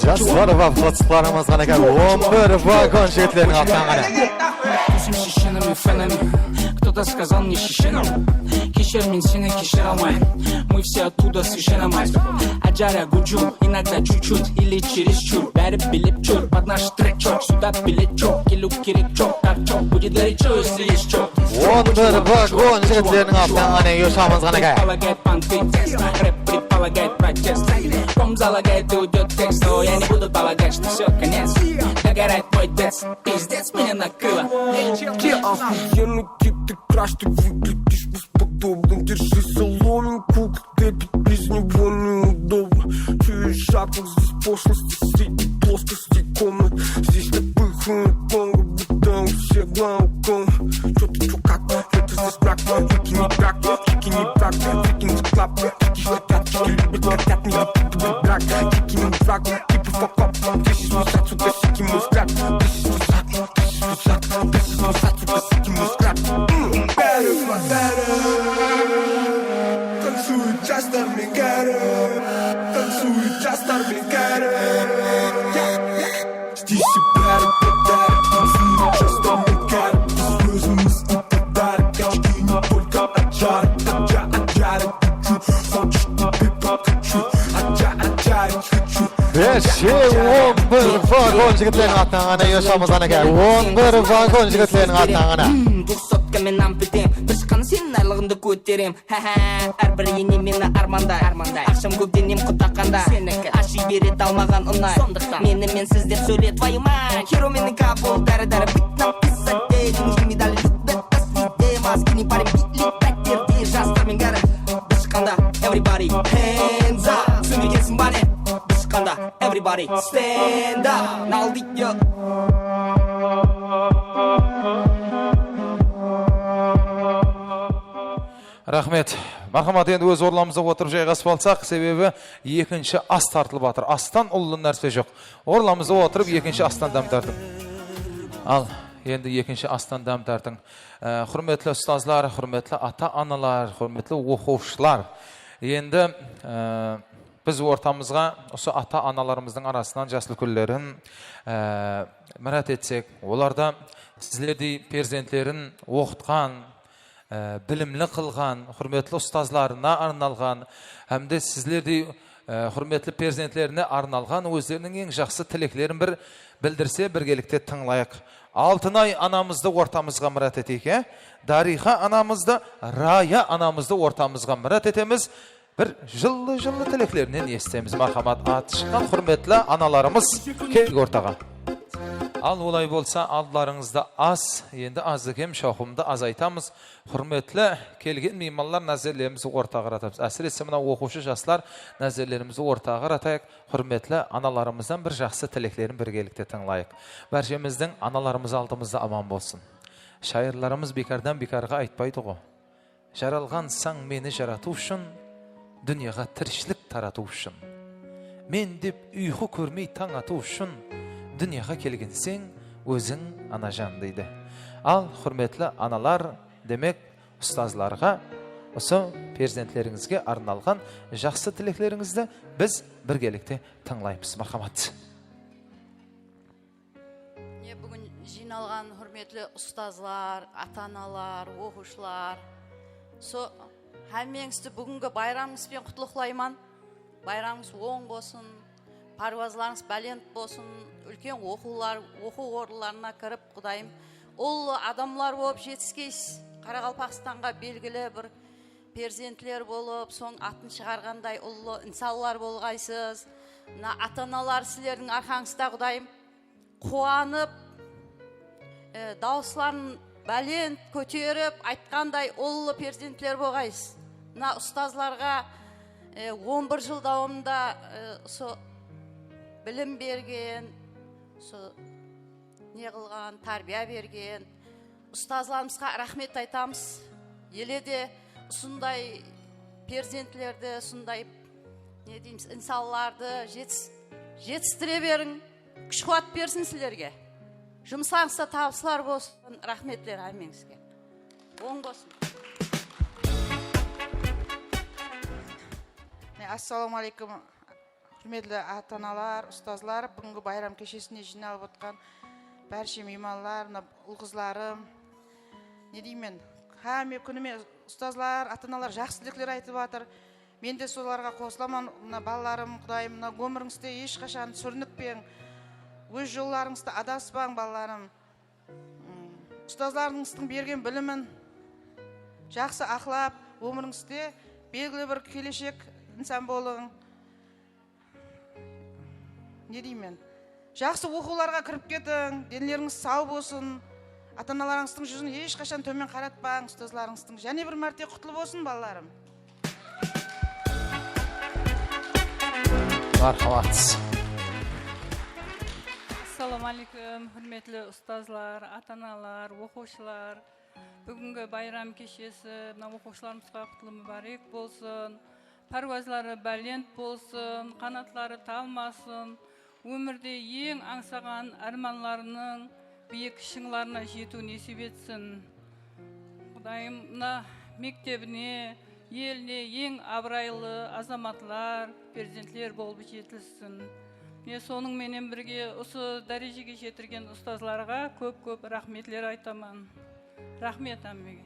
Jaslar va fotoğraflarımız gana 11 vagon jigitlerinin atından gana. Кто-то сказал мне шишина. Кишер мен сені кешер алмайын. Мы все оттуда совершенно мать. Аджаря гуджу, иногда чуть-чуть или чересчур. Бәрі біліп чур, под наш трек чок. Сюда билет чок, келу керек чок. Так чок, будет горячо, если есть чок. 11 vagon jigitlerinin atından gana yaşamız gana. Предполагает панк-тест, рэп предполагает протест. Ком залагает и уйдет текст, но я не буду полагать, что все, конец. Догорает мой дец, пиздец меня накрыло. Ты охуенный тип, ты краш, ты выглядишь бесподобно. Держи соломинку, когда пить без него неудобно. Чуешь шапок, здесь пошлости, среди плоскости комнат. Здесь так пыхает танго, будто у всех главком. Чё ты, чё как, это здесь брак, чики не брак, викинг клаб. Чики хотят, чики любят, хотят, не выпитывать брак. Чики не брак, типа факап. This is what's up, сука, сики мой взгляд. This is what's up, this is what's up, this is what's up, сука, сики мой взгляд. Танцует часто мигары, танцует часто мигары. Здесь и пары подарок, танцует часто мигары. Слезы мысли подарок, очки не только аджары. Аджары хочу, хочешь тебе покачу. Аджары хочу. Berşe 11 vagon jigitlerinin atından gana yaşamız gana. 11 vagon jigitlerinin atından gana. 200 мен ампетем, тышқан сен айлығынды көтерем. Әрбір ене мені армандай. Ақшам көп денем құтақанда. Сенікі аши берет алмаған ұнай. Сондықтан мені менсіз деп сөйле твою мать. Херо менің капол дәрі-дәрі бит написать дейді. Нужны медали любят таслиде. Маскини парень битлит пәттерде. Жастармен кәрі бішқанда. Everybody hands up. Сөйлегенсің бане бішқанда. Everybody stand up. Нал дейді. Рахмет. Мархамат, енді өз орламызда отырып жайғасып алсақ, себебі екінші ас тартылып жатыр. Астан ұлы нәрсе жоқ. Орламызда отырып екінші астан дәм тартып. Ал, енді екінші астан дәм тартың. Құрметлі ұстазлар, құрметлі ата-аналар, құрметлі оқушылар. Енді біз ортамызға осы ата-аналарымыздың арасынан жасыл күллерін мұрат етсек, оларда сіздердей перзенттерін оқытқан, білімлі қылған, құрметлі ұстазларына арналған, әмде сіздердей құрметлі перзенттеріне арналған өздерінің ең жақсы тілеклерін бір білдірсе, біргелікте тыңлайық. Алтынай анамызды ортамызға мұрат етейік, Дариға анамызды, Рая анамызды ортамызға мұрат етеміз. Бір жылы тілеклерінен естеміз. Мархамат, аты шыққан құрметлі аналарымыз келгі ортаға. Ал олай болса, алдыларыңызда аз, енді аздықем шауқымды азайтамыз. Құрметлі келген мейманлар нәзірлерімізді ортаға ратамыз. Әсіресе мына оқушы жастар нәзірлерімізді ортаға ратайық. Құрметлі аналарымыздан бір жақсы тілеклерін біргелікте тыңлайық. Бәршеміздің аналарымыз алдымызда аман болсын. Шайырларымыз бекардан бекарға айтпайды ғой. Жаралған саң мені жарату үшін, дүнияға тіршілік тарату үшін. Мен деп ұйқы көрмей таң ату үшін, дүнияға келгенсең өзің ана жан дейді. Ал құрметлі аналар, демек ұстазларға, осы перзентлеріңізге арналған жақсы тілеклеріңізді біз біргелікте тыңлаймыз. Мархамат. Бүгін жиналған құрметлі ұстазлар, ата-аналар, оқушылар, Həmmеңізді бүгінгі байрамыңызбен құтлықлайман. Байрамыңыз оң болсын, парвазларыңыз бәлент болсын, үлкен оқу орындарына кіріп, Құдайым, ұлы адамлар болып жетіскейсіз. Қарақалпақстанға белгілі бір перзентлер болып, соң атын шығарғандай ұлы инсаллар болғайсыз. Ата-аналар сілердің арқаңызда, Құдайым, қуанып, дауысларын бәлент көтеріп, айтқандай ұлы перзентлер болғайсыз. Ұстазларға 11 жыл дауымда білім берген, не қылған, тарбия берген. Ұстазларымызға рахмет айтамыз. Еледе ұсындай перзентлерді, ұсындай инсалларды жетістіре берің. Күш қуат берсін сілерге. Жұмсаңызда табысылар болсын. Рахметлер әмеңізге. Оң болсын. Ассалаумағалейкум. Құрметті ата-аналар, ұстазлар, бүгінгі байрам кешесіне жиналып отқан бәрше меймандар, ұл-қызларым, не деймін, қаме күніме ұстазлар, ата-аналар жақсы тілектер айтып жатыр. Мен де соларға қосыламын, балаларым, құдайым, өміріңізде ешқашан сүрінікпен, өз жолларыңызды адаспаң, балаларым. Ұстазларыңыздың берген білімін жақсы ақылап, өміріңізде белгілі бір келешек инсан болың. Не деймін? Жақсы оқуларға кіріп кетің, денелеріңіз сау болсын. Ата-аналарыңыздың жүзін ешқашан төмен қаратпаң, ұстазларыңыздың. Және бір мәрте құтлы болсын, балаларым. Мархамат. Ассалаумағалейкум, хүрметлі ұстазлар, ата-аналар, оқушылар. Бүгінгі байрам кешесі оқушыларымызға құтлы мүбәрек болсын. Паруазлары бәлент болсын, қанатлары талмасын. Өмірде ең аңсаған арманларының биік шыңларына жету несіп етсін. Құдайымна мектебіне, еліне ең абырайлы азаматлар, перзентлер болып жетілсін. Мен соның менен бірге осы дәрежеге жетірген ұстазларға көп-көп рахметлер айтамын. Рахмет әммеге.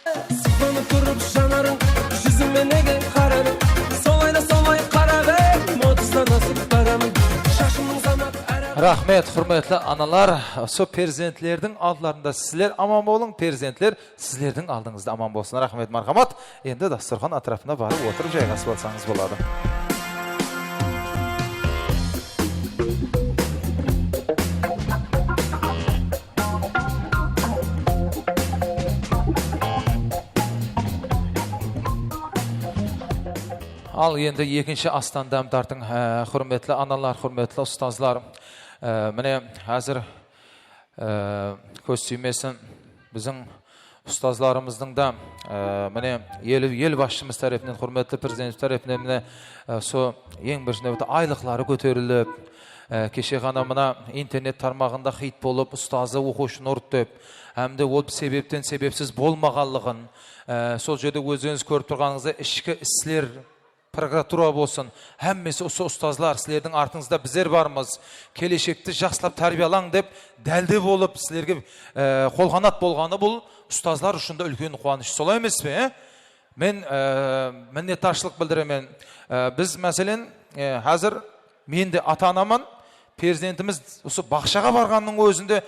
Сыпынып тұрып жанарың, жүзіме неге қарадың? Солай да солай қара бер, мотыстан асып барамын. Шашымның замат әрі... Рахмет, құрметлі аналар. Со перзентлердің алдыларында сіздер аман болың, перзентлер сіздердің алдыңызда аман болсын. Рахмет, мархамат. Енді дастархан атырапына барып отырып жайғасып алсаңыз болады. Ал енді екінші астан дәмдардың құрметлі аналар, құрметлі ұстазлар. Міне әзір көз сүймесін біздің ұстазларымыздың да міне ел басшымыз тарапынан, құрметлі президент тарапынан міне со ең біршіне айлықлары көтеріліп, кеше ғана мына интернет тармағында хит болып, ұстазы оқушыны ұрттып, әмді ол себептен себепсіз болмағанлығын, сол жерде өзіңіз көріп тұрғаныңызда ішкі істер прокуратура болсын, әммесі осы ұстазлар, сілердің артыңызда біздер бармыз, келешекті жақсылап тәрбиялаң деп, дәлде болып, сілерге қолғанат болғаны бұл ұстазлар үшін де үлкен қуаныш. Солай емес пе? Мен міннеттаршылық білдіремен. Біз мәселен, әзір мен де ата-анамын, перзентіміз осы бақшаға барғанның өзінде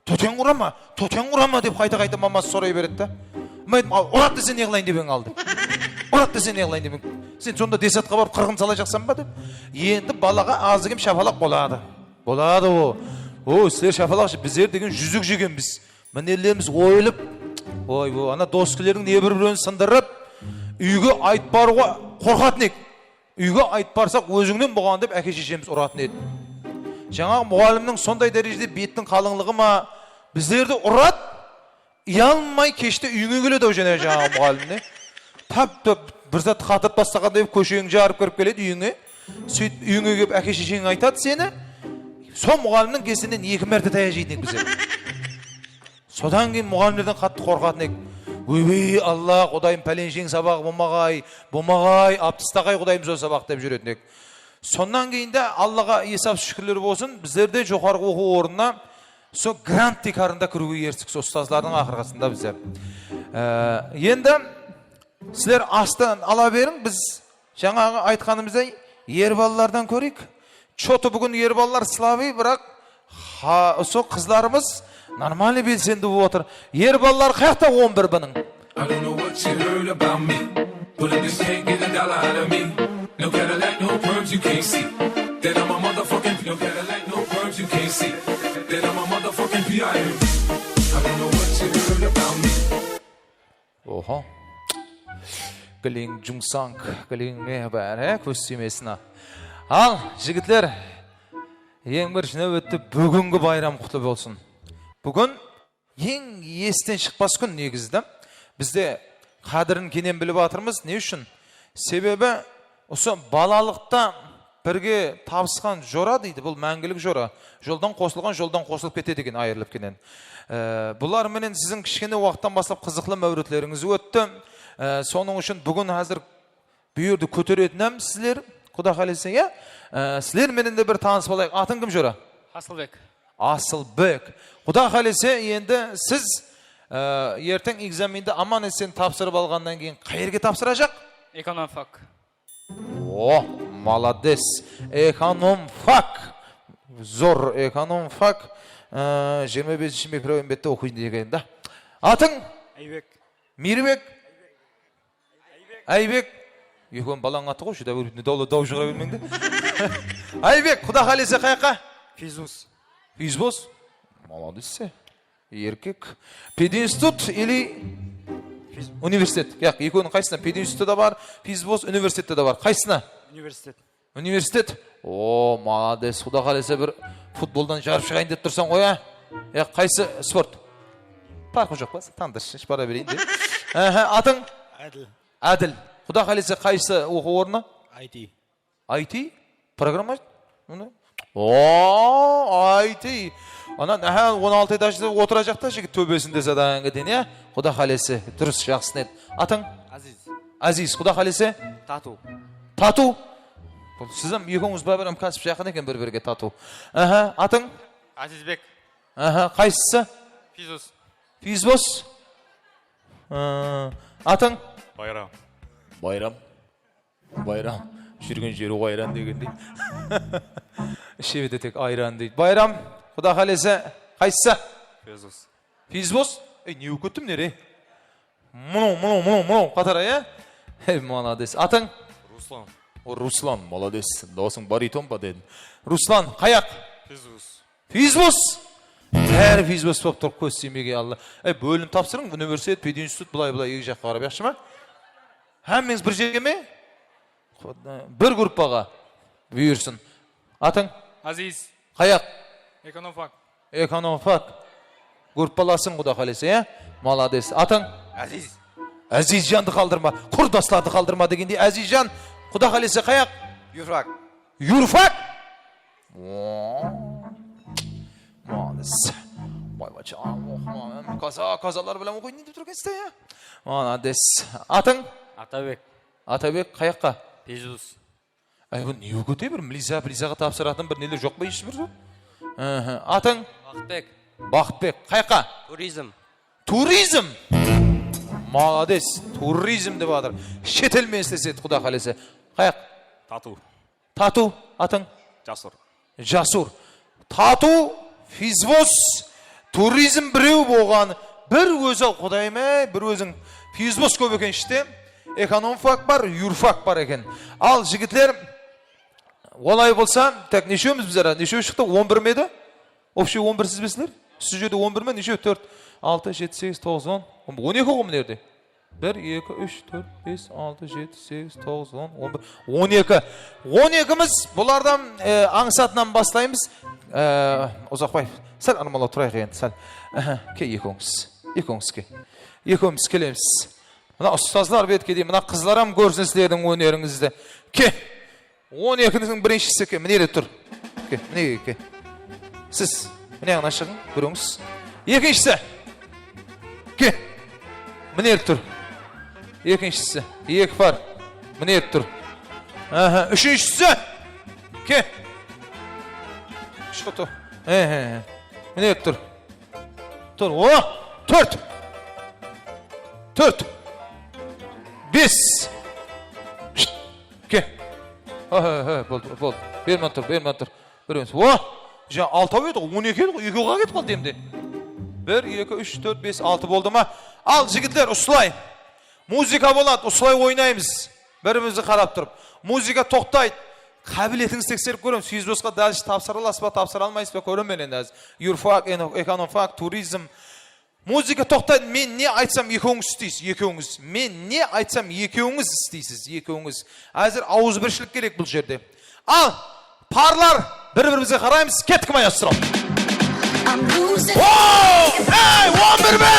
төтен ұрама деп қайта мамасы сұрай береді. Мен ұрат десе не қылайын деп алды. Ұрат десе не қылайын деп. Сен сонда десатқа барып қырғын сала жақсан ба деп. Енді балаға азығым шапалақ болады. Болады о. О, сілер шапалақ, біздер деген жүзік жеген біз. Мінелеріміз ойылып, ой, ана доскілердің не бір-бірін сындырып, үйге айт баруға қорқатын ек. Үйге айт барсақ өзіңнен бұған деп әке шешеміз ұратын еді. Жаңағы мұғалімнің сондай дәрежеде беттің қалыңлығы ма, біздерді ұрат, ұялмай кеште үйіңе келеді өжене жаңағы мұғалімне. Тап-топ бір зат қатып бастағанда көшең жарып көріп келеді үйіңе. Сөйтіп үйіңе келіп әке шешең айтады сені. Сол мұғалімнің кесінен 2 мәрте тая жейтін ек біздер. Содан кейін мұғалімдерден қатты қорқатын ек. Өй, Алла, құдайым пәленшең сабағы болмағай, аптыстағай құдайым сол сабақ деп жүретін ек. Сондан кейін де Аллаға есап шүкірлер болсын, біздерде жоғарғы оқу орнына со грант декарында кіруге ерсік, со ұстазлардың ақырғасында біздер. Енді сілер астан ала берің, біз жаңағы айтқанымыздай ер балалардан көрейік. Чоты бүгін ер балалар слави, бірақ со қызларымыз нормальный белсенді болып отыр. Ер балалар қаяқта 11 бұның. No Cadillac, no perms you can't see. Then I'm a motherfucking no Cadillac, no perms you can't see. Then I'm a motherfucking P.I.M. I don't know what you heard about me. Oha. Gülün cumsank, gülün ne var, көз сүймесіне. Ал, жігітлер, ең бірінші нәуетті бүгінгі байрам құтлы болсын. Бүгін ең естен шықпас күн негізді. Бізде қадірін кенен біліп атырмыз. Не үшін? Себебі осы балалықта бірге табысқан жора дейді, бұл мәңгілік жора. Жолдан қосылған, жолдан қосылып кетеді екен, айырылып кенен. Бұлар менен сіздің кішкене уақыттан бастап қызықлы мәуретлеріңіз өтті. Соның үшін бүгін әзір бүйірді көтеретінім сіздер, Құда қалесе, я? Сіздер менен де бір таныс болайық. Атын кім жора? Асылбек. Асылбек. Құда қалесе, енді сіз ертең экзаменді аман есен тапсырып алғаннан кейін қайерге тапсырacak? Экономфак. О, молодец. Экономфак. Зор экономфак. 25-ші микроэмбетті оқиды деген да. Атың? Айбек. Мирбек? Айбек. Екон балаң аты ғой, жүда өрітіне дау шығыра бермеңді. Айбек, Құда қалесе қайқа? Физбус. Физбус? Молодец. Еркек. Пединститут или университет? Яқ, екінің қайсына? Пединституты да бар, физбус, университетті да бар. Қайсына? Университет. Университет? О, молодец. Құда қалесе бір футболдан жарып шығайын деп тұрсан қоя. Яқ, қайсы спорт? Парқы жоқ па? Таңдыршы, бара берейін де. Атың? Әділ. Әділ. Құда қалесе қайсы оқу орны? IT. IT? Программа? О, IT. Ана 16 этажда отыра жақта жігіт төбесінде задан кетен, я? Құда қалесе, дұрыс, жақсын еді. Атың? Азиз. Азиз, Құда қалесе? Тату. Тату? Сізім екіңіз бәбірім кәсіп жақын екен бір-бірге тату. Атың? Азизбек. Қайсысы? Физбус. Физбус? Атың? Байрам. Байрам. Байрам. Жүрген жері ойран дегендей. Шебеде тек айран дейді. Байрам, Құда қалесе, қайсысы? Физбус. Физбус? Не өкеттім нере? Мұну, қатара, я? Молодец. Атың? Руслан. Руслан, молодец. Досың баритон ба дедім. Руслан, қаяқ? Физбус. Физбус? Бәрі физбус болып тұрып көз семеге алла. Бөлім тапсырың, университет, пединститут, бұлай екі жаққа қарап яқшы ма? Әміңіз бір жерге ме? Бір группаға бүйірсін. Атың? Азиз. Қаяқ? Экономфак. Экономфак. Группаласын Құда қалесе, я? Молодец. Атың? Азиз. Әзизжанды қалдырма, құрдасларды қалдырма дегенде, Әзизжан, Құда қалесе қаяқ? Юрфак. Юрфак? Молодец. Байбача, қазалар білем оқойын деп тұрген сте, я? Молодец. Атың? Атабек. Атабек қаяққа? Физбус. Бұл не өкөте бір млизаға тапсыратын бір нелер жоқ ба еш бір? Атың? Бақытбек. Бақытбек. Қаяққа? Туризм. Туризм? Молодец. Туризм деп адыр. Шетелмен істеседі Құда қалесе. Қаяқ? Тату. Тату. Атың? Жасур. Жасур. Тату, физбус, туризм біреу болған. Бір өзі Құдайме, бір өзің физбус көп екен іште. Экономфак бар, юрфак бар екен. Ал жігітлер, олай болса, так нешеуміз біздер? Нешеу шықты? 11 меді? Общий 11 сіз бесілер? Сіз жөді 11 ме? Нешеу? 4, 6, 7, 8, 9, 10. 12 қоғым нерде? 1, 2, 3, 4, 5, 6, 7, 8, 9, 10, 11, 12-міз. Бұлардан аңсатынан бастаймыз. Ұзақбай, сәл армалау тұрайық енді, сәл. Ке, екіңіз ке. Екіңіз келеміз. Мына ұстазлар бетке дейін, мына қызларам көрсін сілердің өнеріңізді. Ке, 12-нің біріншісі ке, мінере тұр. Ке, мінеге ке. Сіз, міне ғана шығын, көріңіз. Екіншісі. Ке, мінер тұр. Екіншісі, екі бар. Мінер тұр. Үшіншісі. Ке. Что-то. Мінер тұр. Тұр. О, 4. 4. 5. Ке. Болды. Бермен тұр. Көріңіз. О, жа 6 еді, 12 еді, 2-ға кетіп қалды емде. 1, 2, 3, 4, 5, 6 болды ма? Ал, жігітлер, ұсылай. Музыка болады, ұсылай ойнаймыз. Бірімізді қарап тұрып. Музыка тоқтайды. Қабілетіңіз тексеріп көрем. Физбусқа дәліш тапсырыласыз ба, тапсыра алмайсыз ба көрем мен енді. Юрфак, экономфак, туризм. Музыка тоқтайды. Мен не айтсам екеуіңіз істейсіз, екеуіңіз. Мен не айтсам екеуіңіз істейсіз, екеуіңіз. Әзір ауыз біршілік керек бұл жерде. Ал, парлар, бір-бірімізге қараймыз. Кеттік мая сұрау. Ооо! Эй, 11 бе!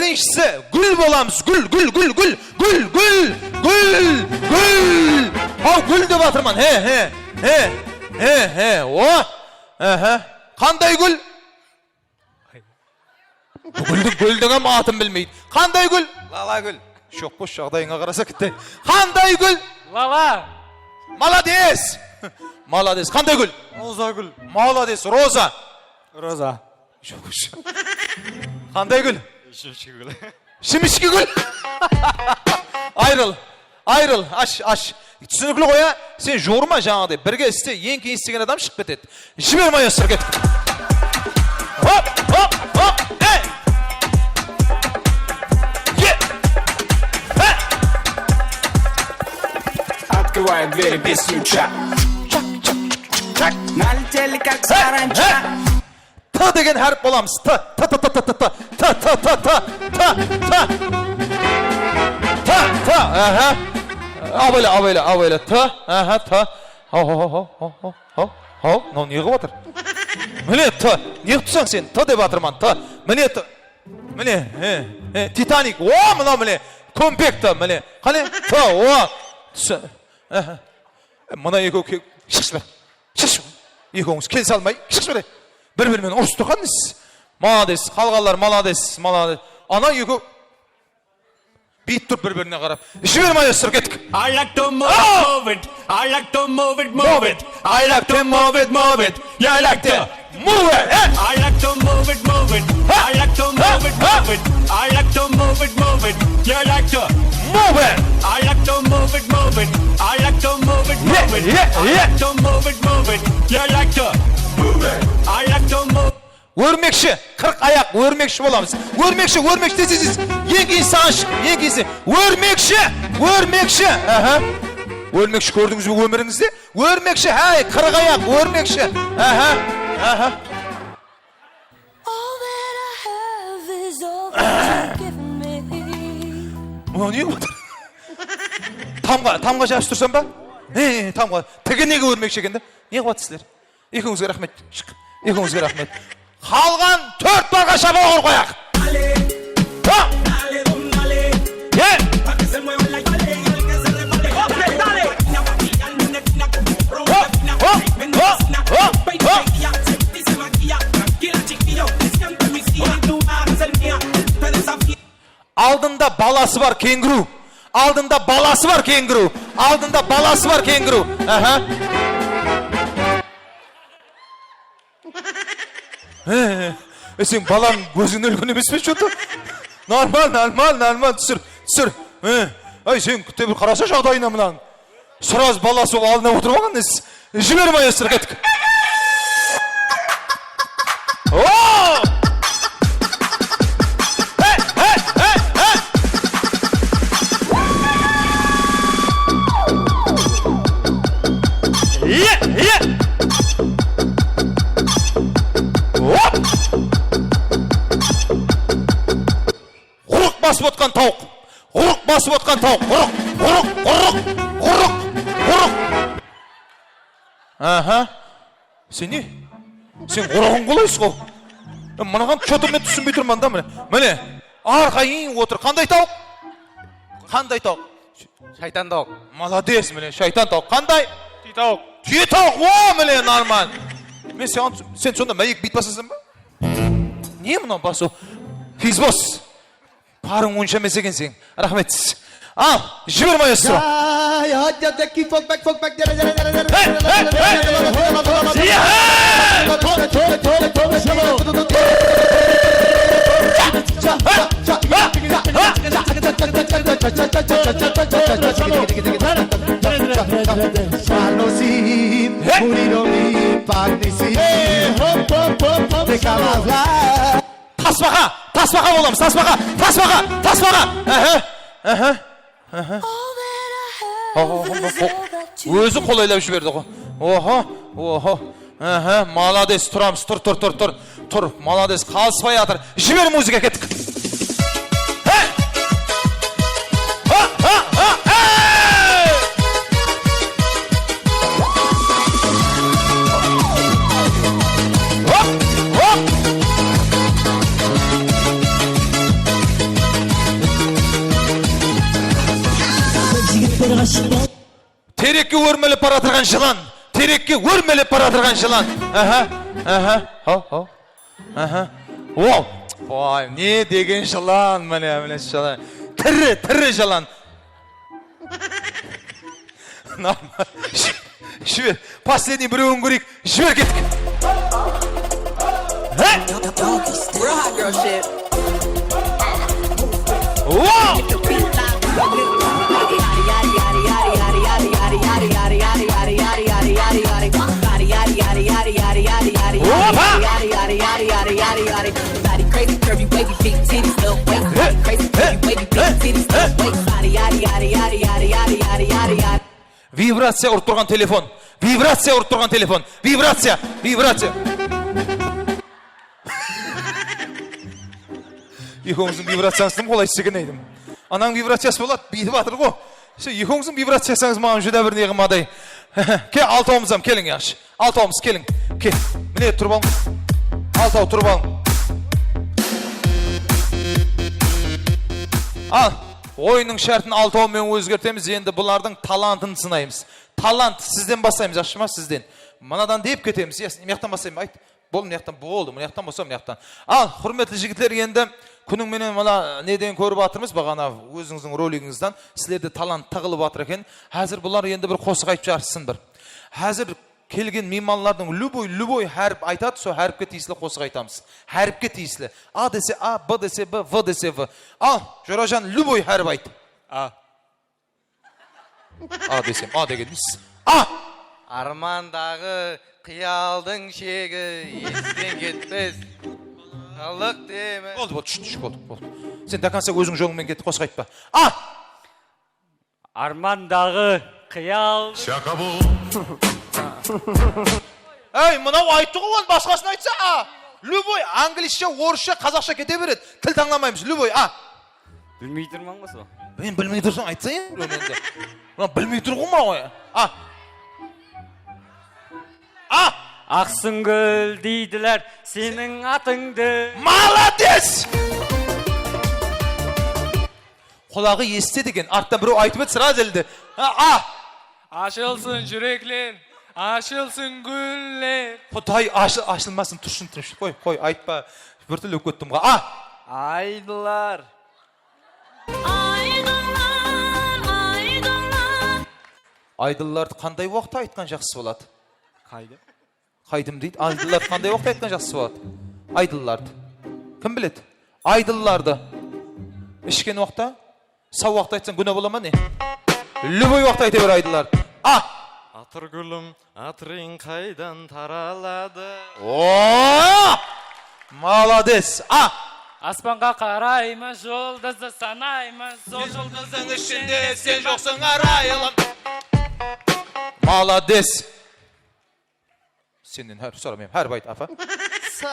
Birinchisi gül bolamiz. Gül. Ha gül deb atırman. He. O. Aha. Qanday gül? Gül degan atım bilmeydi. Qanday gül? Lala gül. Şok boş жағдайыңа қараса кетті. Qanday gül? Lala. Молодец. Молодец. Qanday gül? Roza gül. Молодец. Roza. Roza. Qanday gül? Şimşek gül. Şimişki gül. Ayrıl. Aş. Түсінікілі қоя, сен жорма жаңағыдай. Бірге істе, ең кейін істеген адам шығып кетеді. Жібер майыстыр, кет. Хоп. Эй! Открываю двери без ключа. Налетели как саранча. Та деген әріп боламыз. Та. Ага. Абайла. Та. Ага, та. Хау. Мынау не қылып отыр? Міне, та. Не қылып тұрсаң сен? Та деп атырман. Та. Міне, та. Міне, Титаник. О, мынау міне. Компекта, міне. Қане? Та, о. Мына екеу шықшы бер. Екеуіңіз келсе алмай, шықшы бер. Bir-birмен ұрыс тұрғаныз. Молодец, қалғалар, молодец. Ана екеу бейт тұр бір-біріне қарап. Жібер майыстыр, кеттік. I like to move it. I like to move it. I like to move it. Yeah, I like to move it. I like to move it. I like to move it. I like to move it. Yeah, I like to move it. I like to move it. I like to move it. I like to move it. Yeah, I like to move it. I like to move. Өрмекші, 40 аяқ өрмекші боламыз. Өрмекші, тез. Ең кейін саған шық, ең кейін. Өрмекші. Аха. Өрмекші көрдіңіз бе өміріңізде? Өрмекші, 40 аяқ өрмекші. Аха. Мұны не отыр? Тамға жабыс тұрсам ба? Тамға. Тігі неге өрмекші екенді? Не қуатысыздар? Екеуіңізге рахмет. Қалған 4 барға шабуға қояқ. Алдында баласы бар кенгуру. Аха. Сен балаң көзің өлген емес пе что-то? Нормал, түсір. Ай, сен күтте бір қараса жағдайына мұнан. Сұраз баласы ол алдына отырып алған несі. Жібер майыстыр, кеттік. Басып отқан тауық. Құрық. Аха. Сен не? Сен құрағын қолайсыз қол. Мұнаған что-то мен түсінбей тұрман да, міне. Арқайын отыр. Қандай тауық? Шайтан тауық. Молодец, міне, шайтан тауық. Қандай? Түйе тауық. О, міне, нормаль. Сен сонда мәйек бит басасың ба? Не мұнан басу? Физбос. Парың онша емес екен сен. Рахмет. Ал, жібер майыстро. Тасбақа боламыз, тасбақа. Өзі қолайлап жіберді ғой. Охо. Молодец, тұрамыз, тұр. Молодец, қалыспай атыр. Жібер музыка, кеттік. өрмелеп бара жатырған жылан. Терекке өрмелеп бара жатырған жылан. Оу. Ой, не деген жылан, міне жылан. Тірі жылан. Жібер, последний біреуін көрейік. Жібер кеткен. Вибрация ұрып тұрған телефон. Вибрация ұрып тұрған телефон. Вибрация. Екеуіңіздің вибрациясының қолай істеген едім. Анаң вибрациясы болады, бейді батыр ғой. Екеуіңіздің вибрациясыңыз маған жүдә бір неғым адай. Ке, алтауымызам, келің яш. Алтауымыз, келің. Ке, міне тұрып алың. Алтау тұрып алың. Ал, ойының шартын алтауымен өзгертеміз, енді бұлардың талантын сынаймыз. Талант, сізден басаймыз, жақшы ма, сізден. Манадан deyip кетеміз, мияқтан басаймын, айт. Бұл мияқтан болды, мияқтан болса мияқтан. Ал, құрметті жігітлер, енді күнің менен мына неден көріп атырмыз, бағана өзіңіздің ролигіңізден, сілерде талант тағылып атыр екен. Әзір бұлар енді бір қосық айтып жарыссын бір. Әзір келген мейманлардың любой әріп айтады, со әріпке тиісілі қосық айтамыз. Әріпке тиісілі. А десе А, Б десе Б, В десе В. Ал, Жоражан, любой әріп айт. А. А десем, А деген дейсіз. А! Армандағы қиялдың шегі естен кетпес. Халық деме. Болды. Сен даканса өзің жолыңмен кетті, қосық айтпа. А! Армандағы қиял. Шақа бұл. Әй, мынау айтты ғой, басқасын айтса, А! Любой, англисше, орысша, қазақша кете береді. Тіл таңламаймыз, любой, А! Білмей тұрман қосы? Мен білмей тұрсың, айтсайын. Білмей тұр ғой ма ғой? А! А! Ақсыңгүл дейділер сенің атыңды. Молодец! Құлағы есте деген, арттан біреу айтып еді, сыра зелді. А! Ашылсын жүректер, ашылсын гүллер. Құдай ашылмасын, тұршын. Қой, айтпа. Бір тіл өкеттім ға. А! Айдылар. Айдыларды қандай уақытта айтқан жақсы болады? Қайды? Қайдым дейді. Айдыларды қандай уақытта айтқан жақсы болады? Айдыларды. Кім біледі? Айдыларды. Ішкен уақытта? Сау уақытта айтсан күнә бола ма не? Любой уақытта айта бер айдыларды. А! Атыр гүлім, атырың қайдан таралады. О! Молодец. А! Аспанға қараймыз, жұлдызды санаймыз. Сол жұлдыздың ішінде сен жоқсың арайлым. Молодец. Сенен әріп сұрамайым, әріп айт, апа. С.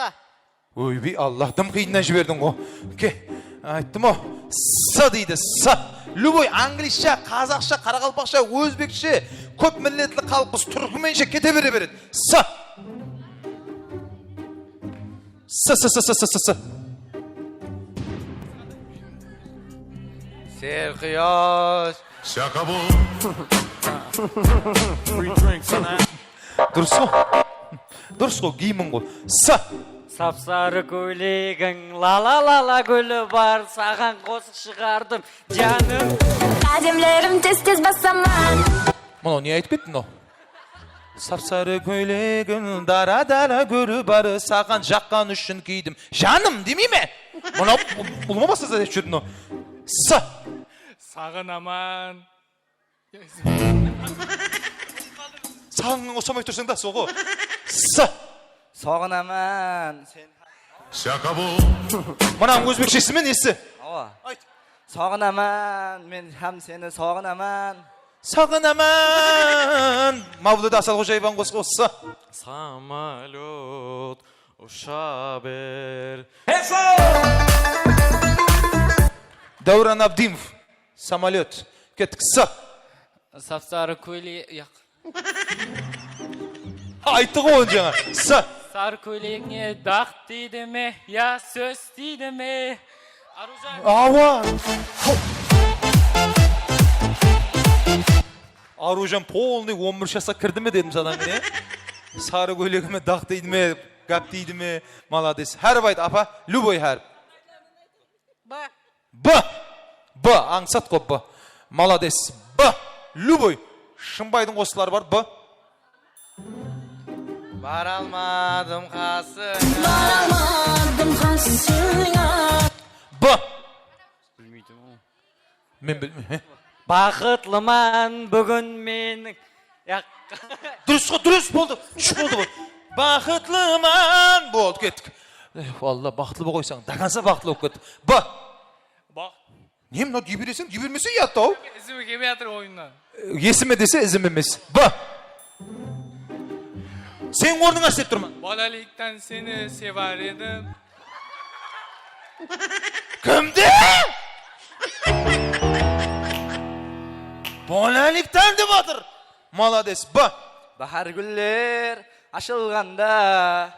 Ойбей, Аллах, дым қиыннан жібердің ғой. Ке, айттым о. С дейді, С. Любой англисша, қазақша, қарақалпақша, өзбекше, көп миллетлі қалпыз, түркіменше кете бере береді. С. С. Серқияш. Шақа бұл. Дұрыс қой, геймін ғой. С. Сапсары көйлегің, ла-ла-ла-ла гүлі бар, саған қосық шығардым, жаным. Қадемлерім тез-тез басаман. Мұнау не айтып кеттің о? Сапсары көйлегің, дара-дара гүлі бар, саған жаққан үшін кидім. Жаным, демей ме? Мұнау бұлма басызда деп жүрдің о? С. Сағын аман. Сағын осамай тұрсың да, соғы. С. Сағын аман. Шақа бұл. Мұнан өзбекшесі мен есі? Айт. Сағын аман, мен хам сені сағын аман. Сағын аман. Мавлуд Асал Қожайбан қосқысы. Самолет ұша бер. Дауран Абдимов. Самолет. Кеттік. С. Сапсары көйлек. Айтты ғой он жаңа. С. Сары көйлегіне дақ дейді ме, я сөз дейді ме? Ауа. Arujam polny 11 yaşa kirdi mi dedim sana ne? Sarı көйлегіме дақ дейді ме, гап дейді ме? Молодец. Her bayt apa, любой her. B. Аңсат қоп B. Молодец. B. Любой. Шымбайдың қосылары бар B. Бара алмадым қасыңа. Бара алмадым қасыңа. B. Білмейдім ол. Мен білмеймін. Бақытлыман бүгін менің. Дұрыс болды. Үш болды бұл. Бақытлыман болды, кеттік. Валла, бақытлы бұл қойсаң, дағанса бақытлы болып кетті. Б. Не мынау дебересің, дебермесе ұятты ау. Ізімі кеме жатыр ойыннан. Есіме десе ізім емес. Б. Сен орныңа істеп тұрман. Балаликтен сені севар едім. Кімді? Балаликтен деп атыр. Молодец. Б. Bahar güller açılganda.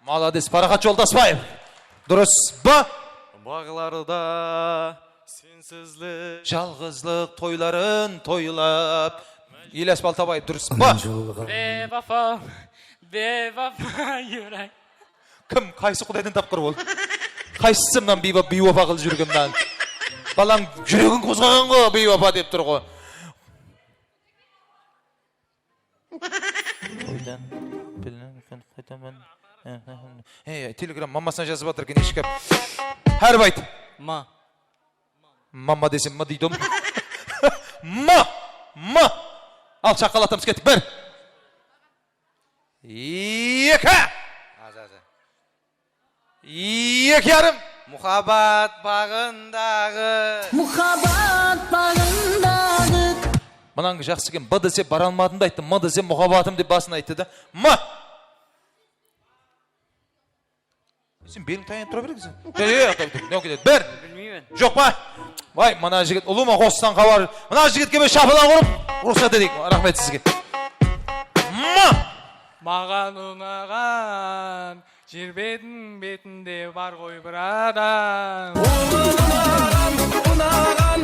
Молодец. Парахат Жолдасбаев. Дұрыс. Б. Bağlarda sensizlik. Жалғызлық тойларын тойлап. Елес Балтабаев. Дұрыс. Б. Бевафа yürek. Кім? Қайсы құдайдан тапқыр ол? Қайсысы мұнан бейвафа қыл жүргеннен? Балаң жүрегін қозғаған ғой, бейвафа деп тұр ғой. Телеграм мамасына жазып атыр екен ешкіп. Әр байт. Мама десем ма дейді. Ал шақалатымыз кеттік. Бір. Екі. Екі ярым. Мұхаббат бағындағы. Мұхаббат бағындағы. Мұнан жақсы кен, Б десе бара алмадым да айтты, М десе мұхаббатым деп басын айтты да. М. Сен белің тайын тұра берекізін. Не өкедеді? Бір. Жоқ па? Вай, мұна жігіт, ұлыма қостан қабар. Мұна жігітке бе шапыдан құрып, рұқсат едік. Рахмет сізге. М. Маған ұнаған жер бетінде бар ғой бір адам. Ұнаған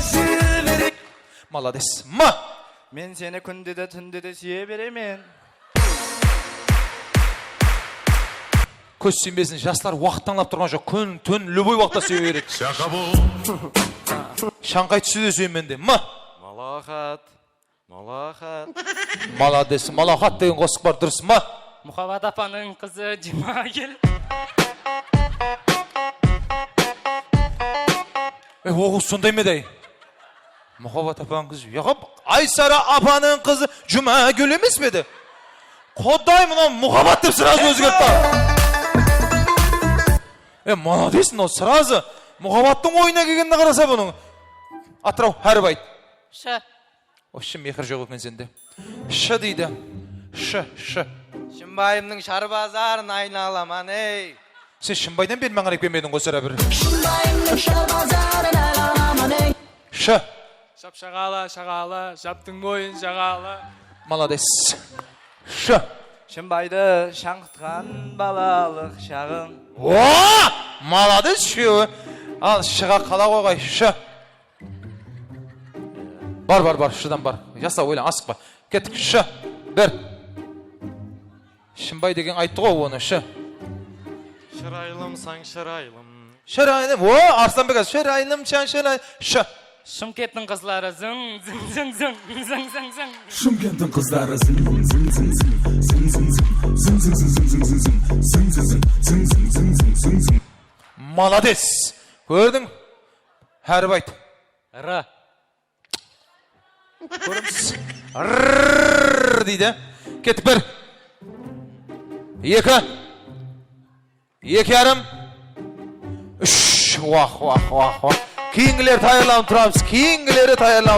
жерлері. Молодец. М. Мен сені күнде де түнде де сүйе беремен. Көз сенбесін, жастар уақыт таңлап тұрған жоқ. Күн, түн, любой уақытта сүйе береді. Шаңқай түсі де сүйемен де. М. Малахат. Молодец. Малахат деген қосық бар. Дұрыс. М. Мұхаббат апаның қызы Жұмагүл. Оғыз сондай ме? Мұхаббат апаның қызы. Айсара апаның қызы Жұмагүл емес ме? Құдай мұна мұхаббат деп сразу өзгертті. Молодец, но сразу мұхаббаттың ойына келгеніне қараса бұның. Атырау, әр байт. Ш. Ошшы мехір жоқ екен сенде. Ш дейді. Ш. Шымбайымның шарбазарын айналаман, ей. Сен Шымбайдан бері маңарып келмедің қосыра бір. Шымбайымның шарбазарын айналаман, ей. Ш. Шағала, жаптың бойын жағала. Молодец. Ш. Шымбайды шаңқытқан балалық шағың. Молодец, ше. Ал, шыға қала қойғай. Ш. Бар, шыдан бар. Жаса, ойлан, асықпа. Кеттік, ш. Бір. Шымбай деген айтты ғой оны, ш. Шырайлым саң шырайлым. Шырайлым, Арсланбек аз. Шырайлым, шырайлым, ш. Шымкенттің қызлары зың. Шымкенттің қыздары зың. Молодец. Көрдің? Әрі байт. Р. Көріміз. Рррррр дейді. Кеттік бір. Екі. Екі ярым. Үш. Уах. Кейінгілер тайырлауын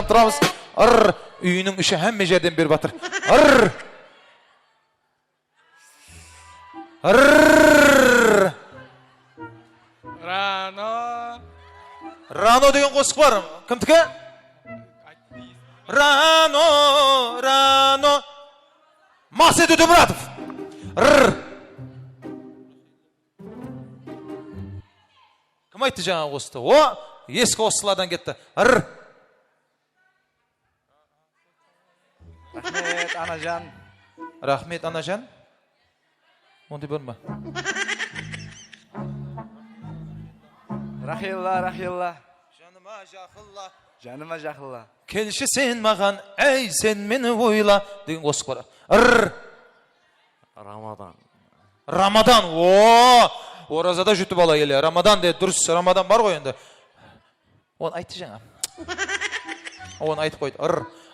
тұрамыз. Рррр. Үйінің үші әмме жерден бер батыр. Рррр. Рррррр. Рано деген қосық бар. Кімдікі? Рано. Масет Өтемұратов. Рррр. Кім айтты жаңа қосты? Ескі қосылардан кетті. Рррр. anajon. Rahmet anajon. Onday bo'lma. Rahilla. Janıma jahilla. Janıma jahilla. Kelişi sen mağan, ey sen meni oyla. Deyin qo'shiq bor. Ramadan. Orazada jutib olayli. Ramadan de durus. Ramadan bar qo'y endi. Onu aytdi жаңа. Onu aytib qo'ydi.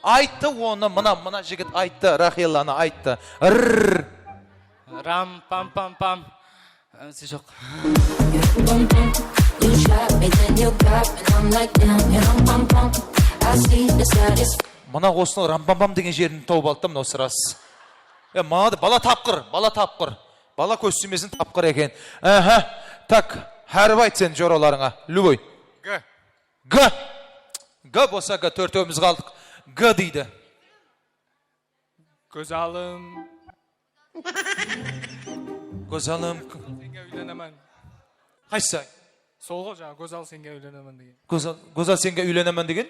Aytdi onu, mana jigit aytdi, Rahillani aytdi. Ram pam pam pam. Yok. You shot me, then you got me, I'm like damn, you know, pum pum. I see the saddest. Mana осының рамбамбам деген жерін тауып алдым, мынау сырас. Бала тапқыр. Бала көстімесін тапқыр екен. Так, әріп айт сен жораларыңа. Любой. Г болса Г, төртеуміз қалдық. Г дейді. Gözalım. Senga uylenemen. Қайсы? Sol жаңа Gözal senga uylenemen деген. Gözal senga uylenemen деген?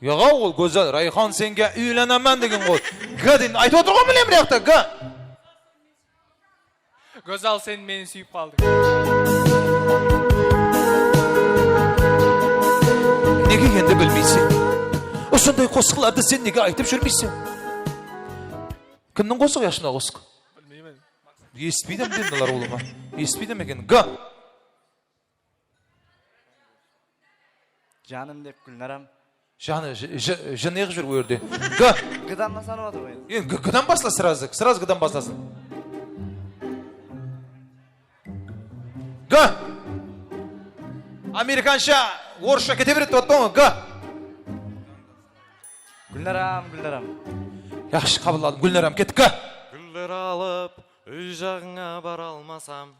Яға ол Gözal, Rayhan senga uylenemen деген ғой. Г дейін айтып отырған білем реақта, Г. Gözal sen meni suyup kaldın. Неге енді білмейсің? Осындай қосқыларды сен неге айтып жүрмейсің? Кімнің қосық яшына қосық? Bilmeyim. Естпейді ме мыналар олыма? Естпейді ме екен? Г. Жаным деп Гүлнарам. Жаны, жы неғып жүр өрде? Г. Гыдан басанып отыр ғой. Енді Г'дан басла сразу Г'дан басласын. Г. Американша, орысша кете береді отпа ма? Г. Гүлнарам. Яқшы қабыл алдым, Гүлнарам, кет, Г. Güller alıp үй жағыңа бара алмасам.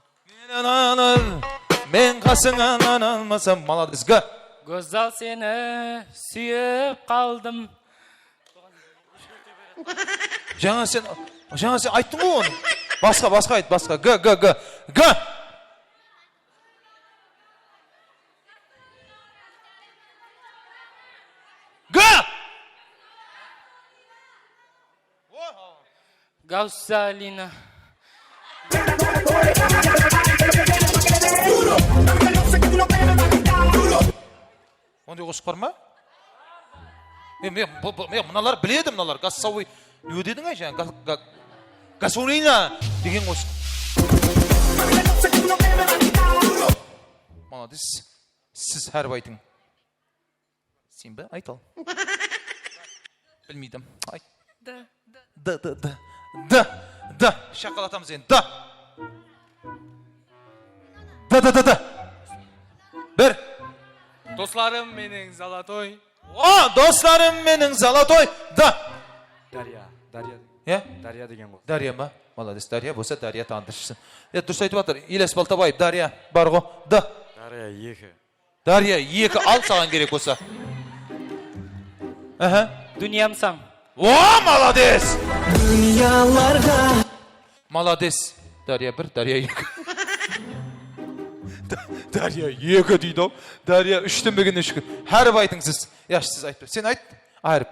Мен қасыңан алмасам, молодец, Г. Gözal seni suyup kaldım. Жаңа сен айттың ғой оны. Басқа айт, басқа. Г. Gausalina. Ондай қосық бар ма? Мен мыналар біледі, мыналар. Gassauy. Не дедің ай жаңа? Gasolina деген қосық. Молодец. Сіз әріп айтың. Сен бі? Айт ал. Білмейдім. Айт. Д. Шақалатамыз енді. Д. Бір. Dostlarım menin zalatoy. Dostlarım menin zalatoy. Д. Дарья. Дарья деген ғой. Дарья ма? Молодец. Дарья болса Дарья тандыршысын. Дұрыс айтып жатыр. Елес Балтабаев, Дарья бар ғой. Д. Дарья 2 ал саған керек болса. Dünyamsan. Молодец. Dünyаларға. Молодец. Дарья 1, Дарья 2. Дарья 2 дейді ау. Дарья 3-тен беген 3. Әріп айтың сіз. Яш, сіз айтты. Сен айт. Әріп.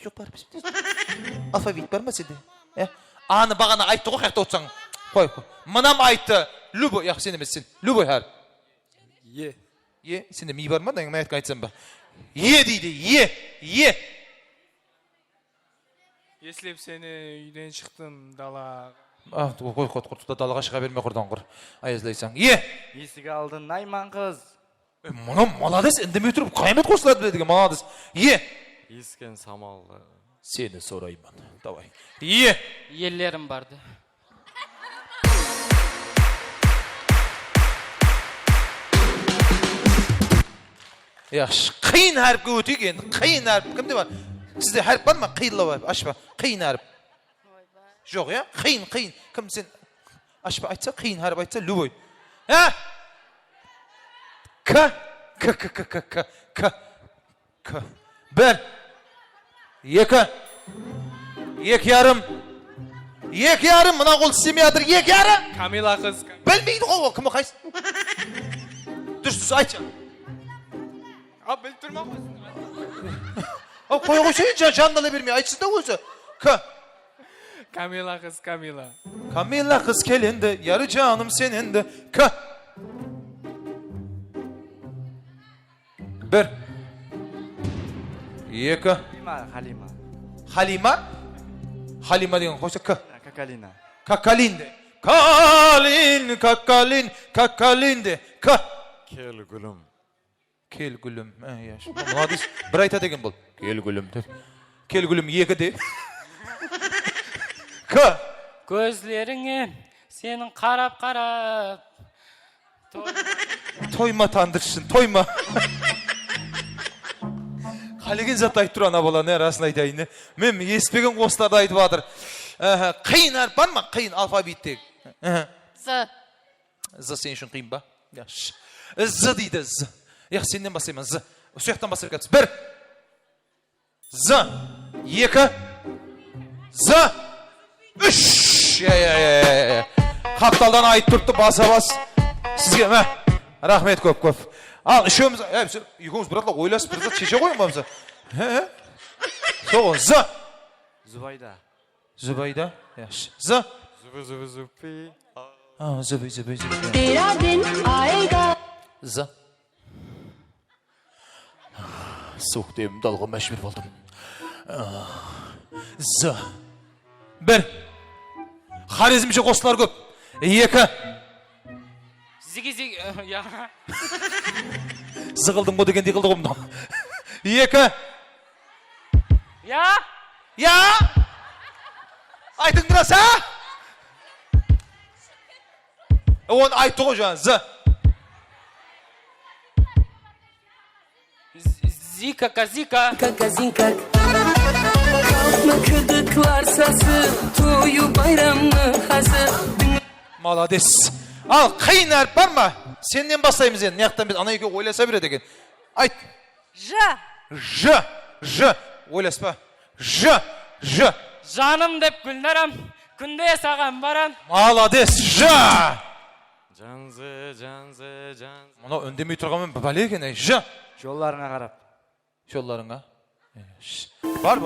Жоқ бар біз. Алфавит бар ма сенде? Аны бағана айтты ғой, қаяқта отсаң. Қой. Мынам айтты. Любой, яқ сен емес сен. Любой әріп. Е. Сенде ми бар ма? Мен айтқан айтсам ба? Е дейді. Е. Еслеп seni үйден шықтым дала. Қой, құртыпта далаға шыға берме құрдан құр. Айызлайсаң. Е. Есік алдын найман қыз. Мұным молодец, үндемей тұрып қаймет қосылады деген молодец. Е. Ескен самалды. Сені сораймын. Давай. Е. Еллерім барды. Яқшы, қиын әріпке өтейік енді. Қиын әріп. Кімде бар? Сізде әріп бар ма? Қиынла бар. Ашпа. Қиын әріп. Жоқ, я? Қиын. Кім сен? Ашпа айтса, қиын әріп айтса, любой. К. Бір. 2. 2,5. 2,5. Мына қол істемей жатыр. 2,5. Камила қыз. Білмейді ғой, кім қайсы? Дұрыс айтшы. Біліп тұрма қойсын. Koy koysayın candalı vermeye. Aytsın da özü. K. Kamila kız Kamila. Kamilla kız kelindi. Yarı canım senindi. K. Bir. Iki. Halima. Halima. Halima degan koysa K. Kakalina. Kakalindi. Kalin, kakalin, kakalindi. K. Kel gülüm. Kel gülüm. Yaş. Hadis bir ayta degen bol. Kel gülüm. Kel gülüm iki de. K. Gözlerini senin karap. Toyma tandırsın, toyma. Haligin zat ayt turana bola ne arasına aytayın. Men espegen qostlarda aytıp adır. Kıyın harf var mı? Kıyın alfabettek. Z. Z sen üçün kıyın ba? Yaş. Z deydi Z. Yax senden basayım Z. O suyaktan basayım katız. Bir. Z. Iki. Z. Üç. Ya. Kaptaldan ayıt turttu basa bas. Sizge mi? Rahmet köp. Al işimiz. Yükümüz birazla oylasıp birazla çeşe koyun mu bize? Soğun. Z. Zubayda. Zübeyde. Yaş. Z. Zübü. Zübey. Biradin ayda. Z. Soğuk deyim dalga meşhur oldum. Z. Bir. Harizmçe kostlar köp. İki. Zigi ya. Zıkıldım bu degen yıkıldı kumdan. İki. Ya. Aytın biraz ha? Onu ayttık o zaman. Z. Zika. Kakazinka. Kalkma kırdıklar sası. Toyu bayramı hazır. Malades. Al kıyın harf var mı? Senden basayımız yani. Niyaktan biz ana yükü oylasa bir edegen. Ayt. J. Oylaspa. J. Canım dep gülnerim. Günde sağam baran. Malades. J. Canzı. Ona öndemi oturgamın babali eken. J. Yollarına karap. Yollarına. Var.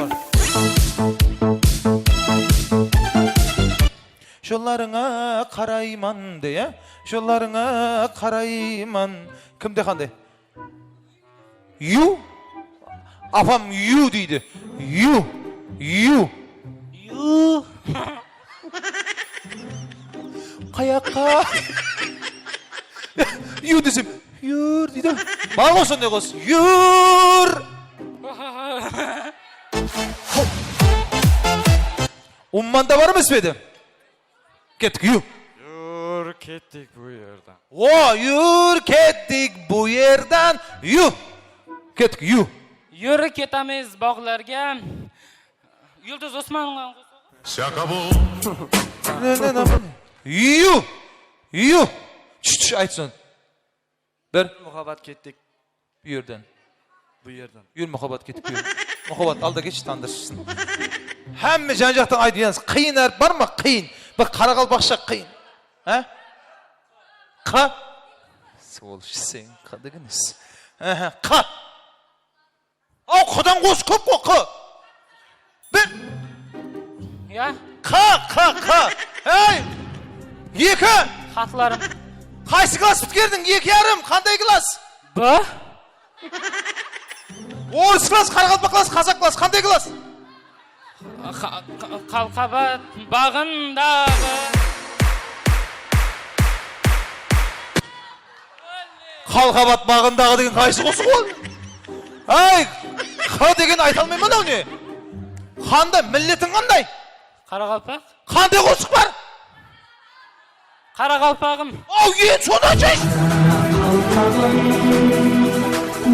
Yollarına karayman diye. Yollarına karayman. Kim dekandi? You. Apam you deydi. You. Kayaka. You desem. Yur deydi. Bana olsun ne olsun. Yur. Ummanda var mı ismedi? Kettik you. Yur kettik bu yerden. Yur kettik bu yerden. You. Kettik you. Yürü ketamiz bağlarga. Yıldız Osman'la. Şaka bu. You. Aytsın. Bir. Muhabbat kettik. Bu yerden. Yür muhabbat kettik bu yerden. Muhabbat alda geç tandırsın. Hemme can-jaktan aydı yalnız. Kıyın harf var mı? Kıyın. Bir Karakalpakça kıyın. Ha? Ka. Sol sen kadınız. Ka. O kadan koş köp ko. Bir. Ya. Ka. Hey. Yeki. Hatlarım. Qaysı klas bitkerdin? 2,5. Qanday klas? Bu. Orus klas, Qaraqalpaq klas, Qazaq klas. Qanday klas? Qalqabat bağındağı. Qalqabat bağındağı degen qaysı qosuq ol? Ay, qa degen ayta almayman da ne? Qanda milletin qanday? Qaraqalpaq. Qanday qosuq var? Qaraqalpaqım. Yen sodan çeş.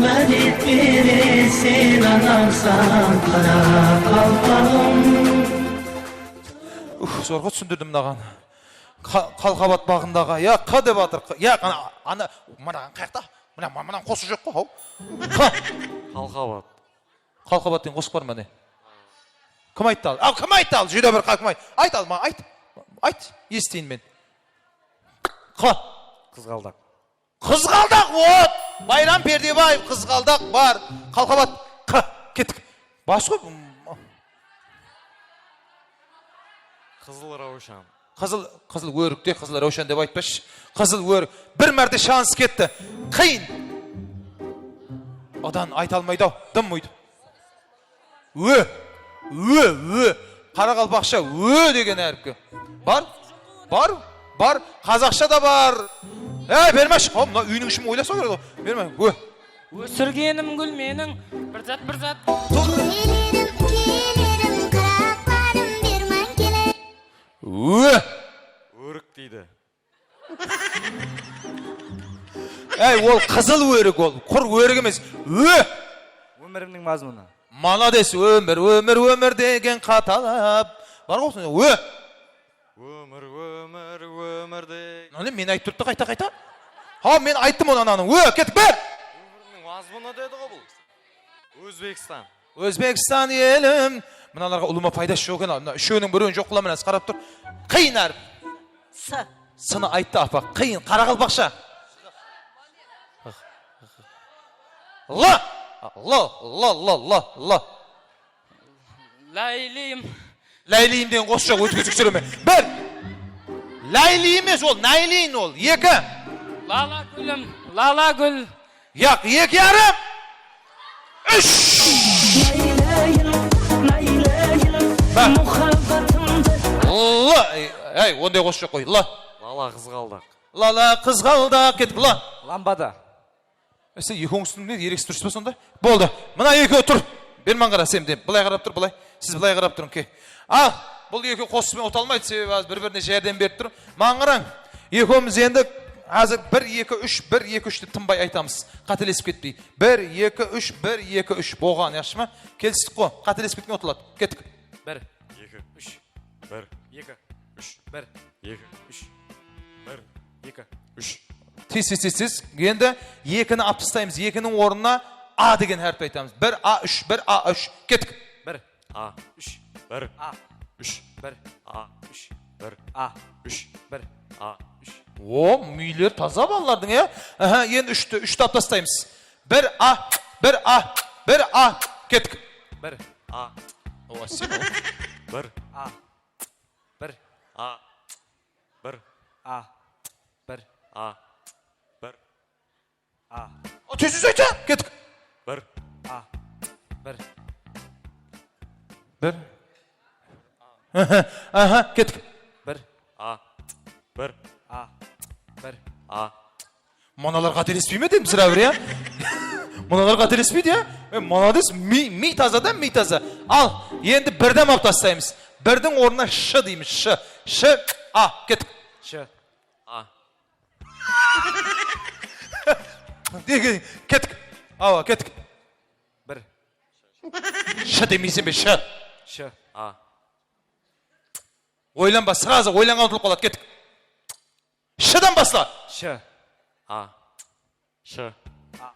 Verip birisin anamsan Qaraqalpaqım. Zorga түсіндірдім мынаған. Қалқабат бағындағы. Я қа деп атыр. Я ана мынаған қаяқта? Мынаған қосы жоқ қой. Қа. Қалқабат. Қалқабат деген қосық бар ма не? Кім айтты ал? Ал кім айтты ал? Жүйде бір қақым айт. Айт ал ма, айт. Айт. Естейін мен. Қа. Қызғалдақ. Қызғалдақ вот. Байрам Пердебаев қызғалдақ бар. Қалқабат. Қа. Кеттік. Başka Kızıl Ravşan. Kızıl örükte Kızıl Ravşan dep aytpaş. Kızıl örük. Bir merde şans ketdi. Kıyın. Odan ayta almaydı. Dım mıydı? Qaraqalpaqsha degan harfki. Bar. Қазақша da бар. Бермеш. Мына үйнің ішін ойласа керек. Берме. Өсіргенім гүл менің бір зат. Өрік дейді. Ол қызыл өрік ол. Құр өрік емес. Өмірімнің мазмұны. Молодец, өмір деген қаталап. Бар ғой, Өмір деген. Мен айтып тұрды қайта. Мен айттым ананың. Кеттік бер. Өмірінің мазмұны деді ғой бұл. Өзбекстан. Өзбекстан елім. Мыналарға ұлыма пайдасы жоқ екен. Үшеуінің біреуін жоқ қыламын, қарап тұр. Қиын әріп. Сыны айтты апа. Қиын, Қарақалпақша. Ла. Ләйлиім деген қосшы жоқ, өтіп сөйлеме. Бір. Ләйли емес ол, Нәйлиін ол. Екі. Лала гүлім, лала гүл. Яқ, екі ярым. Үш. Ондай қосшы жоқ қой. Лала қызғалдақ. Лала қызғалдақ. Кеттік, ла. Ламбада. Сен екі оңыстың ерекс тұршы ба сонда? Болды. Мына екі тұр. Берман қара сен деп. Бұлай қарап тұр, бұлай. Сіз бұлай қарап тұрың ке. Ал, бұл екі қосымен оталмайды, себебі аз бір-біріне жәрдем беріп тұр. Маған қараң. Екеуміз енді азыр 1-2-3 деп тынбай айтамыз. Қателесіп кетпей. 1-2-3, 1-2-3 болған, яқшы ма? Келістік қой. Қателесіп кеткен отылады. Кеттік. 1-2-3 1-2-3 1-2-3 Тез. Енді екіні алып тастаймыз. Екінің орнына А деген әріп айтамыз. 1-А-3, 1-А-3. Кеттік. 1-А-3 1-А-3 1-А-3 1-А-3 1-А-3. Müylер таза балалардың, Енді үшті алып тастаймыз. 1-А, 1-А, кеттік. 1-А 1-А Тез айта, кеттік. 1-А 1 кеттік. 1-А Мұналар қателеспей ме деймін сірә бір, Мұналар қателеспейді, Молодец, ми таза. Ал, енді бірден алып тастаймыз. Бірдің орнына Ш дейміз. Ш, А, кеттік. Ш-А Кеттік. Ава, кеттік. 1 Ш демейсен бе, Ш. Ш-А Ойланба, сразу ойланған ұтылып қалады, кеттік. Ш-дан басла. Ш-А Ш-А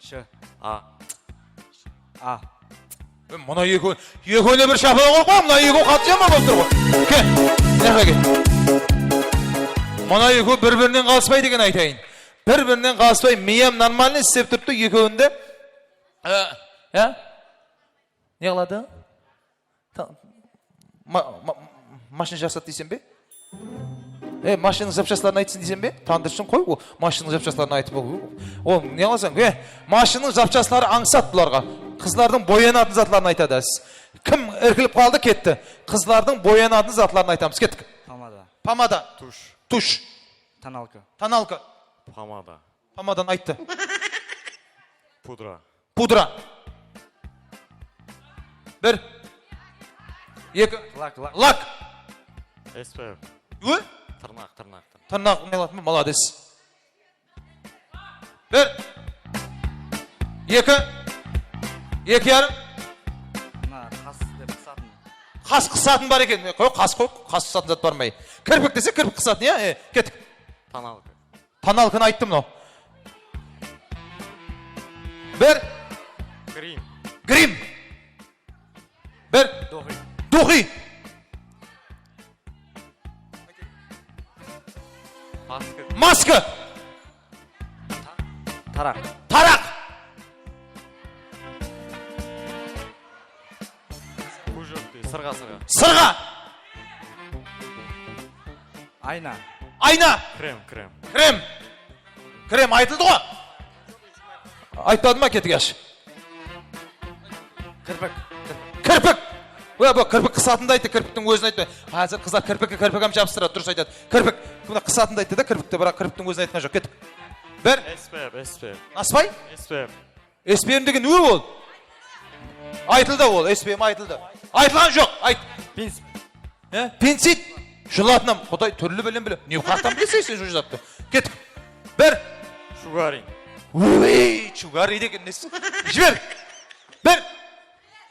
Ш-А Мұна екеуіне бір шапыла қойып қой, мұна екеу қатты жама болып тұр ғой. Мұна екеу бір-бірінен қалыспай деген айтайын. Bir-birinden қалыспай, миям нормальный істеп тұрды, екеуінде. Не қылады? Машина жасады дейсен бе? Машинаның запчастарын айтсын дейсен бе? Тандыршын қой, машинаның запчастарын айтып ол. Ол не қыласың? Машинаның запчастары аңсат бұларға. Қыздардың боянатын затларын айтады. Кім іркіліп қалды, кетті. Қыздардың боянатын затларын айтамыз. Кеттік. Помада. Туш. Тоналка. Помадан айтты. Пудра. 1 2 Лак. SPF. Тырнақ. Тырнақ не алады ма? Молодец. 1 2 2,5 Қас қысатын бар екен. Қас қысатын зат бармай. Кірпік десе кірпік қысатын, Кеттік. Тоналканы айттым мынау. 1 Грим. 1 Духи. Маска. Tarak. Сырға. Сырға. Айна. Айна. Крем айтылды ғой. Айтпады ма кетігеш? Кірпік. Бұл кірпік қысатынды айтты, кірпіктің өзін айтты. Қазір қыздар кірпікке кірпігім жабыстырады, дұрыс айтады. Кірпік. Бұны қысатынды айтты да, кірпікті, бірақ кірпіктің өзін айтқан жоқ. Кеттік. Бір. SPM. Аспай? SPM. SPM деген не ол? Айтылды ол, SPM айтылды. Айтылған жоқ, айт. Пенсит. Жылатынам. Құдай түрлі білем. Не қақтан білесің сен жылатты? Кеттік. Бір. Шугари. Ой, шугари деген несі? Жібер. Бір.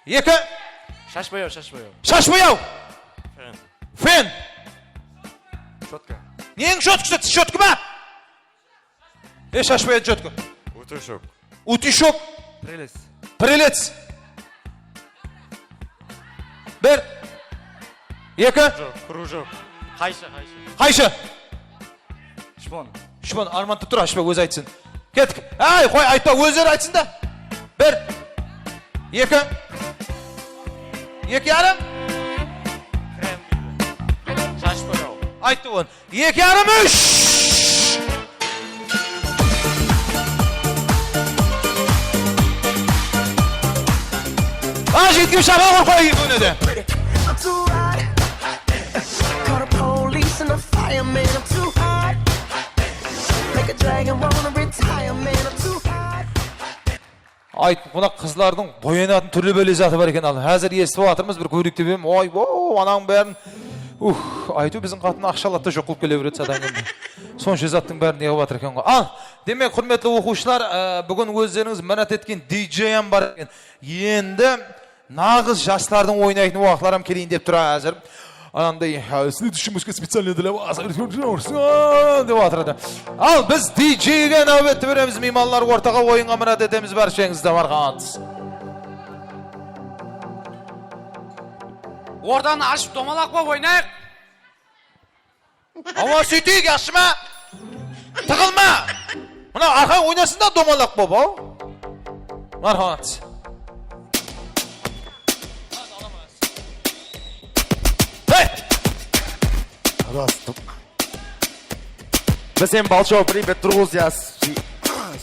Екі. Шашбаяу. Шашбаяу. Фен. Щетка. Нең щеткасы? Щетка ма? Шашбаяу щетка. Утюжок. Прилец. Бір. Екі. Кружок. Қайшы. Шпон. Арман тұр, ашпа өзі айтсын. Кеттік. Ай, қой, айтпа, өздері айтсын да. Бір. Екі. Екі ярым. Шашбаяу. Айтты он. Екі ярым, үш. Жеткім шаға қорқой өнеді. Айт, бұна қызлардың боянатын түрлі бөлі заты бар екен ал. Әзір естіп атырмыз бір көрік деп ем. Ой, анаң бәрін. Айту біздің қатын ақшалатты жоқ қылып келе береді садан енді. Сонша заттың бәрін неғып атыр екен ғой. Ал, демек, құрметті оқушылар, бүгін өздеріңіз мінат еткен диджейм бар екен. Енді нағыз жастардың ойнайтын уақытларым келейін деп тұра әзір. Андай, следующий музыка специально для вас. Деп атырады. Ал, біз диджейге нәубетті береміз, мейманлар ортаға ойынға мінат етеміз бар шеңізді барғаныз. Ордан ашып домалақ боп ойнайық. Ава сөйтейік, ашыма. Тығылма. Мұна арқан ойнасын да домалақ боп, ау? Марханат. Всем большой привет, друзья!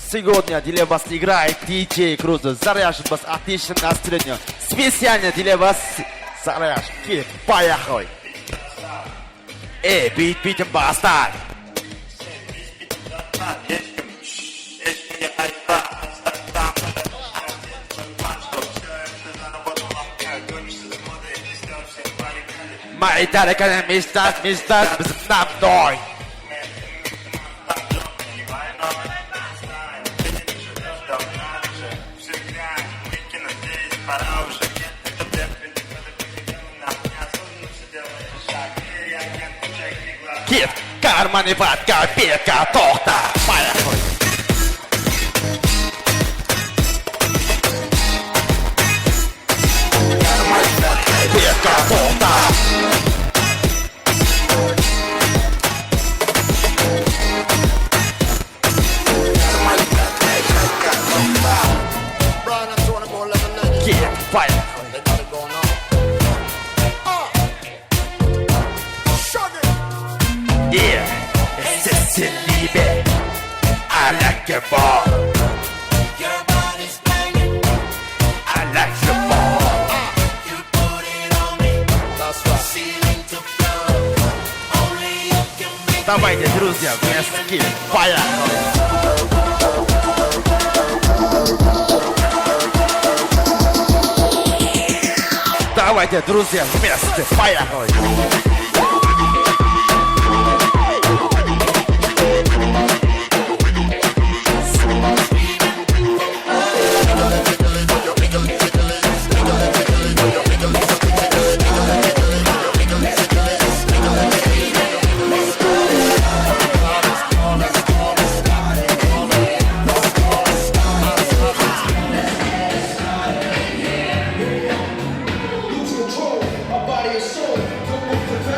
Сегодня для вас играет DJ Крузо. Заряжен вас отличным настроением. Специально для вас заряжен. Поехали! Бит, бастард! Мои тараканы мечтают, без мной. Кит, карманы под копейка, тохта, поехали. Карманы под копейка, тохта. Кит, поехали. Yeah, it's in Liebe. I like your ball. Your body's banging. I like your ball. You put it on me. That's right. Ceiling to floor. Only you can make. Давайте, друзья, вместе. Поехали. Давайте, друзья, вместе. Поехали. Body and soul, come move the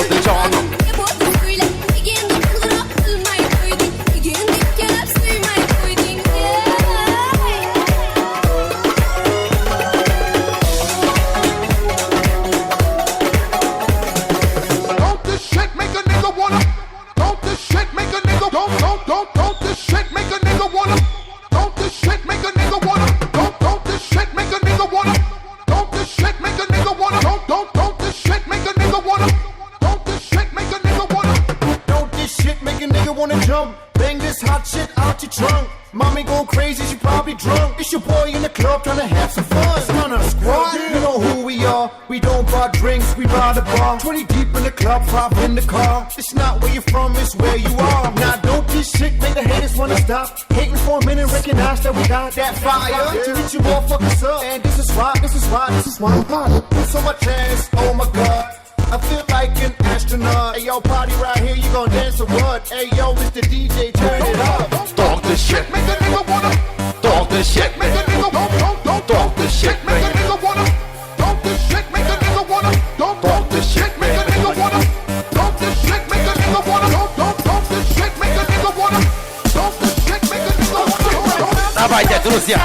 oldu canım. Don't this shit make a nigga wanna? Don't this shit make a nigga? Don't this shit make a nigga wanna? Don't this shit make a nigga wanna? Don't this shit make a nigga wanna? Don't this shit make a nigga wanna? Don't this shit make a nigga wanna? Don't this shit make a nigga wanna? Don't this shit make a nigga wanna jump? Bang this hot shit out your trunk. Mommy go crazy, she probably drunk. It's your boy in the club trying to have some fun. Stunner squad, you know who we are. We don't buy drinks, we buy the bar. 20 deep in the club, 5 in the car. It's not where you're from, it's where you are. Now don't this shit make the haters wanna stop. Hating for a minute, recognize that we got that fire. To reach you motherfuckers up. And this is why I'm hot. Put so much ass, oh my god. I feel like an astronaut. Hey yo, party right here, you gon' dance or what? Hey yo, Mr. DJ, turn it up. Don't this shit make a nigga wanna? Don't this shit make a nigga wanna? Don't this shit make a nigga wanna? Don't this shit make a nigga wanna? Don't this shit make a nigga wanna? Don't this shit make a nigga wanna? Don't this shit make a nigga wanna? Don't this shit make a nigga wanna? Давайте, друзья.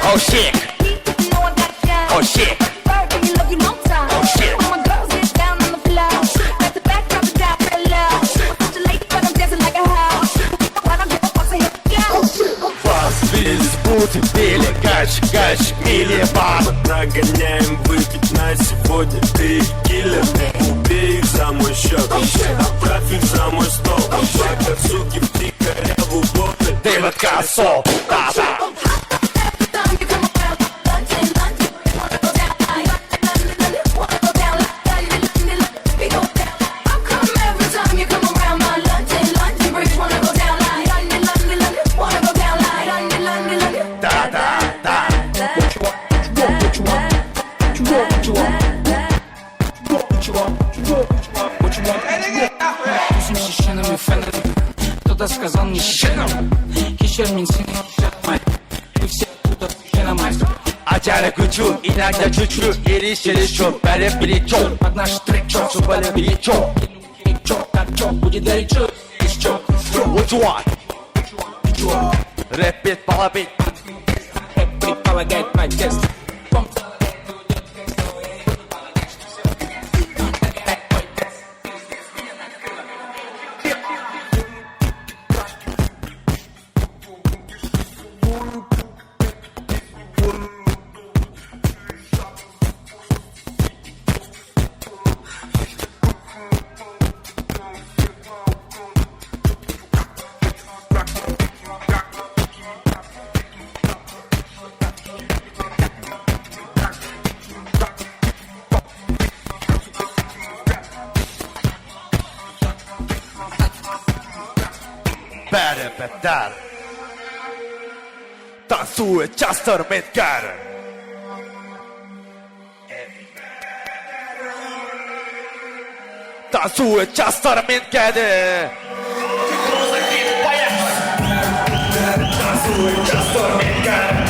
Oh shit. Oh shit. Будет пили, гач, милибар. Нагоняем выпить на сегодня. Ты киллер, убей их за мой счет. Отправь их за мой стол. Плакат, суки, втикаря в убор. Дэвид Кассо, да-да. Кто-то сказал мне щеном, кишер мен сені жатмай. Мы все будто феномен. Acele gücü, inanca güçlü, erişiriz çok, beri biri çok. Под наш трек çok, Süper biri çok. çok, так çok, будет дарить çok, из çok. What you want? Rap beat, bala beat. Рэп предполагает протест. Bäre beter. Tansuje častor metkar. Tansuje častor metkar. Tansuje častor metkar.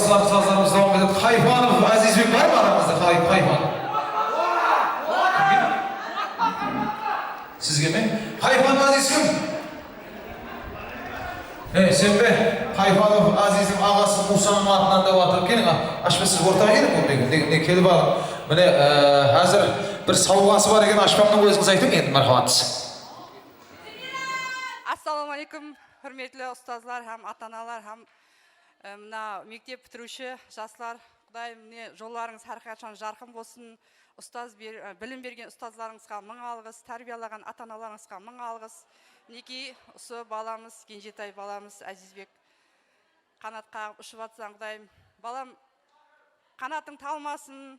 dostlar, sazlarımız devam edet. Hayfanov Azizbek var mı aramızda? Hayfan. Sizge mi? Hayfan Aziz kim? Sen be, Hayfanov Aziz'in ağası Musa'nın atından da vatırıp gelin ha. Aşpa siz ortaya gelin mi? Ne kelip alın. Mene hazır bir savgası var eken aşpamның özünüz aytın endi marhamat. Assalamu alaikum, hürmetli ustazlar, hem ata-analar, hem mына мектеп бітіруші жастар. Құдайым міне жолларыңыз әрқашан жарқын болсын. Білім берген ұстазларыңызға мың алғыс, тәрбиялаған ата-аналарыңызға мың алғыс. Мінекей осы баламыз, кенжетай баламыз Әзизбек қанат қағып ұшып жатсаң, құдайым, балам қанатың талмасын.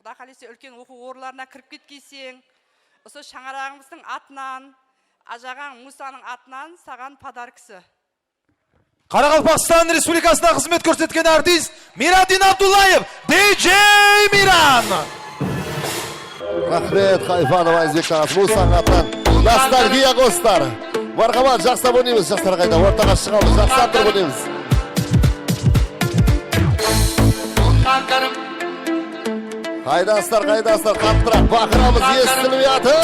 Құда қалесе үлкен оқу орындарына кіріп кеткейсең, осы шаңырағымыздың атынан, ажаған Мусаның атынан саған подаркысы. Қарақалпақстан Республикасына қызмет көрсеткен артист Мирадин Абдуллаев, DJ Миран. Рахмет, Хайфанов Азизбек ағасы, Мусаның атынан ностальгия қостар. Мархабат, жақсап ойнаймыз, жастар қайда, ортаға шығамыз, жақсап тұрып ойнаймыз. Қайдастар, қаттырақ, бақырамыз, естіліп ятыр.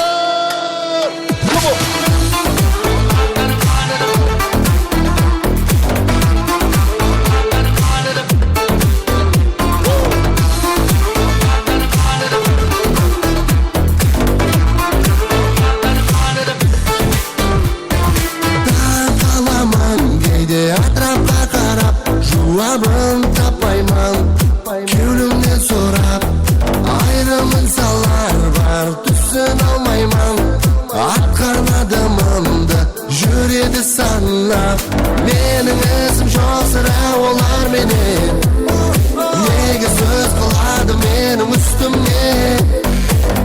Atrapқа қарап, жуабын таппайман, кеулімнен сұрап, айрымын салар бар, түсін алмайман. Атқармадымымды жүреді санап, менің ісім жоқ сірә олар менен. Неге сөз қылады менің үстімне,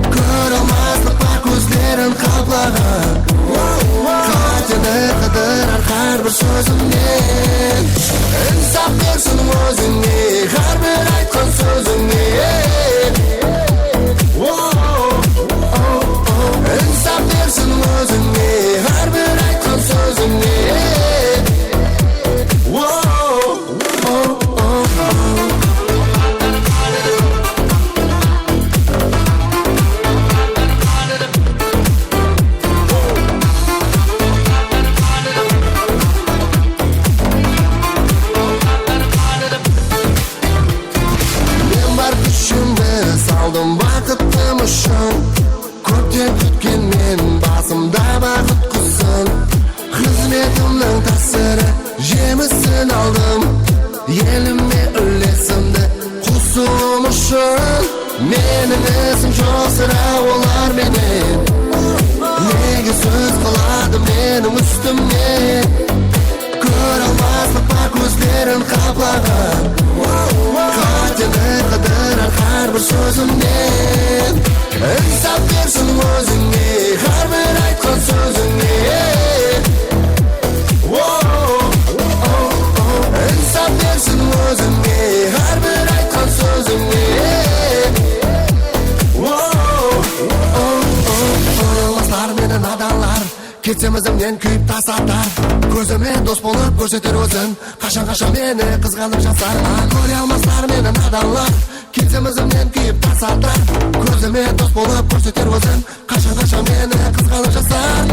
көр алмаслық бар көздерін қаплаған. Қатені қыдырар әрбір сөзімнен, інсап берсін өзіңе, әрбір айтқан сөзіңе. Інсап берсін өзіңе, әрбір айтқан сөзіңе. Салдым бақыттым үшін, көптен күткен мен басымда бақыт құсын. Қызметімнің тәсірі жемісін алдым, еліме үлесімді қосуым үшін. Менің ісім жоқ сірә олар менен, неге сөз қылады менің үстімне, көр алмаслық бар көздерін қаплаған. Қатені қыдырар әрбір сөзімнен, інсап берсін өзіңе, әрбір айтқан сөзіңе. Інсап берсін өзіңе, әрбір айтқан сөзіңе. Ойластар мені наданлар, кетсемізімнен күйіп тасаттар, көзіме дос болып көрсетер өзін, қашан мені қызғанып жатсар. Көре алмастар мені наданлар, кетсемізімнен күйіп тасаттар, көзіме дос болып көрсетер өзін, қашан мені қызғанып жатсар.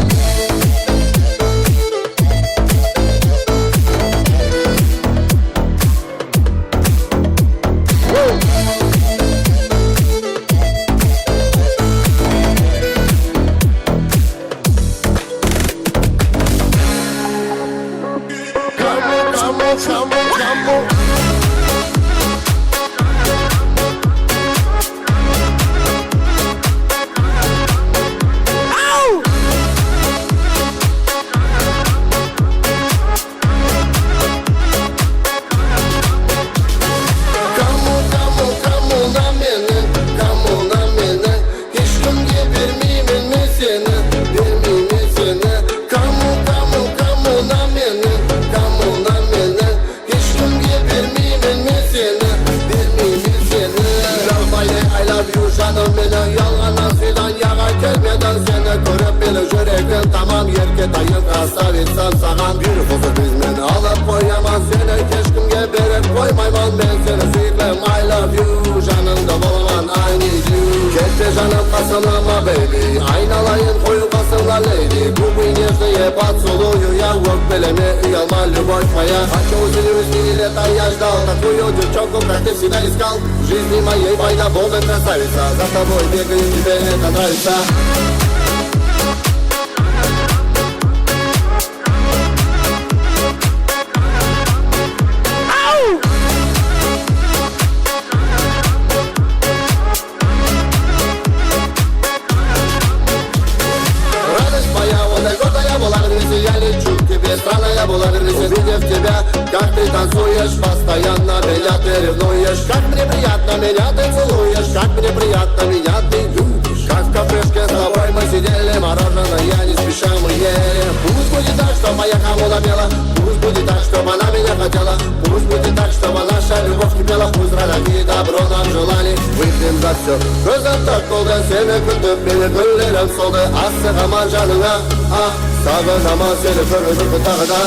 Tamam yerke dayın asar insan sağan bir huzur biz meni alıp koyamaz seni keşkimge berip koymayman ben Каждый поцелую я в белеме уялма любовь моя. Хочу удивить лето, я ждал такую девчонку, как ты всегда искал. В жизни моей война полная красавица, за тобой бегаю, тебе это нравится. Я лечу к тебе, странно я была увидев тебя, как ты танцуешь, постоянно меня ты ревнуешь. Как мне приятно, меня ты целуешь, как мне приятно, меня ты любишь. Как в кафешке с тобой мы сидели, мороженое не спеша мы ели. Пусть будет так, что моя кому напела, пусть будет так, чтобы она меня хотела, пусть будет так, чтобы наша любовь кипела, пусть родаки добро нам желали. Выпьем за все, көзім так болды, сені күтіп мені гүлдерім солды, асығаман жаныңа, сағынаман сені көріп тағы да.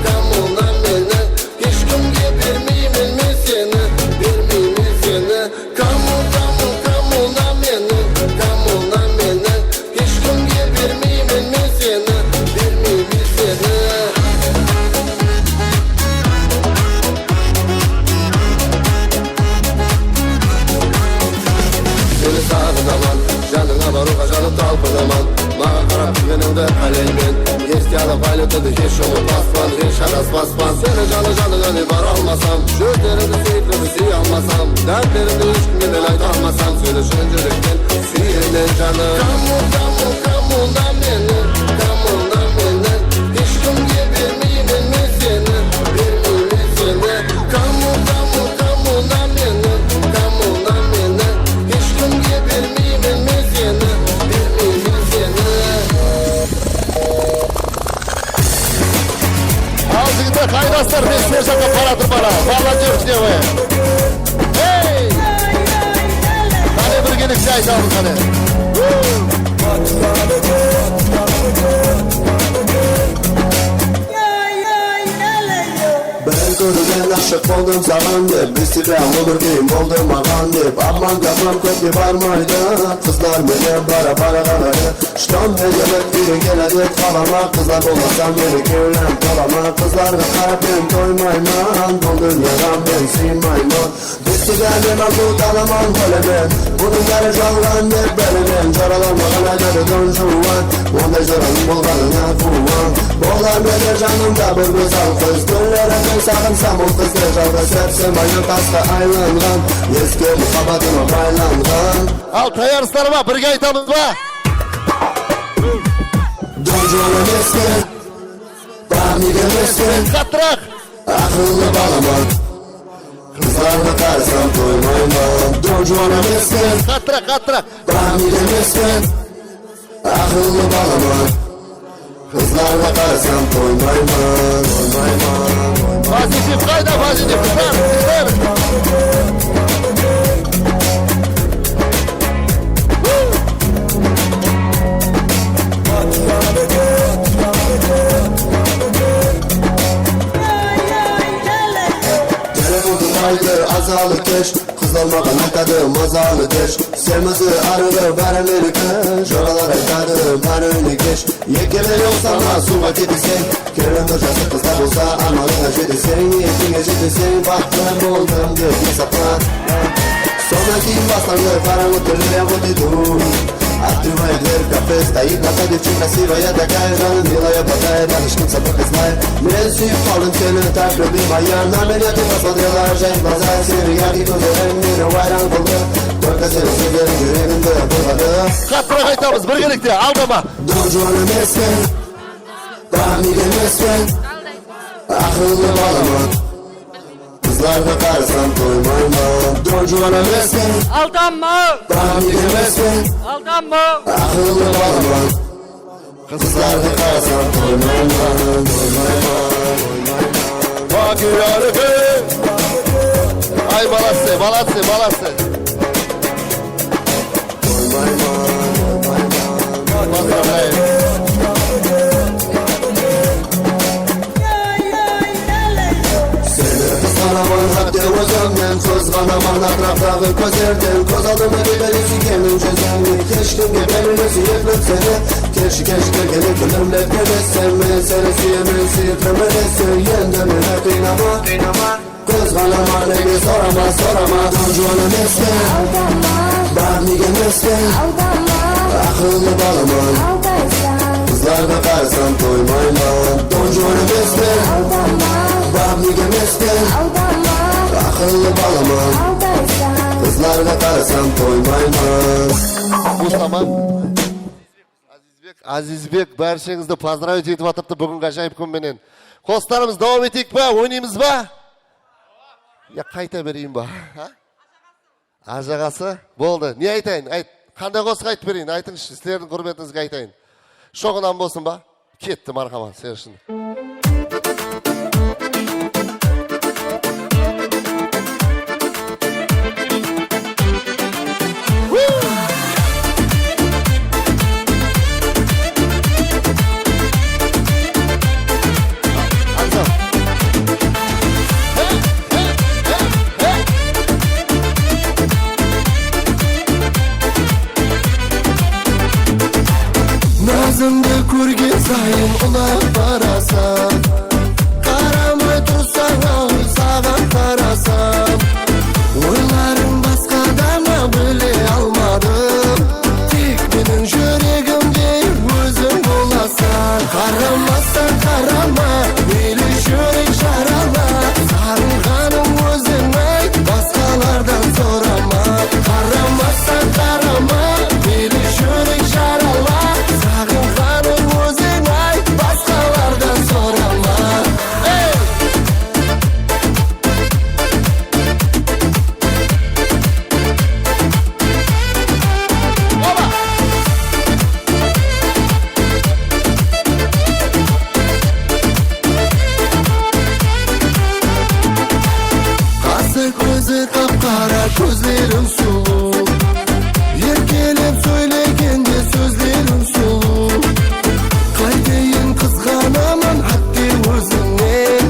Кому на мені, ешкімге бермеймін мен сені, бермеймін сені. Кому на мені, ешкімге бермеймін мен сені, бермеймін сені. Seni sağınamam, canına varuğa canım talpınamam. Mağa qarab güvenimde kaleymen, eski alıp aylıtıdı hiç unutmasman, hiç adasmasman. Seni canına ne var almasam, sözlerini seyitleri siy almasam, dertlerini hiç kimden aytmasam, seni şöncülükten siyirlen canım. Kamu na meni, hiç kimge vermeyeyim ben seni, vermeyeyim seni. Kamu na meni, hiç kimge vermeyeyim ben seni, vermeyeyim seni. Ağzınızda kaynaslar besmeye şaka paradır bana. Bağlanıyor işte be. Hey! Hani bir gelip çay çaldık hani. Ben görülen aşık oldum zaman deb, bir silah olur deyim oldu mağan deb. Aman yapmam kötü varmaydı, kızlar beni bara qaraydı. Ştam ne demek biri geledi kalama, kızlar olmasam beni köylen kalama. Kızlarga qarab ben toymayman, bu dünyadan ben sıymayman. Bir silah demem bu talaman kolemen, bunun yarı жалған deb belimen. Jaralanmagan ayları donjuvan, onday joranın bolganına kuvan. Bolar beder canımda bir güzel kız, gönlere sağınsam o kızı жалға сәпсем айы тасқа айланған, еске мұхаббатыма байланған. Al tayarslarıma birge aytamız ba. Donjuan emesken, Bamig emesken, Katrak. Akıllı balaman, kızlarga qarasam toymayman. Donjuan emesken, Katrak. Bamig emesken, akıllı balaman, kızlarga qarasam toymayman. Pozitif kayda pozitif kızlar. Telefonu aydı azalı keş, kız olmagan aytadı mazalı deş. Sevmezi arılı bərəmeli kış, oralar aytadı bərəmeli keş. Yekeme yoksama suğa kedisen, kerem hocası kızlar olsa amalına jedisen. Yekine jedisen, baktım oldum deb hesaplan. Sonra kim baslandı karanlık gönlüne koydu. Открывает дверь в кафе, стоит на входе красивая такая жена, милая, плохая, рядышком собой знает. Месси полон сильно так любимая, на меня ты посмотрела, жень, глаза серые, яркие глаза, меня вайран болды. Только сені сүйген жүрегімді бұлғады. Қатырақ айтамыз біргелікте, алдама. Donjuan emesken, Bamig emesken, akıllı balaman, kızlarga qarasam toymayman. Donjuan emesken, Aldanma! Bamig emesken, Aldanma! akıllı balaman, kızlarga qarasam toymayman. Bakı yarıkı. Ay balası. Özümden sızğanaman atrafdağı gözlerden, göz aldımı giderin sikenin cüzünü. Keşkimge belirlesi yetlip seni, Keşke gelip benimle gelirsen ben seni sevmem desem Yendem yine kıynama Göz kalama nege sorama Doncuğunu mesken Badnigen mesken Akıllı balımın Kızlarda karsan toymayman Doncuğunu mesken Badnigen mesken Akıllı balımın Kızlarda karsan toymayman Mustafa Azizbek barşаңызды поздравить етіп атыпты бүгінгі ажайып күнменен. Қостарымыз давам етейік ба, ойнаймыз ба? Я қайта берейін ба? Ажағасы болды. Не айтайын? Айт. Қандай қосқа айтып берейін? Айтыңызшы, сіздердің құрметіңізге айтайын. Шоғынан болсын ба? Кетті мархамат, сен үшін. Nazımda көрген сайын ұлап барасам Қарамай тұрсаң саған қарасам Ойларым басқадана біле алмадым Тек менің жүрегімде өзің боласың Қарамасаң қарама, мейлі жүрек жарала Сағынғаным өзің айт, басқалардан сұрама Қарамасаң қарама, мейлі жүрек жарала Сағынғаным өзің айт, басқалардан сұрама Қасы көзі қап-қара, көздерің сұлу Еркелеп сөйлегенде сөздерің сұлу Қайтейін қызғанамын әтте өзіңнен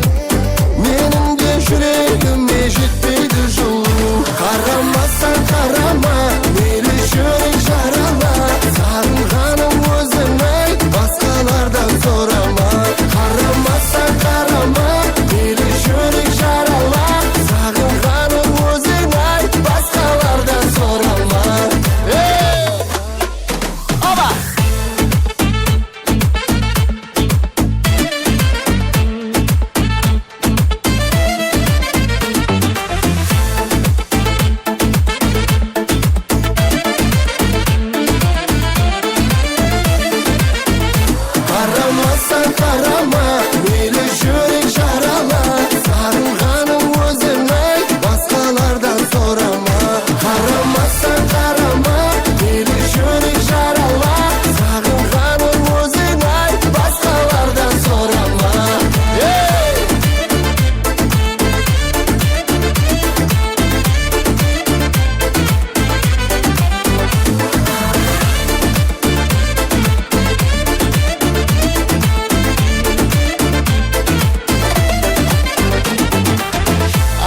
Менің де жүрегіме жетпейді жылу Қарамасаң қарама, мейлі жүрек жарала Сағынғаным өзің айт, басқалардан сұрама Қарамасаң қарама, мейлі жүрек жарала Сағынғаным өзің айт, басқалардан сұрама Оба! Қарамасаң қарама, мейлі жүрек жарала Сағынғаным өзің айт, басқалардан сұрама Қарамасаң қарама, мейлі жүрек жарала Сағынғаным өзің айт, басқалардан сұрама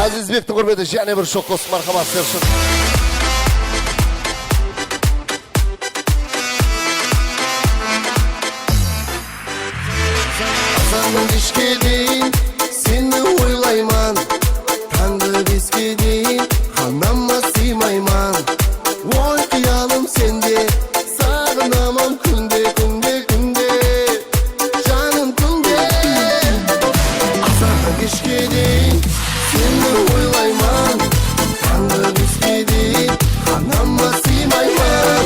Азизбектің құрметі және бір шоқ қосып мархамат сен үшін. Азаннан кешке дейін сені ойлайман Таңғы беске дейін қанама сыймайман Ой қиялым сенде сағынамын күнде Жаным күнде Азаннан кешке дейін сені ойлайман Таңғы беске дейін қанама сыймайман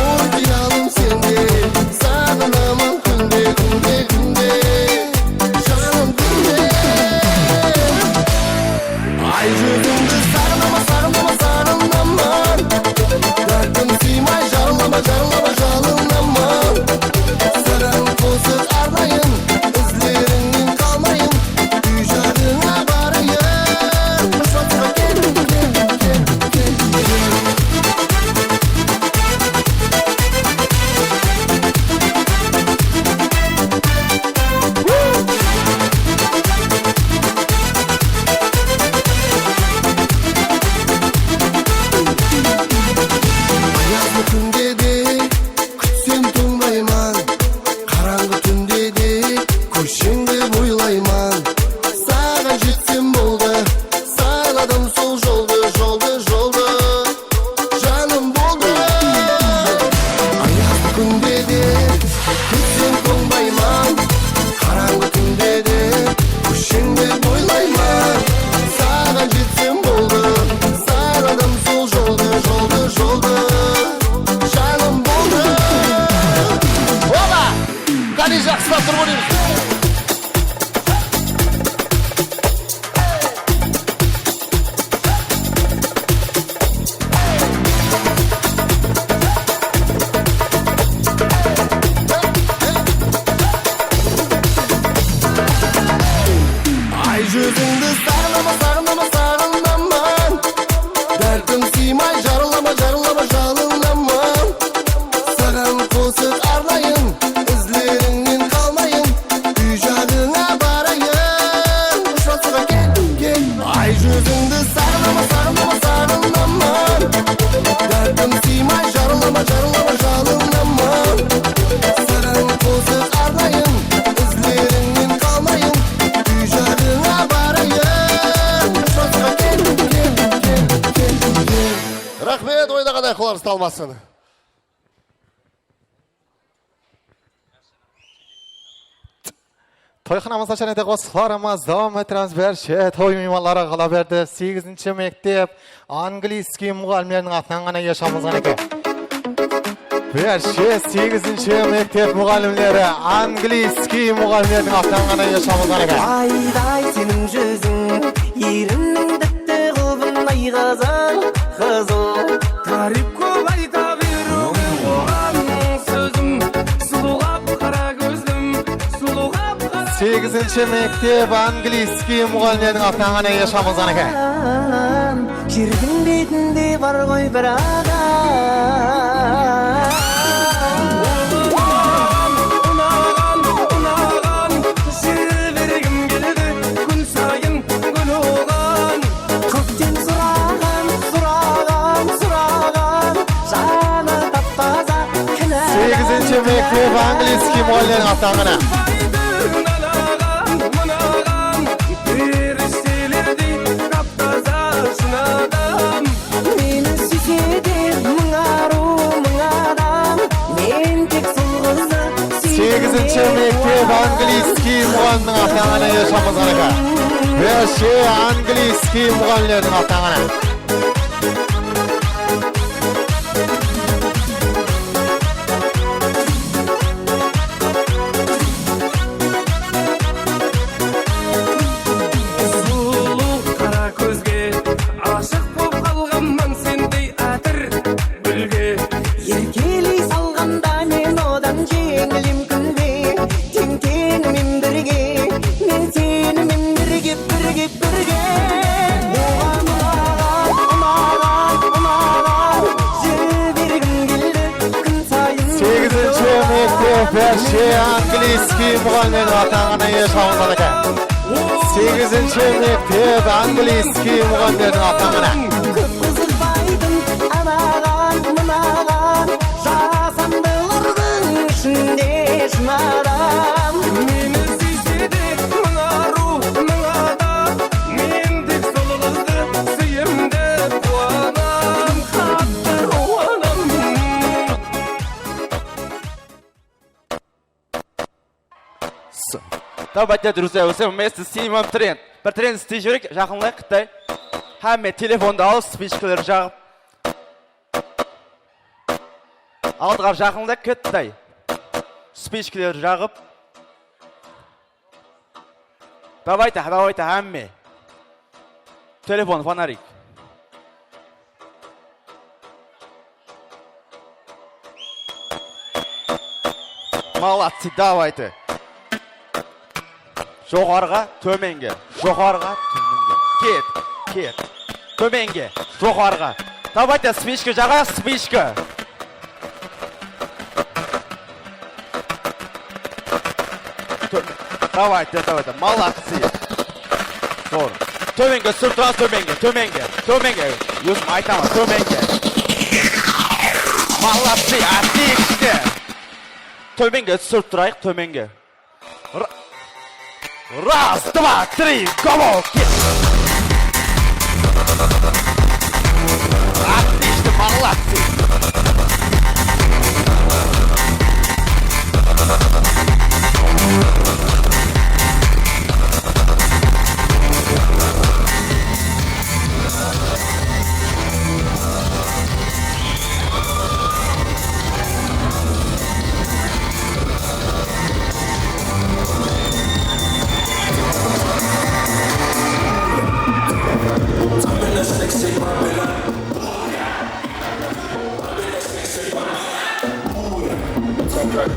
Ой қиялым сенде сағынамын күнде Жаным күнде Qani yaxshilab turib olaymiz. Ay yüzündü sağlama sağlama sağlama. Derdim simay jarlama jarlama jalınlama. Sağın kusuk arlayın, izlerinden kalmayın. Yücadına barayın, şurasına gel gel. Ay yüzündü sağlama sağlama sağlama. Derdim simay jarlama jarlama jalınlama. Sağın kusuk arlayın, izlerinden kalmayın. Yücadına barayın, şurasına gel gel gel gel gel. Rahmet, oynaqaday qularınız talmasın. Toyxonamizda chanete qo'shiqlarimiz davom ettiramiz. Berşe to'y mehmonlari qila berdi. 8-maktab angliskiy muallimlarning atlangan yaşamızdan ekan. Berşe 8-maktab muallimlari angliskiy muallimlarning atlangan yaşamızdan ekan. Ayday senin yüzün, yerinin dipte kılbınay kızıl, kızıl. Garip kolay tabirum, oğam sözüm, suluğap kara gözlüm, suluğap kara 8-maktab angliskiy muallimlarning atlangan yaşamızdan ekan. Jirgin betinde var koy bir adam. Silvergim geldi, gün sayın gül oğlan. Kıpten suragan, suragan, suragan. Sana tappaza kına. 8-maktab angliskiy muallimlarning atlangan. Meni süzedi mıngaru mıngadam. Men tek sulğuzda 8-maktab angliskiy muallimning atlangan yaşamızdan ekan. Berşe angliskiy muallimlarning atlangan. Sulu kara gözge aşık bolup kalganman sendey atır gülge. Yerkeli salganda men odan jеңilim күнбе. Тең теңмен бірге, мен сенімен бірге бірге бірге. Оған ұнаған, жібергім келді күн сайын. 8-maktab Berşe angliskiy muallimlarning atlangan yaşamızdan ekan. 8-maktab angliskiy muallimlarning atlangan. Көп қызықпайтын анаған мынаған, жасандылардың ішінде шынадам. Мені сүйсе де мыңару мыңадам, мен тек сол қызды сүйем деп қуанам, қатты қуанам. Давайте, друзья, все вместе снимем тренд. Бір тренд істей жүрек, жақынлайық Қытай. Әмме телефонды алып, спичкалар жағып. Алдыға жақынлайық Қытай. Спичкалар жағып. Давайте, әмме. Телефон, фонарик. Молодцы, давайте. Жоғарға, төменге. Жоғарға, төменге. Кет. Төменге. Жоғарға. Давайте спичка жағайық, спичка. Давайте. Молодцы. Doğru. Төменге, сұртырас төменге. Өзім айтамын, төменге. Молодцы, отлично. Төменге сұртырайық, төменге. Раз, два, три, go! Отлично, молодцы!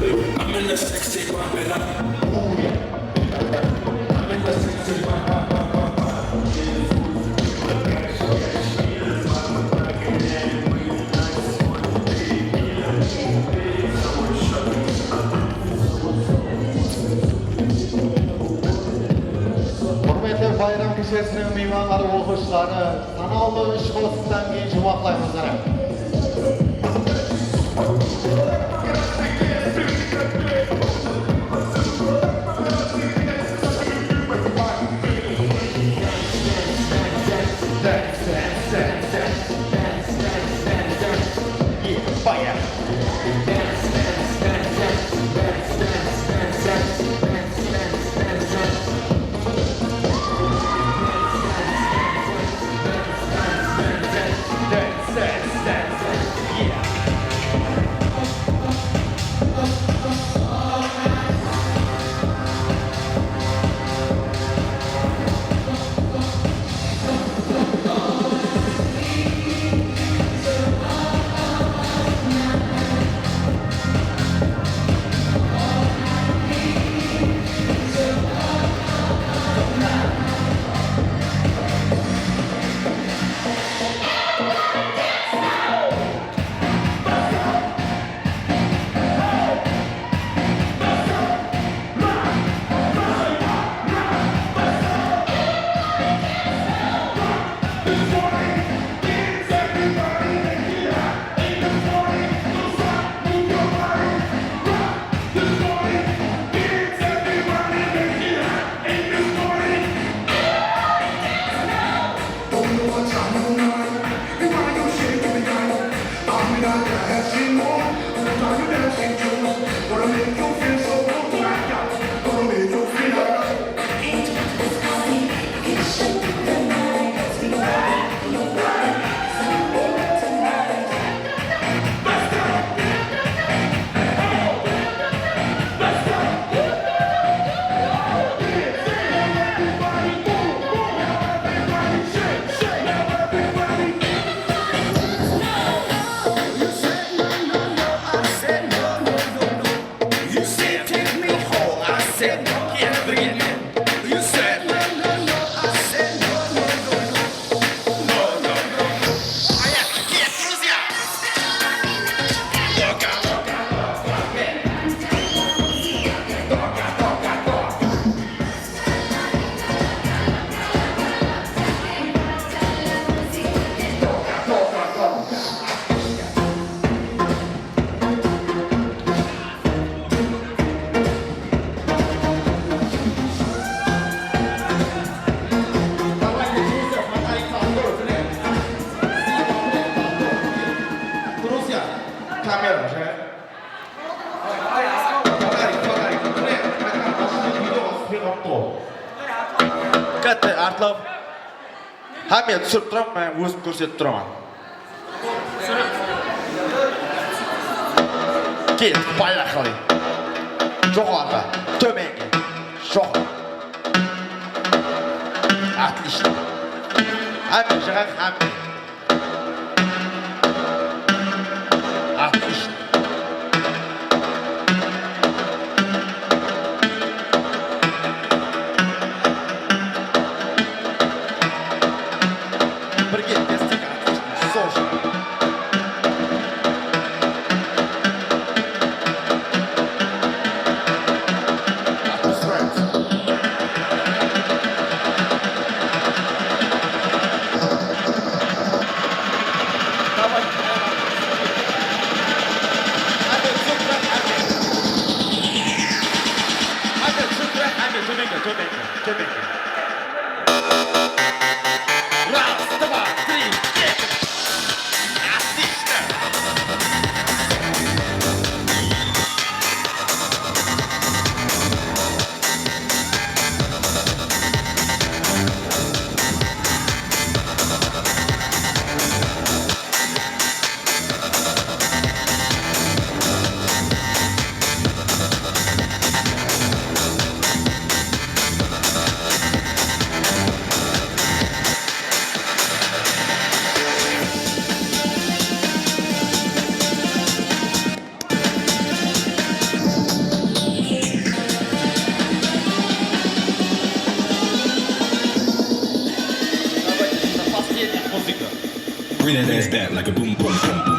I'm in the sexy pump it up. Hürmetli bayram kişisinin mimarları okuşları, sanallı iş olsundan keyin cumaqlayımızlar. Katta artlab. Hamma tushib turib, men o'zim ko'rsatib turaman. Ket, payaqling. Jo'g'orga, to'menga. Shoh. Отлично. Hamma joyga hamma. Отлично. Bring that ass back like a boom, boom, boom, boom.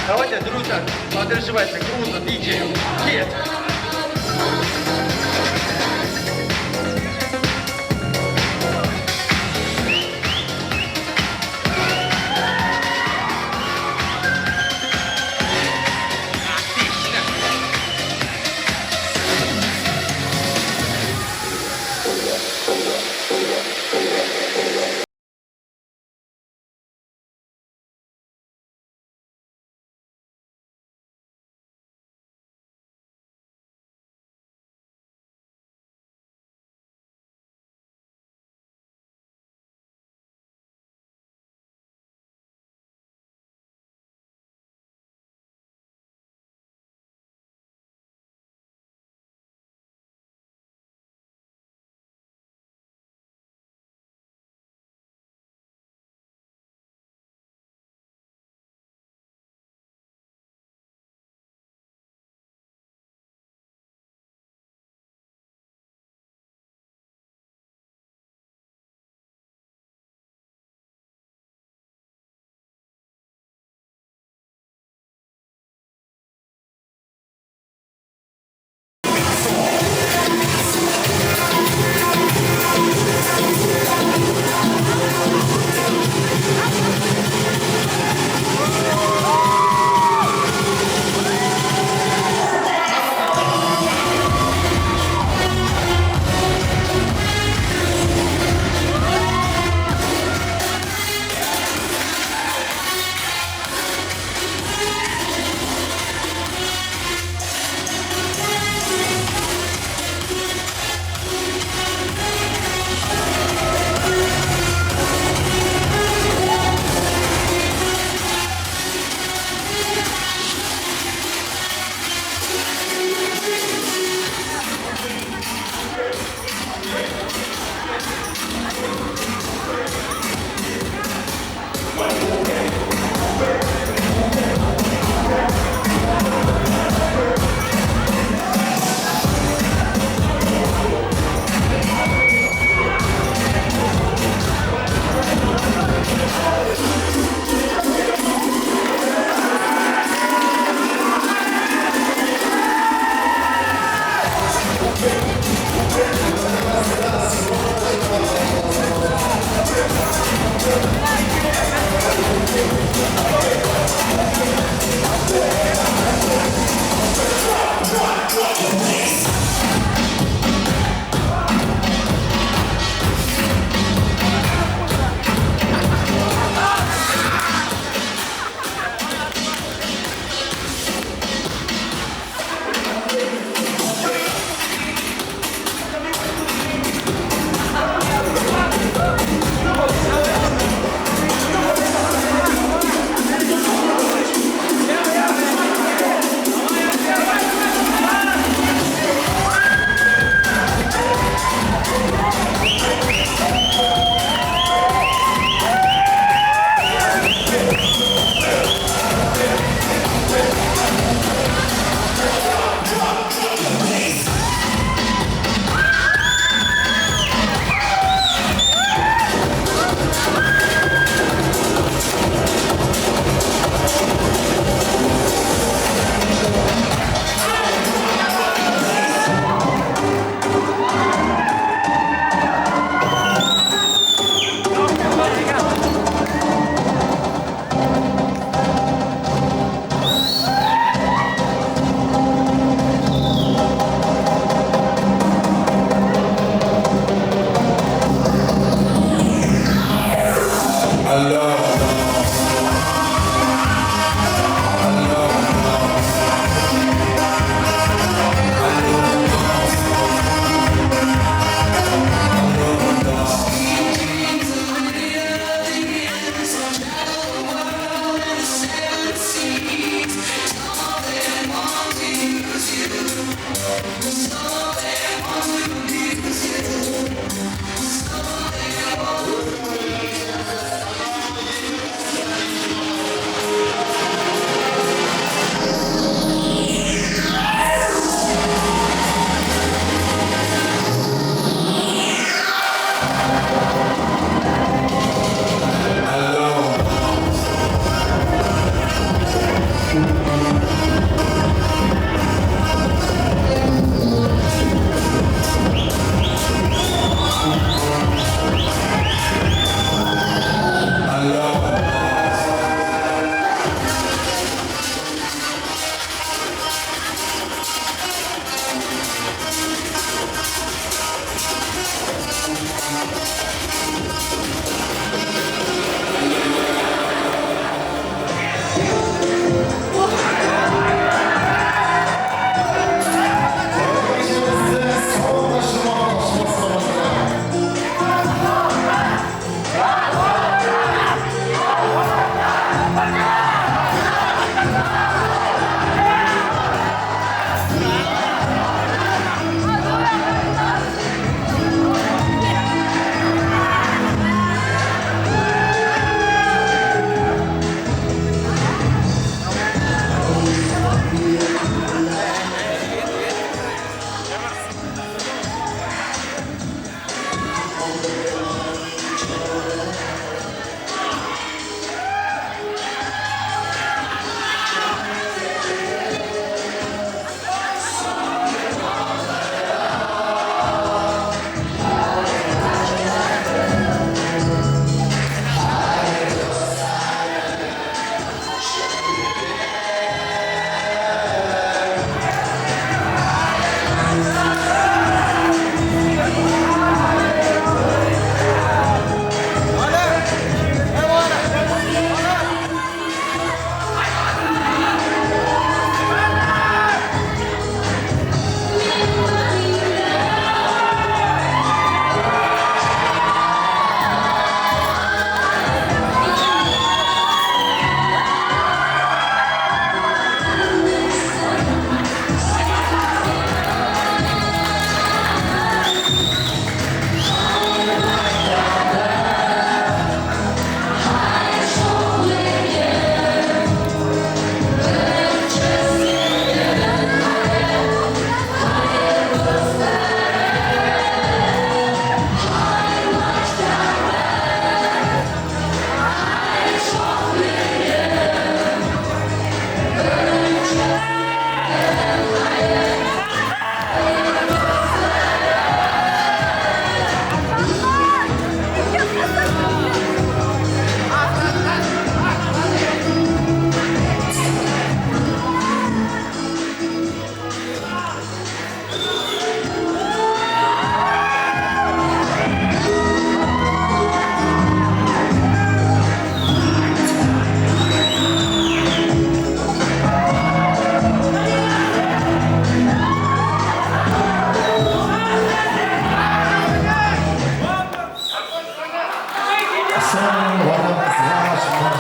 Давайте, друзья, поддерживайте круто, диджей, хит.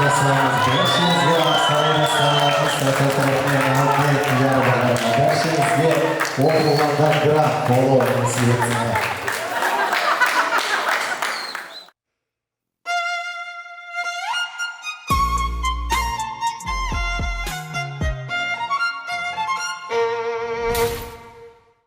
жасаймыз. Бәршіңізге сарайда саламыз, сәтелтірекмен алғай күйлері бағарына. Бәршіңізге оқылғанда грант болу несібетіне.